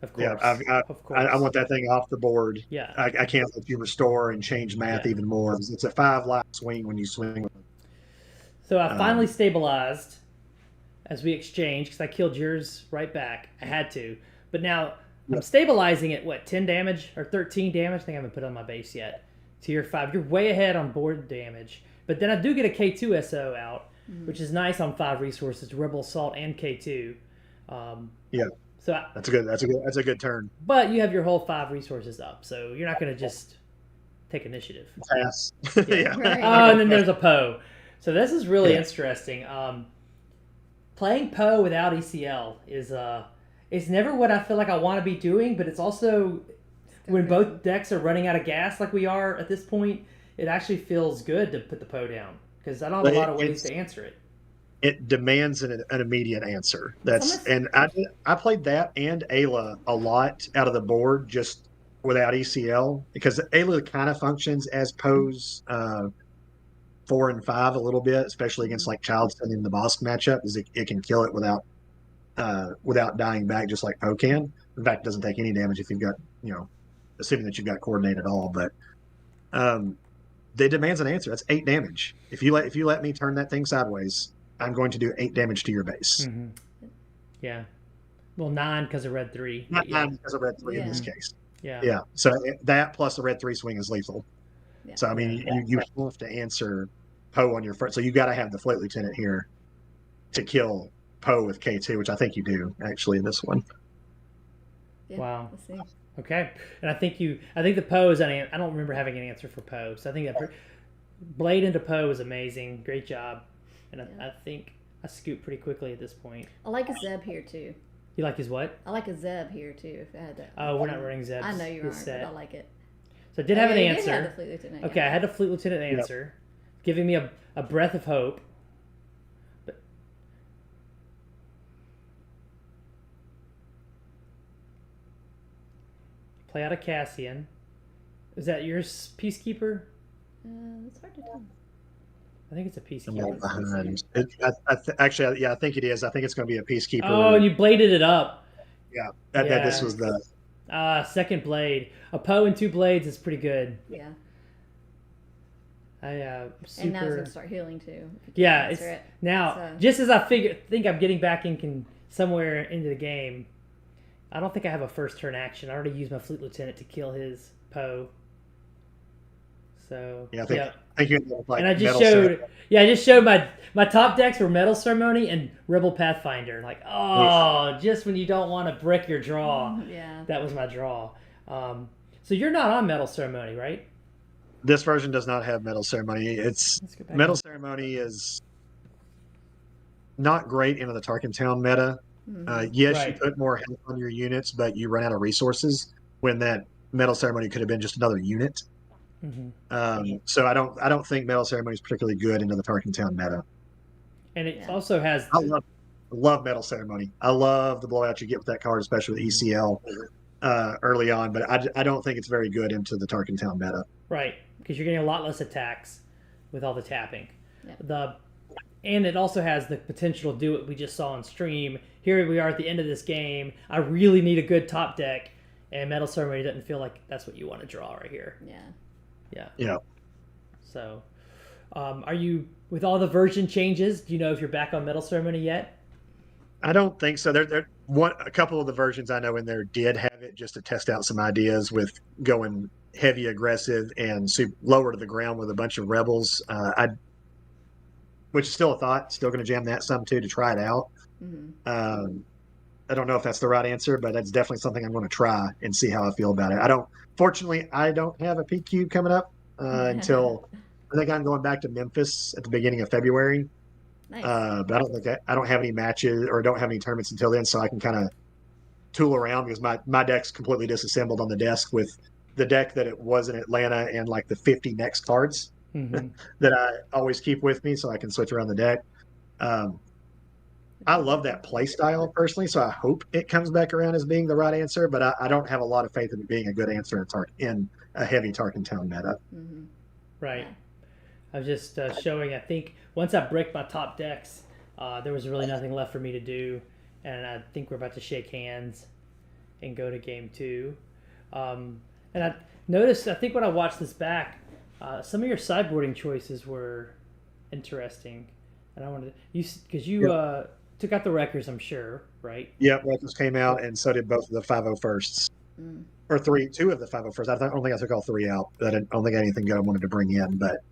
Of course. Yeah, of course. I want that thing off the board. Yeah. I can't let you restore and change math even more. It's a 5-life swing when you swing. So I finally stabilized as we exchanged because I killed yours right back. I had to. But now I'm stabilizing at, 10 damage or 13 damage? I think I haven't put it on my base yet. Tier 5. You're way ahead on board damage. But then I do get a K2 SO out, which is nice on 5 resources, Rebel Assault and K2. So that's a good turn. But you have your whole 5 resources up, so you're not going to just take initiative. Pass. Yeah. Right. Oh, and then there's a Poe. So this is really interesting. Playing Poe without ECL is never what I feel like I want to be doing, but it's also when both decks are running out of gas like we are at this point, it actually feels good to put the Poe down because I don't have a lot of ways to answer it. It demands an immediate answer. And I played that and Ayla a lot out of the board just without ECL because Ayla kind of functions as Poe's 4 and 5 a little bit, especially against like Childstone in the boss matchup, is it can kill it without dying back just like Poe can. In fact, it doesn't take any damage if you've got, assuming that you've got coordinate at all. But it demands an answer. That's 8 damage. If you let me turn that thing sideways, I'm going to do 8 damage to your base. Mm-hmm. Yeah. Well, 9 because of red 3. Not 9 because of red 3 in this case. Yeah. Yeah. So that plus the red 3 swing is lethal. Yeah. So I mean, you have to answer Poe on your first. So you got to have the Fleet Lieutenant here to kill Poe with K2, which I think you do actually in this one. Yeah, wow. Let's see. Okay. And I think the Poe is I don't remember having an answer for Poe. So I think that Blade into Poe is amazing. Great job. And I think I scoop pretty quickly at this point. I like a Zeb here too. You like his what? I like a Zeb here too. If I had that. Oh, we're not running Zebs. I know you aren't, but I like it. So I did have an answer. You did have the Fleet Lieutenant. Okay, I had the Fleet Lieutenant answer, giving me a breath of hope. But play out a Cassian. Is that your Peacekeeper? It's hard to tell. I think it's a Peacekeeper. Behind. Actually, I think it is. I think it's going to be a Peacekeeper. Oh, and you bladed it up. Yeah, this was the second blade. A Poe and 2 blades is pretty good. Yeah. Super... And now it's going to start healing too. Yeah, just as I think I'm getting back in somewhere into the game, I don't think I have a first turn action. I already used my Fleet Lieutenant to kill his Poe. So I think you like. And I just showed my top decks were Metal Ceremony and Rebel Pathfinder. Like, just when you don't want to brick your draw. Yeah. That was my draw. So you're not on Metal Ceremony, right? This version does not have Metal Ceremony. Metal Ceremony is not great into the Tarkentown meta. Yes, you put more health on your units, but you run out of resources when that Metal Ceremony could have been just another unit. Mm-hmm. So I don't think Metal Ceremony is particularly good into the Tarkentown meta. And it also has. I love Metal Ceremony. I love the blowout you get with that card, especially with ECL early on. But I don't think it's very good into the Tarkentown meta. Right, because you're getting a lot less attacks with all the tapping. Yeah. And it also has the potential to do what we just saw on stream. Here we are at the end of this game. I really need a good top deck, and Metal Ceremony doesn't feel like that's what you want to draw right here. Yeah. So, are you, with all the version changes, do you know if you're back on Metal Ceremony yet? I don't think so. A couple of the versions I know in there did have it just to test out some ideas with going heavy aggressive and lower to the ground with a bunch of rebels. Which is still a thought. Still going to jam that some too to try it out. I don't know if that's the right answer, but that's definitely something I'm going to try and see how I feel about it. Fortunately, I don't have a PQ coming up until I think I'm going back to Memphis at the beginning of February. Nice. But I don't have any matches or don't have any tournaments until then, so I can kind of tool around because my deck's completely disassembled on the desk with the deck that it was in Atlanta and like the 50 next cards that I always keep with me, so I can switch around the deck. I love that play style personally, so I hope it comes back around as being the right answer, but I don't have a lot of faith in it being a good answer in a heavy Tarkin Town meta. Right. I was just showing, I think, once I bricked my top decks, there was really nothing left for me to do, and I think we're about to shake hands and go to game 2. And I noticed, I think when I watched this back, some of your sideboarding choices were interesting. And I wanted to, because you took out the Wreckers, I'm sure, right? Yep, Wreckers came out, and so did both of the 501sts. Or two of the 501st. I don't think I took all 3 out. I don't think I had anything good I wanted to bring in, but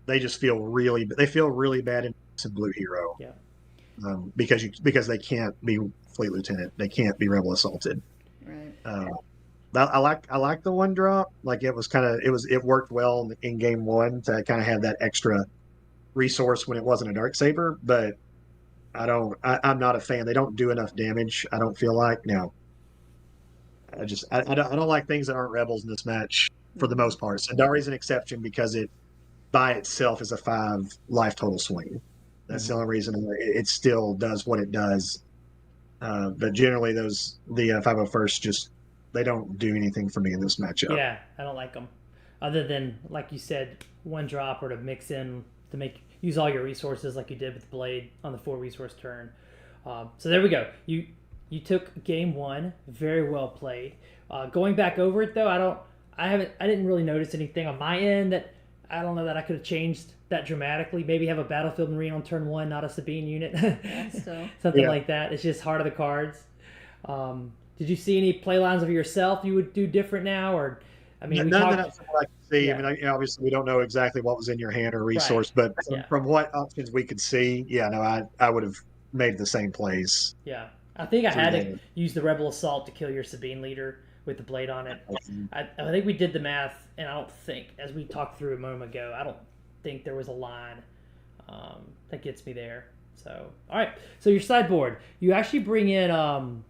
they just feel really bad in Blue Hero. Yeah. Because they can't be Fleet Lieutenant. They can't be Rebel Assaulted. Right. I like the 1-drop. Like it worked well in game 1 to kind of have that extra resource when it wasn't a Darksaber, but I'm not a fan. They don't do enough damage, I don't feel like. Now I don't like things that aren't rebels in this match for the most part. Sandari's an exception because it by itself is a 5 life total swing. That's the only reason it still does what it does. But generally the 501st just they don't do anything for me in this matchup. Yeah, I don't like them. Other than, like you said, 1-drop or to mix in to use all your resources like you did with the Blade on the 4-resource turn. So there we go. You took game 1, very well played. Going back over it though, I didn't really notice anything on my end that I don't know that I could have changed that dramatically. Maybe have a Battlefield Marine on turn 1, not a Sabine unit. Something like that. It's just heart of the cards. Did you see any play lines of yourself you would do different now, or none that I can see. Yeah. I mean, obviously we don't know exactly what was in your hand or resource, but from what options we could see, I would have made the same plays. Yeah, I think I had to use the Rebel Assault to kill your Sabine leader with the Blade on it. I think we did the math, and I don't think, as we talked through a moment ago, I don't think there was a line that gets me there. So, all right. So your sideboard, you actually bring in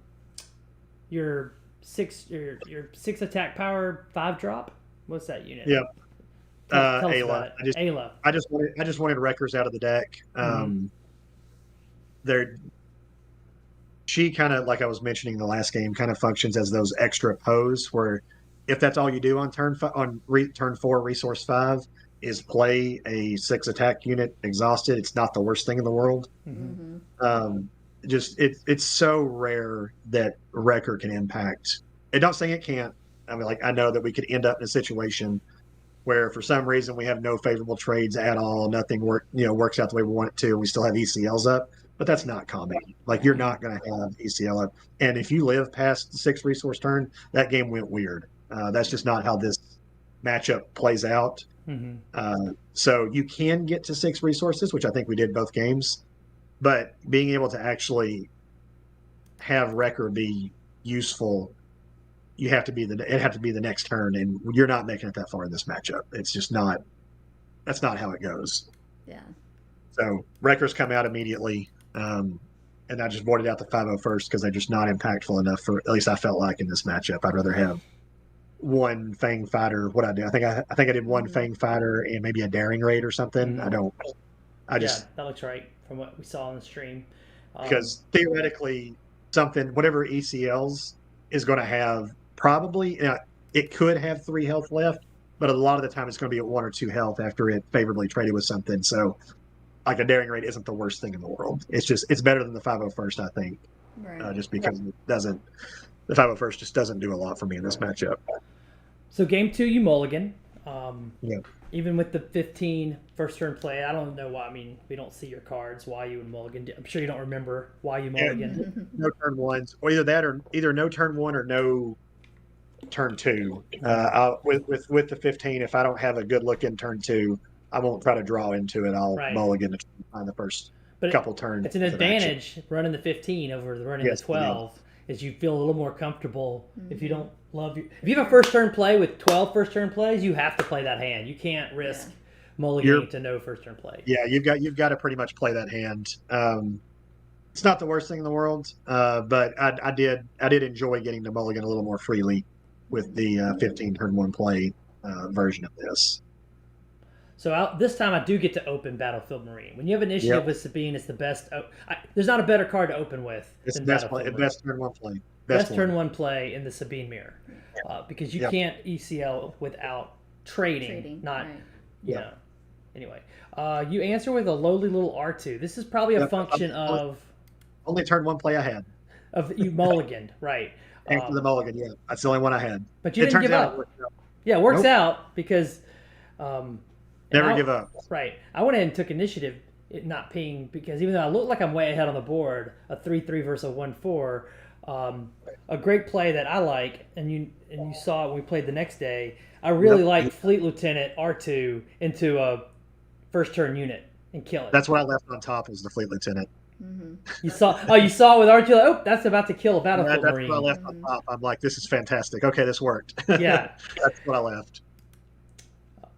your 6 attack power 5-drop. What's that unit? Yep. Tell us Ayla. about it. Ayla. I just wanted Wreckers out of the deck. She kind of, like I was mentioning in the last game, kind of functions as those extra pose where if that's all you do on turn 4 resource 5 is play a 6 attack unit exhausted, it's not the worst thing in the world. It's so rare that Wrecker can impact. I'm not saying it can't. I mean, like, I know that we could end up in a situation where for some reason we have no favorable trades at all, nothing works out the way we want it to, and we still have ECLs up. But that's not common. Like, you're not going to have ECL up. And if you live past the 6 resource turn, that game went weird. That's just not how this matchup plays out. So you can get to 6 resources, which I think we did both games. But being able to actually have Wrecker be useful, it have to be the next turn, and you're not making it that far in this matchup. It's just not. That's not how it goes. Yeah. So Wreckers come out immediately. And I just voided out the 501st because they're just not impactful enough for, at least I felt like in this matchup. I'd rather have 1 Fang Fighter. What I do, I think I did 1 Fang Fighter and maybe a Daring Raid or something. Yeah, that looks right from what we saw on the stream. Because theoretically, whatever ECLs is going to have probably, it could have 3 health left, but a lot of the time it's going to be at 1 or 2 health after it favorably traded with something. So, like, a Daring Raid isn't the worst thing in the world. It's better than the 501st, I think. Right. Just because the 501st just doesn't do a lot for me in this matchup. So game 2, you mulligan. Even with the 15 first turn play, I don't know why. I mean, we don't see your cards. Why you would mulligan? I'm sure you don't remember why you mulligan. No turn 1s, or either no turn 1 or no turn 2. With the 15, if I don't have a good look in turn 2, I won't try to draw into it. I'll mulligan to find the first couple turns. It's an advantage running the 15 over running the 12. Is you feel a little more comfortable if you don't love if you have a first turn play with 12 first turn plays, you have to play that hand. You can't risk mulliganing to no first turn play. Yeah, you've got to pretty much play that hand. It's not the worst thing in the world, but I did enjoy getting to mulligan a little more freely with the 15 turn one play version of this. So this time I do get to open Battlefield Marine. When you have initiative with Sabine, it's the best. There's not a better card to open with. It's than best turn one play. Best turn one play in the Sabine mirror, because you can't ECL without trading. Not you know. Anyway, you answer with a lowly little R2. This is probably a function of only turn one play I had. Of you mulliganed, right? After the mulligan, that's the only one I had. But you didn't give up. It works out because. Never give up. Right. I went ahead and took initiative, not ping, because even though I look like I'm way ahead on the board, a 3-3 versus a 1-4, a great play that I like, and you saw it when we played the next day. I really like Fleet Lieutenant R2 into a first turn unit and kill it. That's what I left on top was the Fleet Lieutenant. Mm-hmm. You saw with R2. Like, that's about to kill a Battlefield Marine. That's what I left on top. I'm like, this is fantastic. Okay, this worked. Yeah, that's what I left.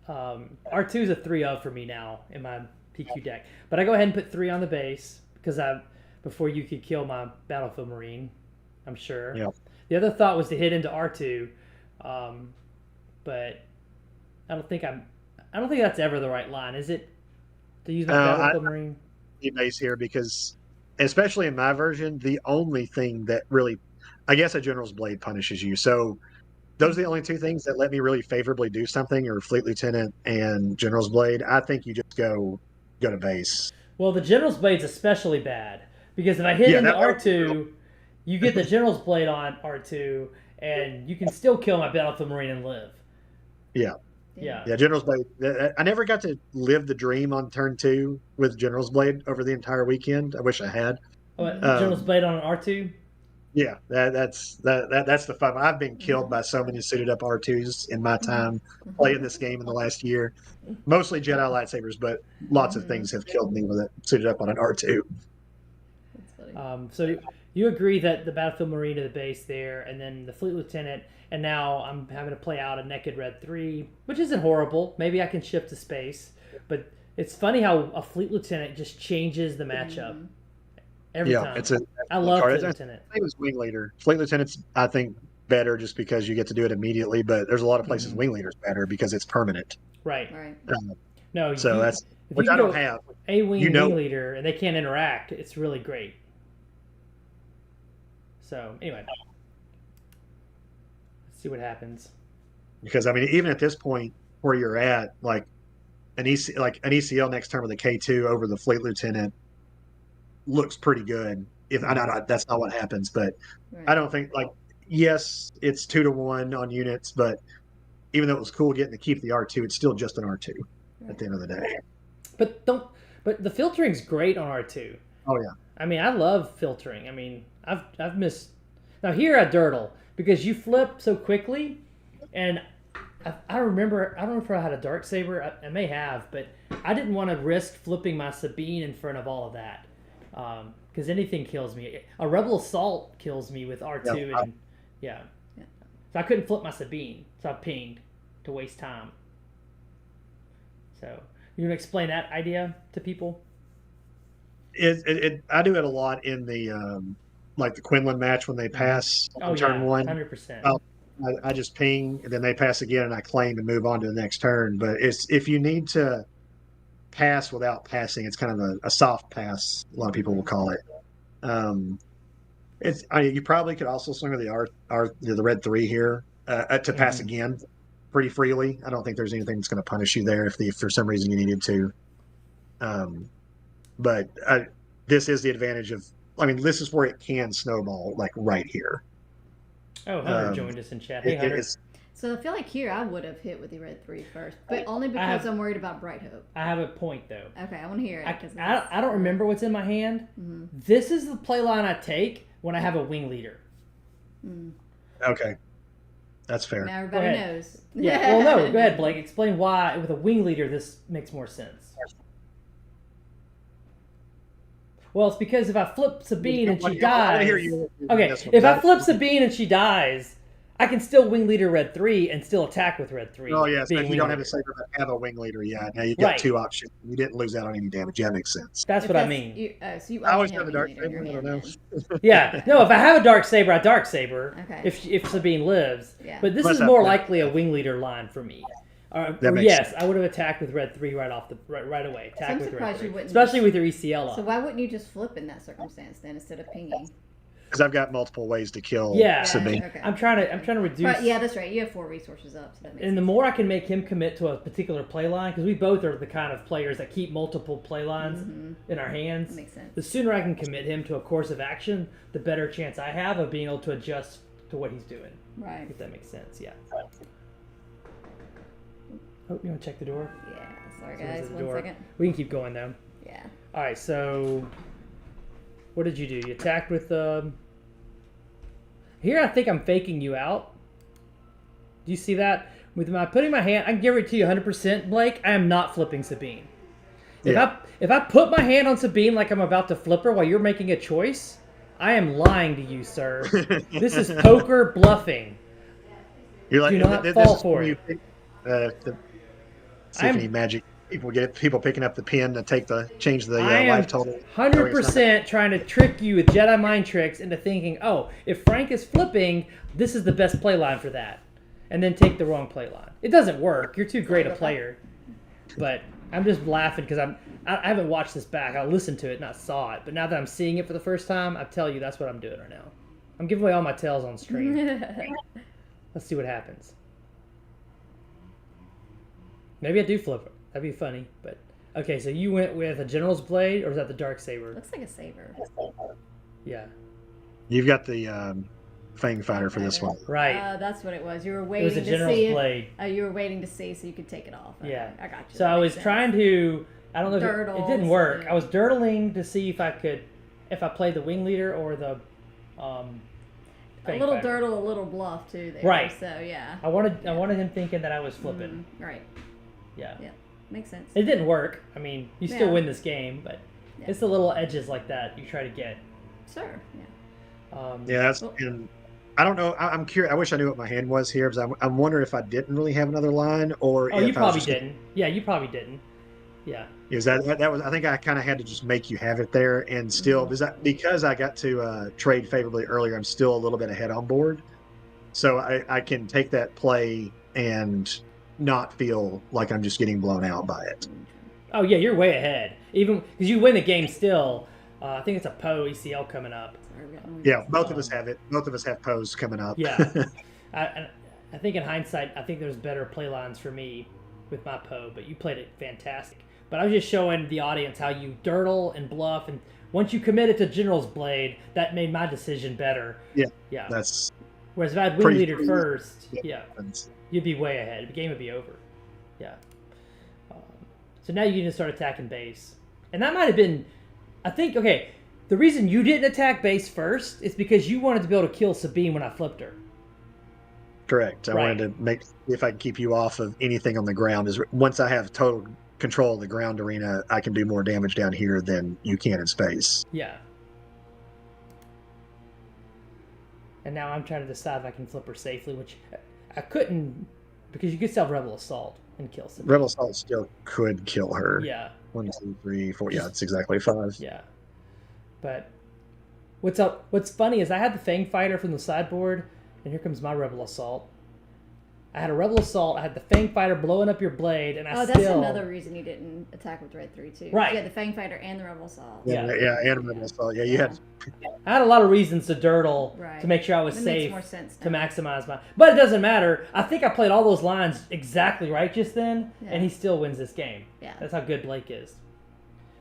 R2 is a 3-of for me now in my PQ deck, but I go ahead and put 3 on the base because before you could kill my Battlefield Marine, I'm sure. Yeah. The other thought was to hit into R2, but I don't think that's ever the right line, is it? To use my Battlefield Marine. Base here because, especially in my version, the only thing that really, I guess, a General's Blade punishes you. So. Those are the only two things that let me really favorably do something, or Fleet Lieutenant and General's Blade. I think you just go to base. Well, the General's Blade's especially bad because if I hit into R2, you get the General's Blade on R2, and you can still kill my Battlefield Marine and live. Yeah. General's Blade. I never got to live the dream on turn 2 with General's Blade over the entire weekend. I wish I had. General's Blade on an R2. Yeah, that's the fun. I've been killed by so many suited up R2s in my time playing this game in the last year. Mostly Jedi lightsabers, but lots of things have killed me with it suited up on an R2. That's funny. So you agree that the Battlefield Marine to the base there, and then the Fleet Lieutenant, and now I'm having to play out a Naked Red 3, which isn't horrible. Maybe I can shift to space, but it's funny how a Fleet Lieutenant just changes the matchup. Every time. I love Fleet Lieutenant. Same as Wing Leader. Fleet Lieutenant's, I think, better just because you get to do it immediately, but there's a lot of places Wing Leader's better because it's permanent. Right. No, so that's which I don't have. Wing Leader and they can't interact. It's really great. So anyway, let's see what happens. Because I mean, even at this point where you're at, like an ECL next turn with a K2 over the Fleet Lieutenant looks pretty good. If I know that's not what happens, but I don't think yes, it's 2-to-1 on units, but even though it was cool getting to keep the R2, it's still just an R2 at the end of the day. But the filtering's great on R2. Oh yeah. I mean, I love filtering. I mean, I've missed now here at Dirtle because you flip so quickly, and I remember I don't know if I had a dark saber. I may have, but I didn't want to risk flipping my Sabine in front of all of that. Because anything kills me. A Rebel Assault kills me with R2, so I couldn't flip my Sabine, so I pinged to waste time. So you want to explain that idea to people? I do it a lot in the the Quinlan match when they pass on turn 1. 100%. I just ping and then they pass again and I claim and move on to the next turn. But if you need to pass without passing, it's kind of a soft pass, a lot of people will call it. You probably could also swing with the red 3 here to pass again pretty freely. I don't think there's anything that's going to punish you there if for some reason you needed to. But this is the advantage of. I mean, this is where it can snowball, right here. Oh, Hunter joined us in chat. Hey, Hunter. So I feel like here I would have hit with the red 3 first, but only because I'm worried about Bright Hope. I have a point though. Okay, I want to hear it. I don't remember what's in my hand. Mm-hmm. This is the play line I take when I have a Wing Leader. Okay, that's fair. Now everybody knows. Yeah. Well, no. Go ahead, Blake. Explain why with a Wing Leader this makes more sense. Well, it's because if I flip Sabine and she I wanna dies... hear you Okay, this one. if I flip Sabine and she dies, I can still wing leader red 3 and still attack with red 3. Oh, yeah. So being if you wing don't have a leader. saber but have a wing leader, yeah. Now you've got Right. 2 options. You didn't lose out on any damage. Yeah, that makes sense. That's If what I mean. So you I always only done the have dark Wing Leader in saber. I your don't hand know. then. Yeah, no, if I have a dark saber, I dark saber. Okay. If Sabine lives. Yeah. But this Unless is I more flip. likely a wing leader line for me. That Or makes yes, sense. I would have attacked with red 3 right away. Attack I'm with red surprised 3. you wouldn't Especially just- with your ECL on. So why wouldn't you just flip in that circumstance then instead of pinging? Because I've got multiple ways to kill Yeah. Sabine. Okay. I'm trying to reduce. Right, yeah, that's right. You have 4 resources up, so that makes And the sense. more I can make him commit to a particular play line, because we both are the kind of players that keep multiple play lines in our hands. That makes sense. The sooner I can commit him to a course of action, the better chance I have of being able to adjust to what he's doing. Right. If that makes sense, yeah. Oh, you want to check the door? Yeah. Sorry, Someone's guys. at the 1 door. second. We can keep going though. Yeah. All right, so what did you do? You attacked with Here, I think I'm faking you out. Do you see that? With my putting my hand, I can guarantee you 100%, Blake. I am not flipping Sabine. If I put my hand on Sabine like I'm about to flip her while you're making a choice, I am lying to you, sir. This is poker bluffing. You're like, Do not this fall is for when it. you pick, see if any magic people get people picking up the pin to change the I am life total. 100% trying to trick you with Jedi mind tricks into thinking, oh, if Frank is flipping, this is the best play line for that. And then take the wrong play line. It doesn't work. You're too great a player. But I'm just laughing because I haven't watched this back. I listened to it, not saw it. But now that I'm seeing it for the first time, I tell you that's what I'm doing right now. I'm giving away all my tails on stream. Let's see what happens. Maybe I do flip it. That'd be funny. But okay, so you went with a General's Blade, or is that the Dark Saber? Looks like a saber. Yeah. You've got the Fang Fighter for this one. Right. That's what it was. You were It waiting was a to General's see. Blade. You were waiting to see so you could take it off. Okay, Yeah. I got you. So That I makes was sense. trying to. I don't know if it Dirtles, didn't work. yeah. I was dirtling to see if I played the Wing Leader or the. A Fang little Fighter. dirtle, a little bluff too. There. Right. So yeah. I wanted him thinking that I was flipping. Right. Yeah. Yeah. Makes sense. It didn't work. I mean, you still Yeah. win this game, but Yeah. it's the little edges like that you try to get. Sure. Yeah. Yeah, that's Well- and I don't know. I'm curious. I wish I knew what my hand was here because I'm wondering if I didn't really have another line or Oh, if you I was probably just- didn't. Yeah, you probably didn't. Yeah. Is that was? I think I kind of had to just make you have it there, and still because I got to trade favorably earlier, I'm still a little bit ahead on board, so I can take that play and not feel like I'm just getting blown out by it. Oh yeah, you're way ahead. Even because you win the game still. I think it's a Poe ECL coming up. Sorry, we got noise. Yeah, both of us have it. Both of us have pose coming up. Yeah. I think in hindsight, I think there's better play lines for me with my Poe, but you played it fantastic. But I was just showing the audience how you dirtle and bluff, and once you committed to General's Blade, that made my decision better. Yeah. Yeah. That's Whereas if I had Wing pretty- Leader pretty- first, yeah. yeah, that's- you'd be way ahead. The game would be over. Yeah. So now you can just start attacking base. And that might have been, I think, okay, the reason you didn't attack base first is because you wanted to be able to kill Sabine when I flipped her. correct. I Right. wanted to make if I can keep you off of anything on the ground. Is once I have total control of the ground arena, I can do more damage down here than you can in space. Yeah. And now I'm trying to decide if I can flip her safely, which I couldn't because you could still have Rebel Assault and kill Sabine. Rebel Assault still could kill her. Yeah. 1, 2, 3, 4. Yeah, it's exactly 5. Yeah. But what's funny is I had the Fang Fighter from the sideboard, and here comes my Rebel Assault. I had a Rebel Assault, I had the Fang Fighter blowing up your blade, and That's another reason you didn't attack with red 3 too. Right. You had the Fang Fighter and the Rebel Assault. Yeah. And Rebel Assault. Yeah, you had. I had a lot of reasons to dirtle Right. to make sure I was That makes safe more sense to now. maximize my. But it doesn't matter. I think I played all those lines exactly right just then, Yeah. and he still wins this game. Yeah. That's how good Blake is.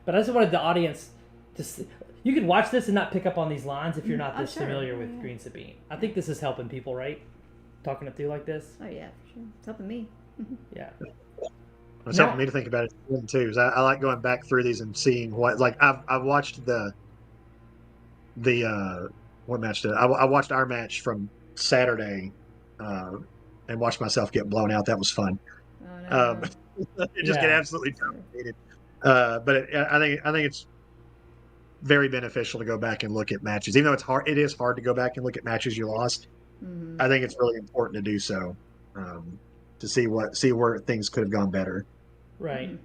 But I just wanted the audience to see. You can watch this and not pick up on these lines if you're not Oh, this sure. familiar with Yeah. Green Sabine. I think this is helping people, right? Talking it through like this. Oh yeah, for sure. It's helping me. Yeah. It's Now- helping me to think about it too. Is I like going back through these and seeing what I've watched the what match did I watched our match from Saturday and watched myself get blown out. That was fun. Oh no. It just get Yeah. absolutely dominated. But I think it's very beneficial to go back and look at matches, even though it is hard to go back and look at matches you lost. I think it's really important to do so, to see where things could have gone better. Right.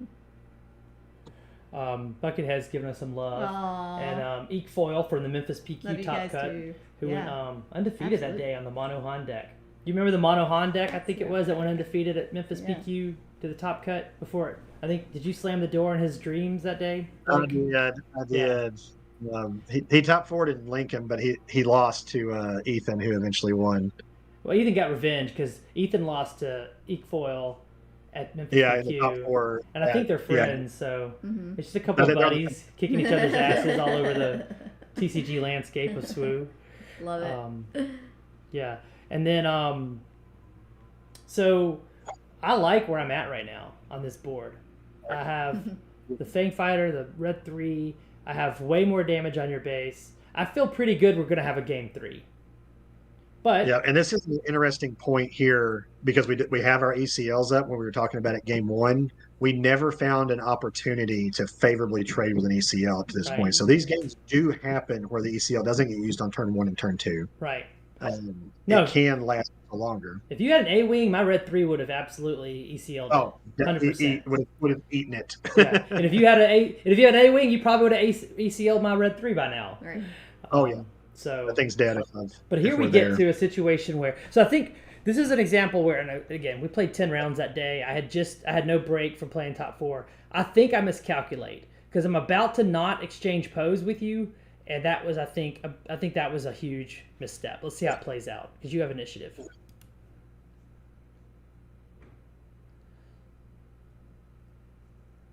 Bucketheads giving us some love. Aww. And Eek Foil from the Memphis PQ top cut, who went undefeated that day on the Mono Han deck. You remember the Mono Han deck, I think it was, that went undefeated at Memphis PQ to the top cut before? I think, did you slam the door in his dreams that day? I did. He top forwarded in Lincoln, but he lost to Ethan, who eventually won. Well, Ethan got revenge because Ethan lost to Eek Foil at Memphis PQ. In the top four. And I think they're friends, so it's just a couple of buddies kicking each other's asses all over the TCG landscape of SWU. Love it. Yeah. And then, so I like where I'm at right now on this board. I have the Fang Fighter, the Red 3. I have way more damage on your base. I feel pretty good we're going to have a game 3. But yeah, and this is an interesting point here because we have our ECLs up when we were talking about it game 1. We never found an opportunity to favorably trade with an ECL up to this point. So these games do happen where the ECL doesn't get used on turn 1 and turn 2. Right. It can last longer. If you had an A-Wing, my Red 3 would have absolutely ECL'd. Oh, 100%. Would have eaten it. Yeah. And if you had an A-Wing, you probably would have ECL'd my Red 3 by now. Right. Oh yeah. So that thing's dead. But here we get to a situation where, so I think this is an example where, and again, we played 10 rounds that day. I had no break from playing top 4. I think I miscalculate because I'm about to not exchange pose with you, and that was, I think that was a huge misstep. Let's see how it plays out because you have initiative.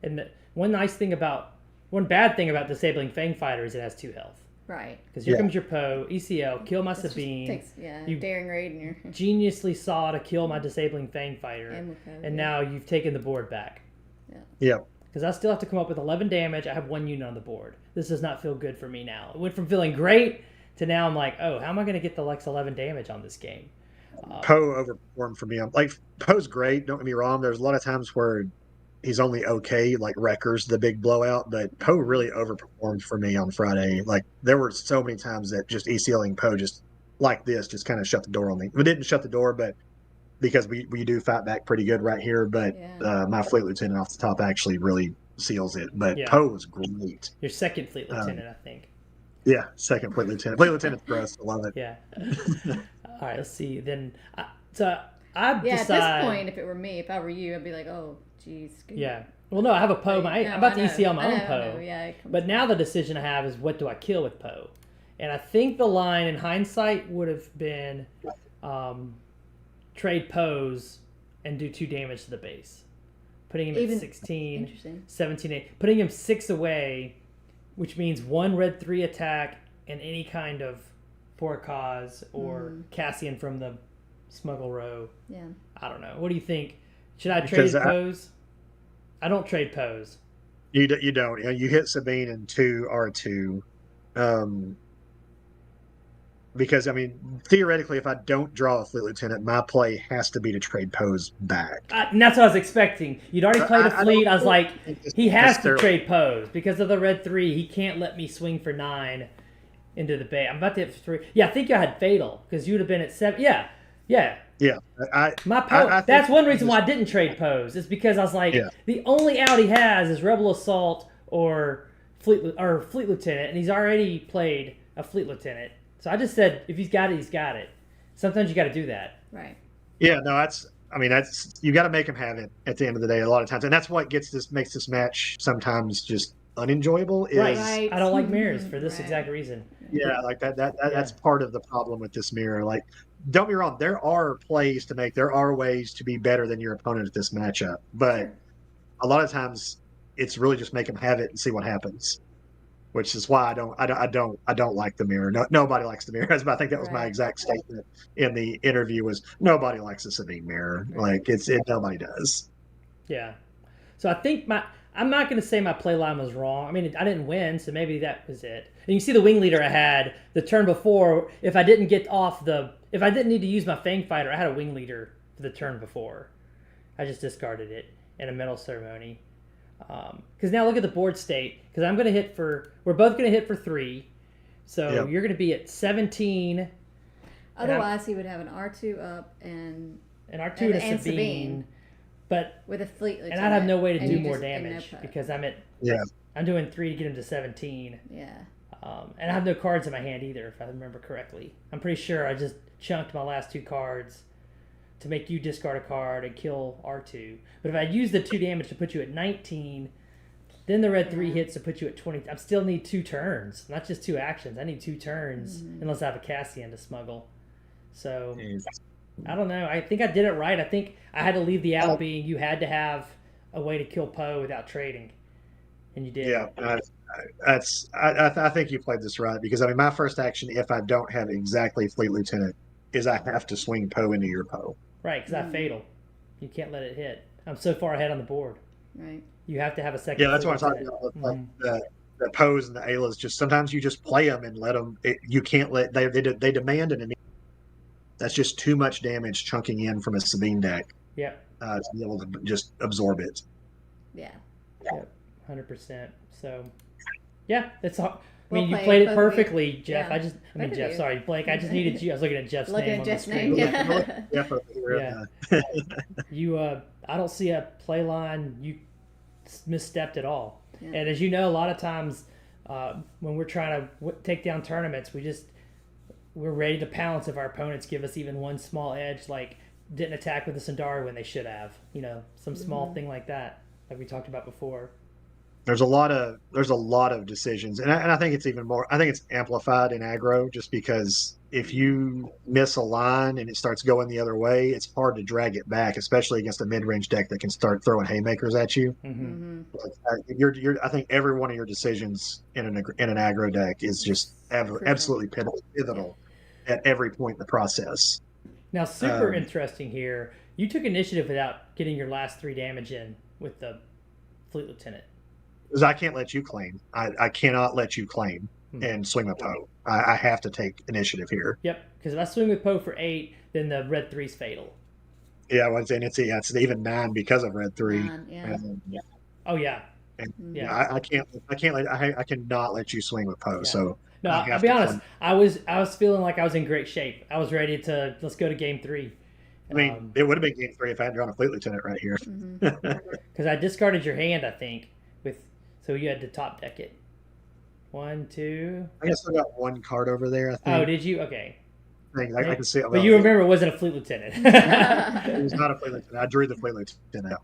And one bad thing about disabling Fang Fighter is it has 2 health. Right. Because here comes your Poe, ECL, kill my Sabine. You daring raid and you're geniusly saw to kill my disabling Fang Fighter. And now you've taken the board back. Yeah. Because I still have to come up with 11 damage. I have 1 unit on the board. This does not feel good for me now. It went from feeling great to now I'm like, oh, how am I going to get the 11 damage on this game? Poe overperformed for me. Like, Poe's great, don't get me wrong. There's a lot of times where he's only okay, like Wrecker's the big blowout, but Poe really overperformed for me on Friday. Like, there were so many times that just ECLing Poe just like this just kind of shut the door on me. We didn't shut the door, but because we do fight back pretty good right here, but my Fleet Lieutenant off the top actually really seals it. But Poe was great. Your second Fleet Lieutenant, I think. Yeah, second Fleet Lieutenant. Fleet Lieutenant's gross. I love it. Yeah. All right, let's see. Then, I at decide, this point, if it were me, if I were you, I'd be like, oh, geez. Yeah. Well, no, I have a Poe. I'm about to ECL my own Poe. Yeah, but now the decision I have is what do I kill with Poe? And I think the line in hindsight would have been trade Poes and do 2 damage to the base. Putting him at 16, 17, 8. Putting him 6 away, which means 1 Red 3 attack and any kind of Thorkk or Cassian from the Smuggle Row. Yeah. I don't know. What do you think? Should I trade Pose? I don't trade Pose. You don't. You hit Sabine in 2 R2. Because, I mean, theoretically, if I don't draw a Fleet Lieutenant, my play has to be to trade Pose back. And that's what I was expecting. You'd already played a Fleet. I was like, he has to trade Pose. Because of the Red 3, he can't let me swing for 9 into the bay. I'm about to hit 3. Yeah, I think you had Fatal, because you would have been at 7. Yeah. Yeah. That's one reason why I didn't trade Pose. Is because I was like, the only out he has is Rebel Assault or Fleet Lieutenant, and he's already played a Fleet Lieutenant. So I just said, if he's got it, he's got it. Sometimes you got to do that. Right. Yeah, no, that's you got to make him have it at the end of the day a lot of times. And that's what makes this match sometimes just unenjoyable. Right. I don't like mirrors for this exact reason. Yeah, like that's part of the problem with this mirror. Like, don't be wrong, there are plays to make. There are ways to be better than your opponent at this matchup. But a lot of times it's really just make him have it and see what happens. Which is why I don't like the mirror. No, nobody likes the mirror. I think that was my exact statement in the interview was nobody likes the Sabine mirror. Like nobody does. Yeah. So I think I'm not going to say my play line was wrong. I mean, I didn't win, so maybe that was it. And you see the wing leader I had the turn before. If I didn't need to use my Fang Fighter, I had a wing leader for the turn before. I just discarded it in a medal ceremony. Because now look at the board state. Because I'm going to hit for... We're both going to hit for 3. So you're going to be at 17. Otherwise, he would have an R2 up and R2 to Sabine. But with a fleet lieutenant. And I'd have no way to do more damage because I'm at... Yeah. I'm doing 3 to get him to 17. Yeah. And I have no cards in my hand either, if I remember correctly. I'm pretty sure I just chunked my last 2 cards to make you discard a card and kill R2. But if I use the 2 damage to put you at 19, then the red 3 hits to put you at 20. I still need 2 turns, not just 2 actions. I need 2 turns unless I have a Cassian to smuggle. So, I don't know. I think I did it right. I think I had to leave the out being you had to have a way to kill Poe without trading. And you did. Yeah, I think you played this right because I mean my first action, if I don't have exactly Fleet Lieutenant, is I have to swing Poe into your Poe. Right, because I fatal. You can't let it hit. I'm so far ahead on the board. Right. You have to have a second. Yeah, that's what I'm talking about. Like the Poes and the Aylas. Just sometimes you just play them and let them. You can't let they demand an. That's just too much damage chunking in from a Sabine deck. Yeah. To be able to just absorb it. Yeah. Yep. 100%. So, yeah, that's all. I mean, Well you played it both perfectly, Jeff. Yeah. I mean, Jeff. Sorry, Blake. I just needed you. I was looking at Jeff's name on the screen. Yeah. You, I don't see a play line. You misstepped at all. Yeah. And as you know, a lot of times when we're trying to take down tournaments, we're ready to pounce if our opponents give us even one small edge, like didn't attack with the Sandari when they should have. You know, some small thing like that, like we talked about before. There's a lot of decisions, and I think it's even more. I think it's amplified in aggro just because if you miss a line and it starts going the other way, it's hard to drag it back, especially against a mid-range deck that can start throwing haymakers at you. I think every one of your decisions in an aggro deck is just absolutely pivotal at every point in the process. Now, super interesting here. You took initiative without getting your last 3 damage in with the Fleet Lieutenant. Because I can't let you claim. I cannot let you claim and swing a Poe. I have to take initiative here. Yep, because if I swing with Poe for 8, then the red 3's fatal. Yeah, and it's even 9 because of red 3. 9, yeah. Oh yeah. Yeah. I cannot let you swing with Poe. Yeah. So no, I'll be honest. I was feeling like I was in great shape. I was ready to let's go to game 3. I mean, it would have been game 3 if I hadn't drawn a Fleet Lieutenant right here. Because I discarded your hand, I think. So you had to top deck it. 1, 2. I guess I got 1 card over there, I think. Oh, did you? Okay. I can see it. But you remember it wasn't a Fleet Lieutenant. It was not a Fleet Lieutenant. I drew the Fleet Lieutenant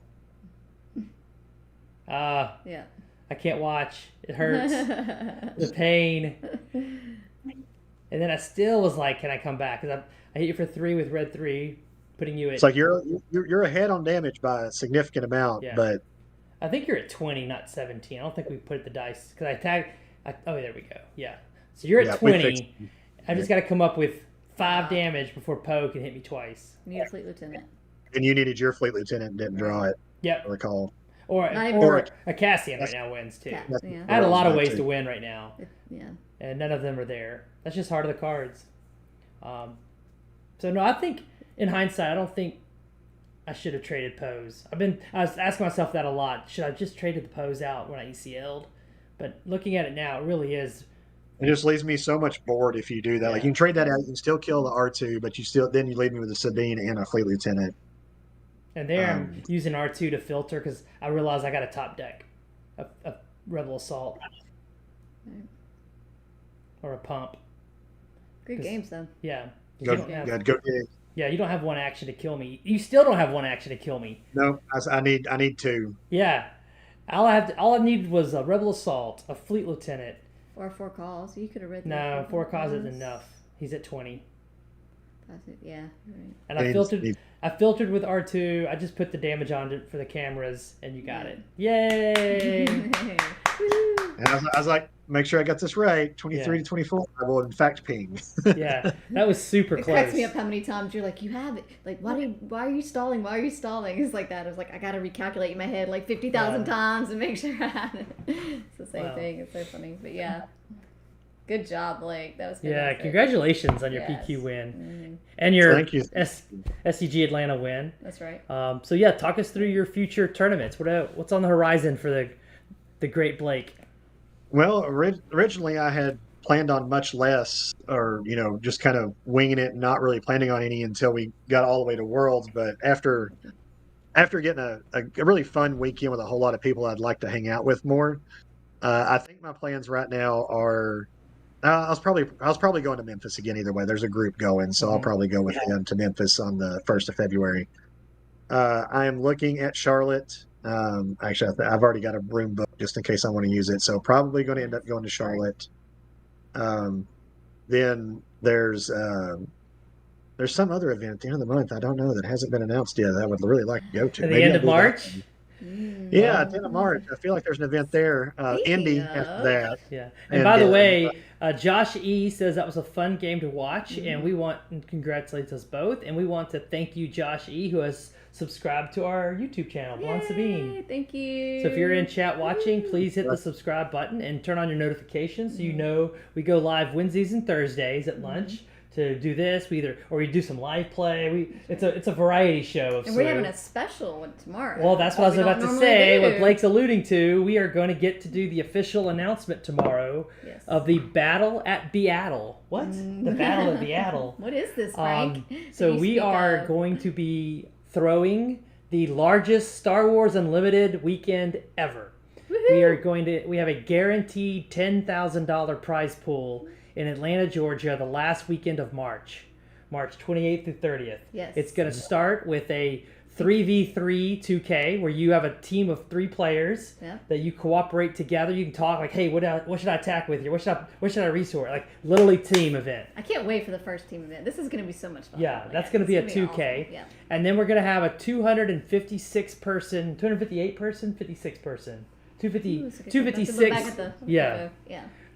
out. Yeah. I can't watch. It hurts. The pain. And then I still was like, can I come back? Because I hit you for 3 with red 3, putting you at... It's like you're ahead on damage by a significant amount, but... I think you're at 20, not 17. I don't think we put the dice because I tagged. Oh, there we go. Yeah. So you're at 20. I just got to come up with 5 damage before Poe can hit me twice. You need a Fleet Lieutenant. And you needed your Fleet Lieutenant and didn't draw it. Yep. I recall. Or a Cassian right now wins too. Yeah. I had a lot of ways to win right now. Yeah. And none of them are there. That's just heart of the cards. So no, I think in hindsight, I don't think I should have traded Poes. I was asking myself that a lot. Should I have just traded the Poes out when I ECL'd? But looking at it now, it really is. It just leaves me so much bored if you do that. Yeah. Like you can trade that out, you can still kill the R2, but you leave me with a Sabine and a Fleet Lieutenant. And there I'm using R2 to filter because I realized I got a top deck, a Rebel Assault, or a Pump. Good games though. Yeah. Good game. Yeah, you don't have 1 action to kill me. You still don't have 1 action to kill me. No, I need 2. Yeah, all I needed was a Rebel Assault, a Fleet Lieutenant, or 4 calls. You could have read. No, 4 calls is enough. He's at 20. That's it. Yeah, right. And I filtered with R2. I just put the damage on it for the cameras, and you got it. Yay! And I was like, make sure I got this right. 23 to 24. I will in fact ping. Yeah, that was super close. It cracks me up how many times you're like, you have it. Like, why are you stalling? Why are you stalling? It's like that. I was like, I got to recalculate in my head like 50,000 times and make sure I have it. It's the same thing. It's so funny. But yeah. Good job, Blake. That was fantastic. Yeah, congratulations on your PQ win and your SCG Atlanta win. That's right. So yeah, talk us through your future tournaments. What's on the horizon for the great Blake? Well, originally I had planned on much less, or just kind of winging it, and not really planning on any until we got all the way to Worlds. But after getting a really fun weekend with a whole lot of people I'd like to hang out with more, I think my plans right now are. I was probably going to Memphis again either way. There's a group going, so I'll probably go with them to Memphis on the 1st of February. I am looking at Charlotte. Actually, I've already got a room booked just in case I want to use it, so probably going to end up going to Charlotte. Then there's some other event at the end of the month I don't know that hasn't been announced yet that I would really like to go to. At the end of March? Yeah, at the end of March. I feel like there's an event there. Indy has that. Yeah. And by the way, Josh E says that was a fun game to watch, and we want to congratulate us both, and we want to thank you, Josh E, who has subscribe to our YouTube channel, Blonde Sabine. Thank you. So if you're in chat watching, please hit the subscribe button and turn on your notifications so you know we go live Wednesdays and Thursdays at lunch to do this. We do some live play. It's a variety show of and we're having a special one tomorrow. Well, that's what I was about to say. What Blake's alluding to, we are going to get to do the official announcement tomorrow of the Battle at Beatle. What? The Battle at Beatle. What is this, Frank? So we are going to be throwing the largest Star Wars Unlimited weekend ever. Woohoo! We have a guaranteed $10,000 prize pool in Atlanta, Georgia, the last weekend of March 28th through 30th. Yes. It's going to start with a 3v3 2K where you have a team of 3 players that you cooperate together. You can talk like, hey, what should I attack with here? What should I resort? Like literally team event. I can't wait for the first team event. This is going to be so much fun. Yeah, that's going to be a 2K. Awesome. Yeah. And then we're going to have a 256 person, 258 person, 56 person. 256. Yeah.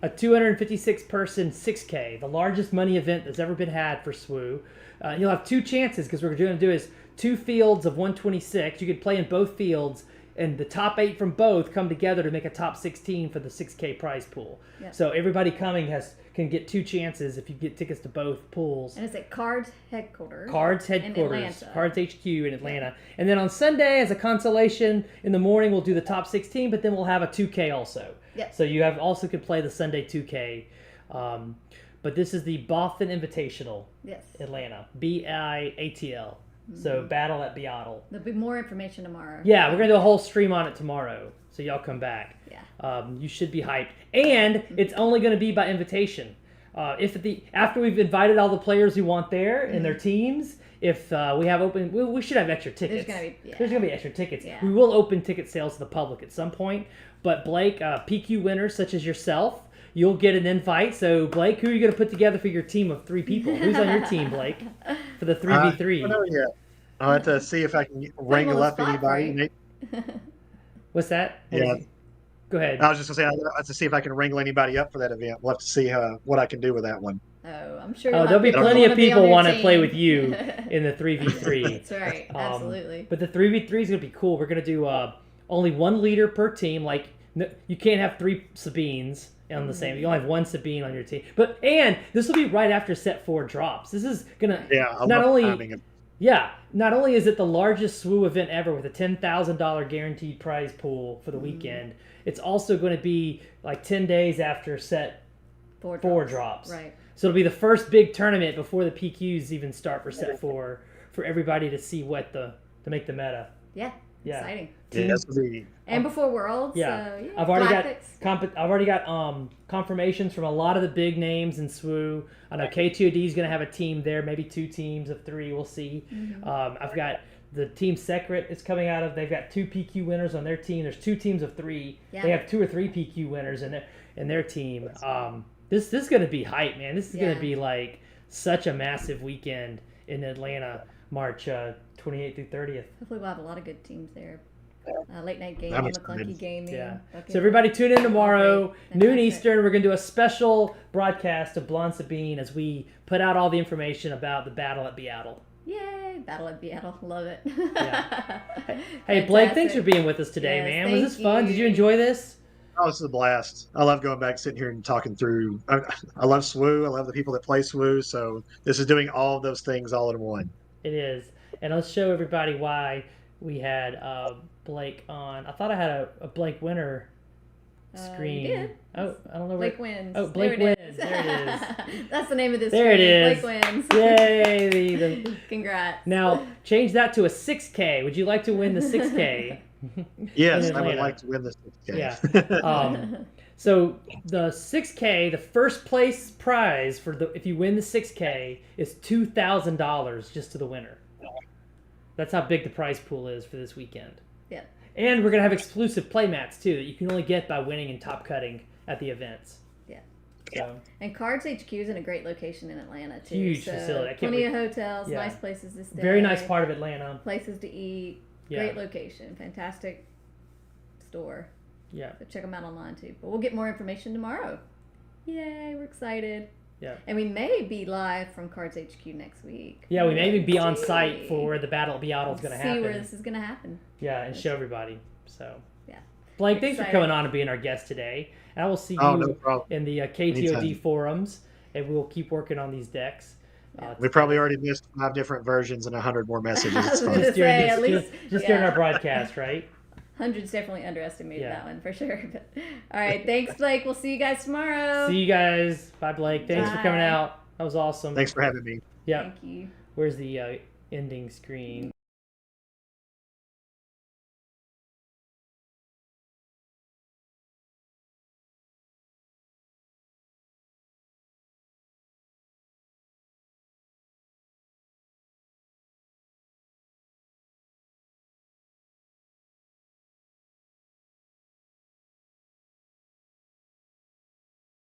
A 256 person 6K, the largest money event that's ever been had for SWU. You'll have 2 chances because what we're going to do is 2 fields of 126. You could play in both fields, and the top 8 from both come together to make a top 16 for the 6K prize pool. Yep. So everybody coming can get 2 chances if you get tickets to both pools. And it's at Cards Headquarters. Cards HQ in Atlanta. Yeah. And then on Sunday, as a consolation, in the morning we'll do the top 16, but then we'll have a 2K also. Yep. So you also could play the Sunday 2K. But this is the Bothan Invitational. Yes. Atlanta. BIATL. So Battle at Beatle. There'll be more information tomorrow. Yeah, we're going to do a whole stream on it tomorrow. So y'all come back. Yeah. You should be hyped. And it's only going to be by invitation. After we've invited all the players who want there and their teams, if we have open, we should have extra tickets. There's going to be extra tickets. Yeah. We will open ticket sales to the public at some point. But Blake, PQ winners such as yourself, you'll get an invite. So Blake, who are you going to put together for your team of 3 people? Who's on your team, Blake, for the 3v3? I don't know yet. I'll have to see if I can wrangle up anybody. What's that? Yeah. Go ahead. I was just going to say, I'll have to see if I can wrangle anybody up for that event. We'll have to see what I can do with that one. Oh, I'm sure. There'll be plenty of people want to play with you in the 3v3. That's right. Absolutely. But the 3v3 is going to be cool. We're going to do only 1 leader per team. Like, you can't have 3 Sabines on the same. You only have 1 Sabine on your team. And this will be right after set 4 drops. This is going to not only is it the largest SWU event ever with a $10,000 guaranteed prize pool for the weekend, it's also going to be like 10 days after set 4 drops. Right. So it'll be the first big tournament before the PQs even start for set 4 for everybody to see to make the meta. Yeah. Exciting. Yeah, before Worlds. Yeah. So, I've already got confirmations from a lot of the big names in SWU. I know KTOD is going to have a team there, maybe 2 teams of 3. We'll see. I've got the team Secret is coming out of. They've got 2 PQ winners on their team. There's 2 teams of 3. Yeah. They have 2 or 3 PQ winners in their team. This is going to be hype, man. This is going to be like such a massive weekend in Atlanta, March 28th through 30th. Hopefully we'll have a lot of good teams there. Late Night Gaming, Maclunky Gaming. Yeah. So everybody tune in tomorrow, noon Eastern. We're going to do a special broadcast of Blonde Sabine as we put out all the information about the Battle at Beatle. Yay! Battle at Beatle. Love it. Hey, Blake, thanks for being with us today, man. Was this fun? Did you enjoy this? Oh, this is a blast. I love going back, sitting here and talking through. I love SWU. I love the people that play SWU. So this is doing all of those things all in one. It is. And let's show everybody why we had Blake on. I thought I had a Blake winner screen. You did. Oh, I don't know Blake wins. Oh, Blake wins. There it is. That's the name of this There screen. it is. Blake wins. Yay. Congrats. Now, change that to a 6K. Would you like to win the 6K? Yes, I would like to win this. Yeah. So the 6K, the first place prize if you win the 6K is $2,000 just to the winner. That's how big the prize pool is for this weekend. Yeah. And we're gonna have exclusive play mats too that you can only get by winning and top cutting at the events. Yeah. So. And Cards HQ is in a great location in Atlanta too. Huge so facility. Plenty of hotels, nice places to stay. Very nice part of Atlanta. Places to eat. Great location. Fantastic store. Yeah. So check them out online too. But we'll get more information tomorrow. Yay, we're excited. Yeah. And we may be live from Cards HQ next week. Yeah, we may be on site for where the battle is going to happen. See where this is going to happen. Yeah, and show everybody. So. Yeah. Blake, thanks for coming on and being our guest today. And I will see you in the KTOD forums, and we'll keep working on these decks. We probably already missed 5 different versions and 100 more messages. It's fun. Just during our broadcast, right? 100's definitely underestimated that one for sure. But, all right, thanks, Blake. We'll see you guys tomorrow. See you guys. Bye, Blake. Thanks for coming out. That was awesome. Thanks for having me. Yeah. Thank you. Where's the ending screen?